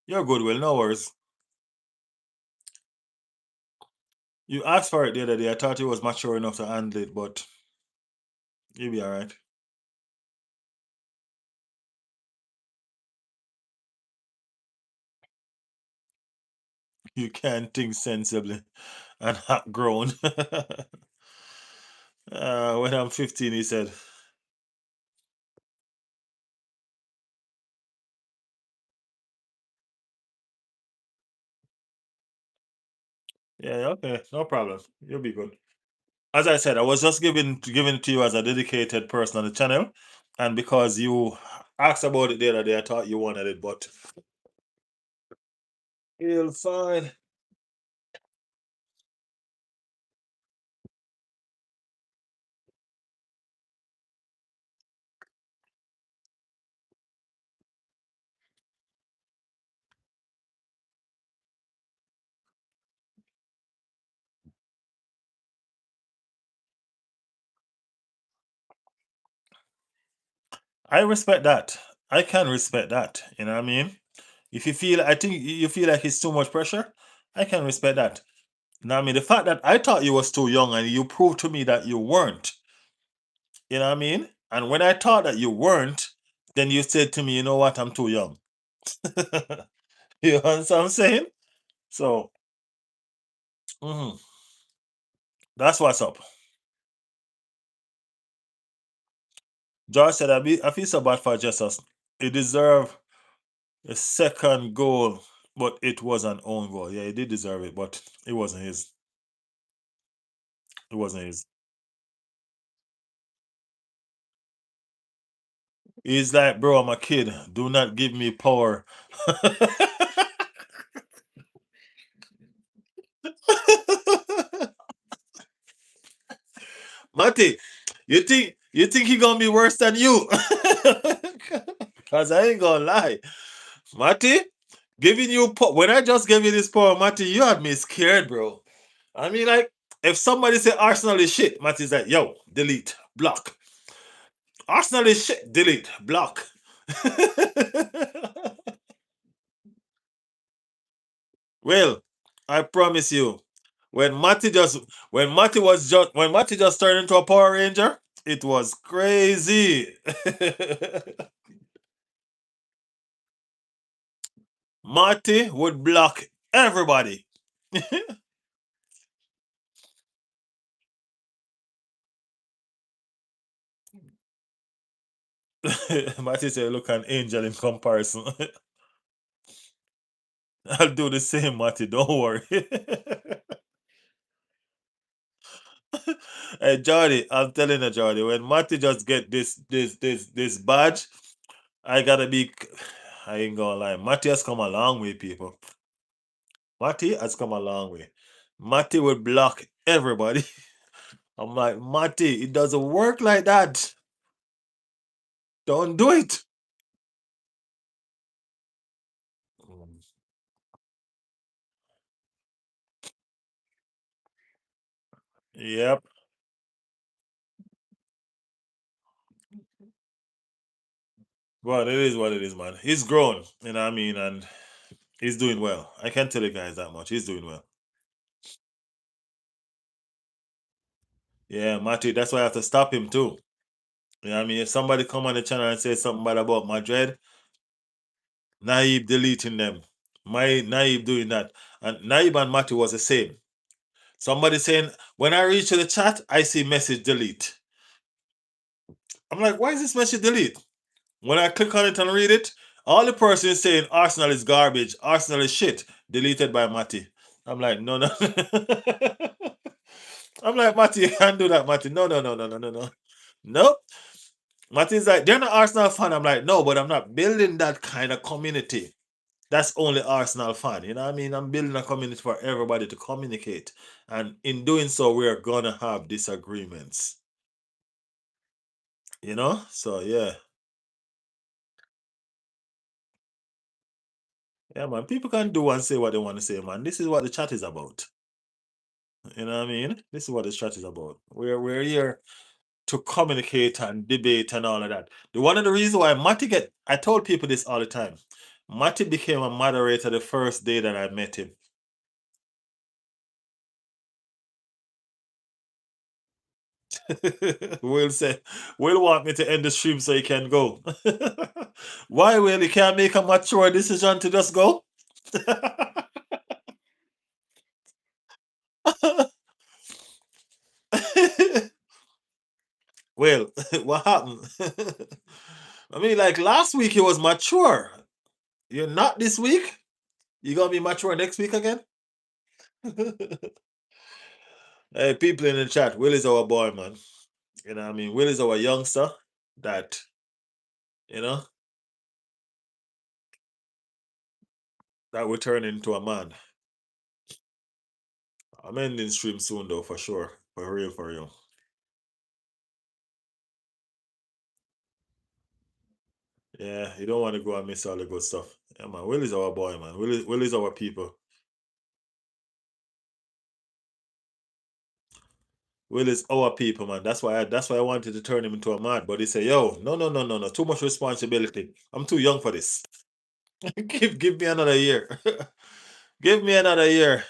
You're good, Will. No worries. You asked for it the other day. I thought you was mature enough to handle it, but you'll be all right. You can think sensibly and act grown. When I'm 15, he said. Yeah, okay, no problem. You'll be good. As I said, I was just giving it to you as a dedicated person on the channel, and because you asked about it the other day, I thought you wanted it, but you'll find. I respect that. I can respect that. You know what I mean? If you feel, I think you feel like it's too much pressure, I can respect that. Now, I mean, the fact that I thought you was too young and you proved to me that you weren't, you know what I mean? And when I thought that you weren't, then you said to me, you know what, I'm too young. You understand what I'm saying? So, mhm, that's what's up. George said, I feel so bad for Jesus. He deserved a second goal, but it was an own goal. Yeah, he did deserve it, but it wasn't his. It wasn't his. He's like, bro, I'm a kid. Do not give me power. Matty, you think he gonna be worse than you? Cause I ain't gonna lie. Matty, giving you when I just gave you this power, Matty, you had me scared, bro. I mean, like, if somebody say Arsenal is shit, Matty's like, yo, delete, block. Arsenal is shit, delete, block. Well, I promise you, when Matty just turned into a Power Ranger, it was crazy. Matty would block everybody. Matty said, look an angel in comparison. I'll do the same, Matty, don't worry. Hey Jordy, I'm telling you, Jordy, when Matty just get this badge, I gotta be I ain't gonna lie. Matty has come a long way, people. Matty has come a long way. Matty would block everybody. I'm like, Matty, it doesn't work like that. Don't do it. Mm. Yep. But it is what it is, man. He's grown, you know what I mean? And he's doing well. I can't tell you guys that much. He's doing well. Yeah, Matty, that's why I have to stop him too. You know what I mean? If somebody come on the channel and say something bad about Madrid, Naib deleting them. My Naib doing that. And Naib and Matty was the same. Somebody saying, when I reach to the chat, I see message delete. I'm like, why is this message delete? When I click on it and read it, all the person is saying Arsenal is garbage, Arsenal is shit, deleted by Matty. I'm like, no, no. I'm like, Matty, you can't do that, Matty. No, no, no, no, no, no, no. Nope. Matty's like, they're not Arsenal fan. I'm like, no, but I'm not building that kind of community. That's only Arsenal fan. You know what I mean? I'm building a community for everybody to communicate. And in doing so, we're gonna have disagreements. You know? So yeah. Yeah, man. People can do and say what they want to say, man. This is what the chat is about. You know what I mean? This is what the chat is about. We're here to communicate and debate and all of that. The one of the reasons why Matty I told people this all the time. Matty became a moderator the first day that I met him. Will say, Will want me to end the stream so he can go. Why, Will? He can't make a mature decision to just go? Well, what happened? I mean, like last week he was mature. You're not this week? You gonna be mature next week again? Hey, people in the chat, Will is our boy, man. You know what I mean? Will is our youngster that, you know, that will turn into a man. I'm ending stream soon though, for sure. For real, for real. Yeah, you don't want to go and miss all the good stuff. Yeah, man. Will is our boy, man. Will is our people. Will is our people, man. That's why I wanted to turn him into a man. But he said, yo, no, no, no, no, no. Too much responsibility. I'm too young for this. Give me another year. Give me another year.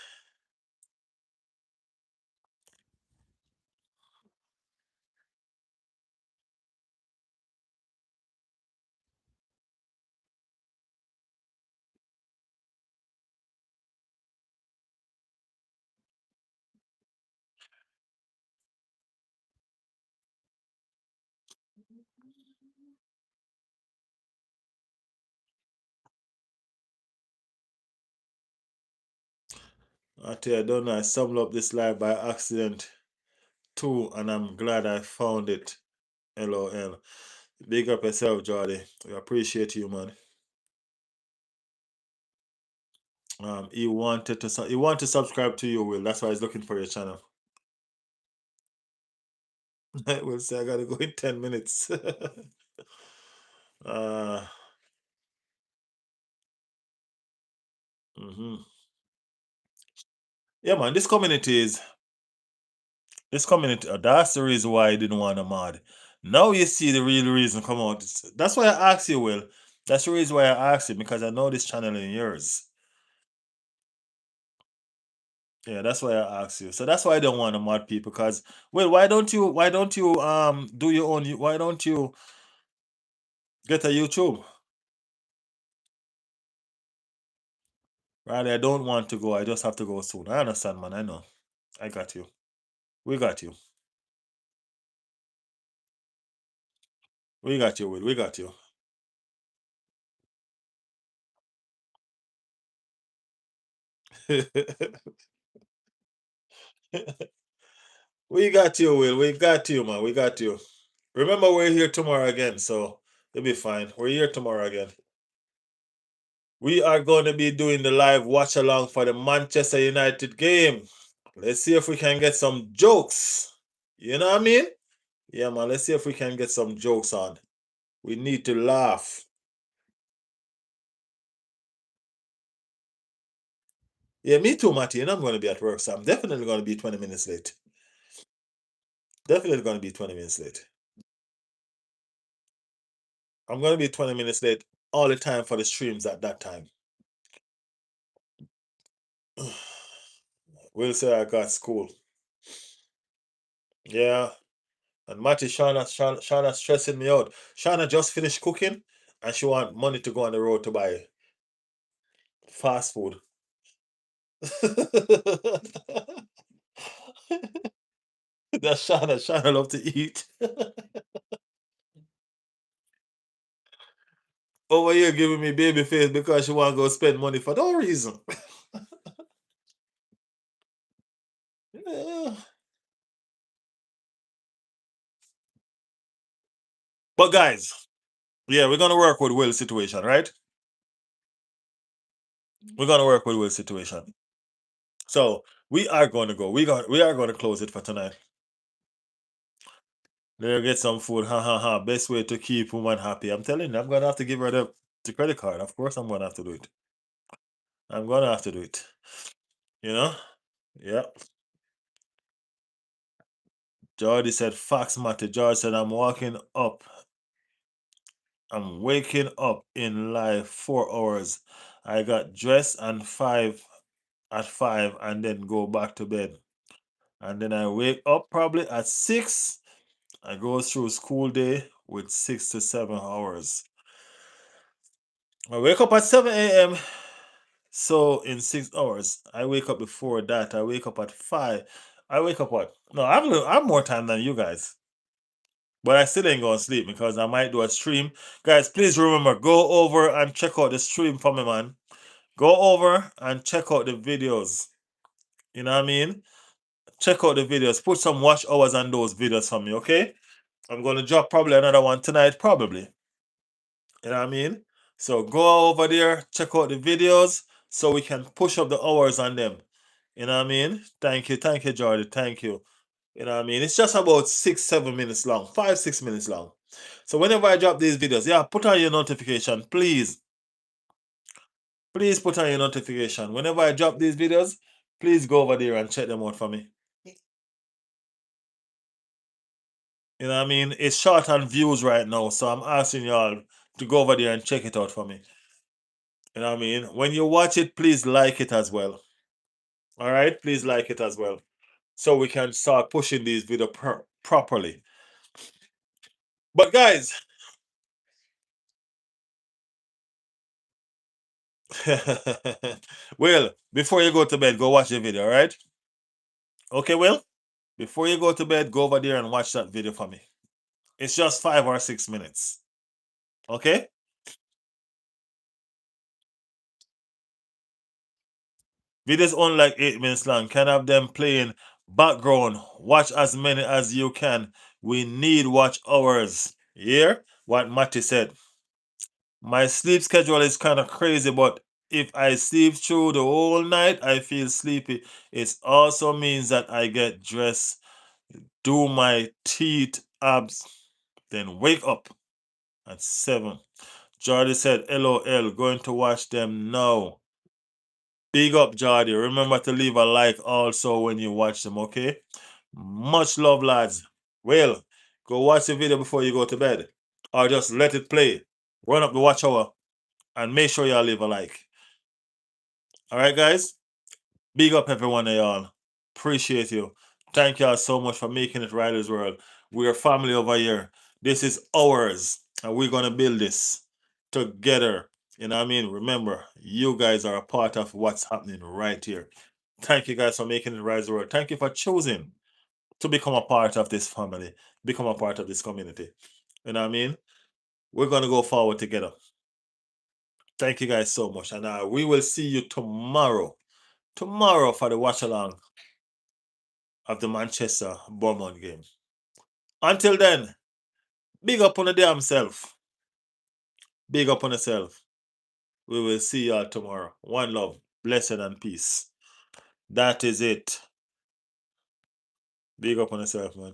I tell you, I don't know. I stumbled up this live by accident too, and I'm glad I found it. LOL. Big up yourself, Jordy. We appreciate you, man. He wanted to subscribe to you, Will. That's why he's looking for your channel. Will say I gotta go in 10 minutes. uh mhm. Yeah, man, this community, that's the reason why I didn't want to mod. Now you see the real reason come out. That's why I asked you, Will. That's the reason why I asked you, because I know this channel in yours. Yeah, that's why I asked you. So that's why I don't want to mod people, because well, why don't you do your own, why don't you get a YouTube? Right, I don't want to go. I just have to go soon. I understand, man. I know. I got you. We got you. We got you, Will. We got you. We got you, Will. We got you, man. We got you. Remember, we're here tomorrow again, so you'll be fine. We're here tomorrow again. We are going to be doing the live watch along for the Manchester United game. Let's see if we can get some jokes. You know what I mean? Yeah, man. Let's see if we can get some jokes on. We need to laugh. Yeah, me too, Matty. And I'm going to be at work, so I'm definitely going to be 20 minutes late. Definitely going to be 20 minutes late. I'm going to be 20 minutes late all the time for the streams at that time. We'll say I got school. Yeah. And Matty, Shauna stressing me out. Shauna just finished cooking and she want money to go on the road to buy fast food. That's Shauna. Shauna love to eat. Over here giving me baby face because she want to go spend money for no reason. Yeah. But guys, yeah, we're gonna work with Will's situation, right? We're gonna work with Will's situation. So we are gonna go. We are gonna close it for tonight. There get some food. Ha ha ha. Best way to keep woman happy. I'm telling you, I'm gonna have to give her the credit card. Of course I'm gonna have to do it. I'm gonna have to do it. You know? Yeah. Jordy said facts matter. George said I'm waking up in like 4 hours. I got dressed and at 5 and then go back to bed. And then I wake up probably at 6. I go through school day with 6 to 7 hours. I wake up at 7 a.m. So in 6 hours, I wake up before that. I wake up at 5. I wake up what? No, I'm more time than you guys. But I still ain't gonna sleep because I might do a stream. Guys, please remember, go over and check out the stream for me, man. Go over and check out the videos. You know what I mean? Check out the videos. Put some watch hours on those videos for me, okay? I'm gonna drop probably another one tonight, probably. You know what I mean? So go over there, check out the videos so we can push up the hours on them. You know what I mean? Thank you, Jordy. Thank you. You know what I mean? It's just about 6, 7 minutes long, 5, 6 minutes long. So whenever I drop these videos, yeah, put on your notification, please. Please put on your notification. Whenever I drop these videos, please go over there and check them out for me. You know what I mean? It's short on views right now, so I'm asking y'all to go over there and check it out for me. You know what I mean? When you watch it, please like it as well. All right? Please like it as well. So we can start pushing these videos properly. But guys, Will, before you go to bed, go watch the video, all right? Okay, Will? Before you go to bed, go over there and watch that video for me. It's just 5 or 6 minutes. Okay? Videos only like 8 minutes long. Can have them playing background. Watch as many as you can. We need watch hours. Hear what Matty said. My sleep schedule is kind of crazy, but if I sleep through the whole night, I feel sleepy. It also means that I get dressed, do my teeth, abs, then wake up at 7. Jordy said, LOL, going to watch them now. Big up, Jordy. Remember to leave a like also when you watch them, okay? Much love, lads. Well, go watch the video before you go to bed. Or just let it play. Run up the watch hour and make sure y'all leave a like. All right, guys? Big up everyone of y'all. Appreciate you. Thank y'all so much for making it Riders World. We're family over here. This is ours. And we're gonna build this together. You know what I mean? Remember, you guys are a part of what's happening right here. Thank you guys for making it Riders World. Thank you for choosing to become a part of this family, become a part of this community. You know what I mean? We're gonna go forward together. Thank you guys so much. And we will see you tomorrow. Tomorrow for the watch along of the Manchester Bournemouth game. Until then, big up on the damn self. Big up on yourself. We will see y'all tomorrow. One love, blessed and peace. That is it. Big up on yourself, man.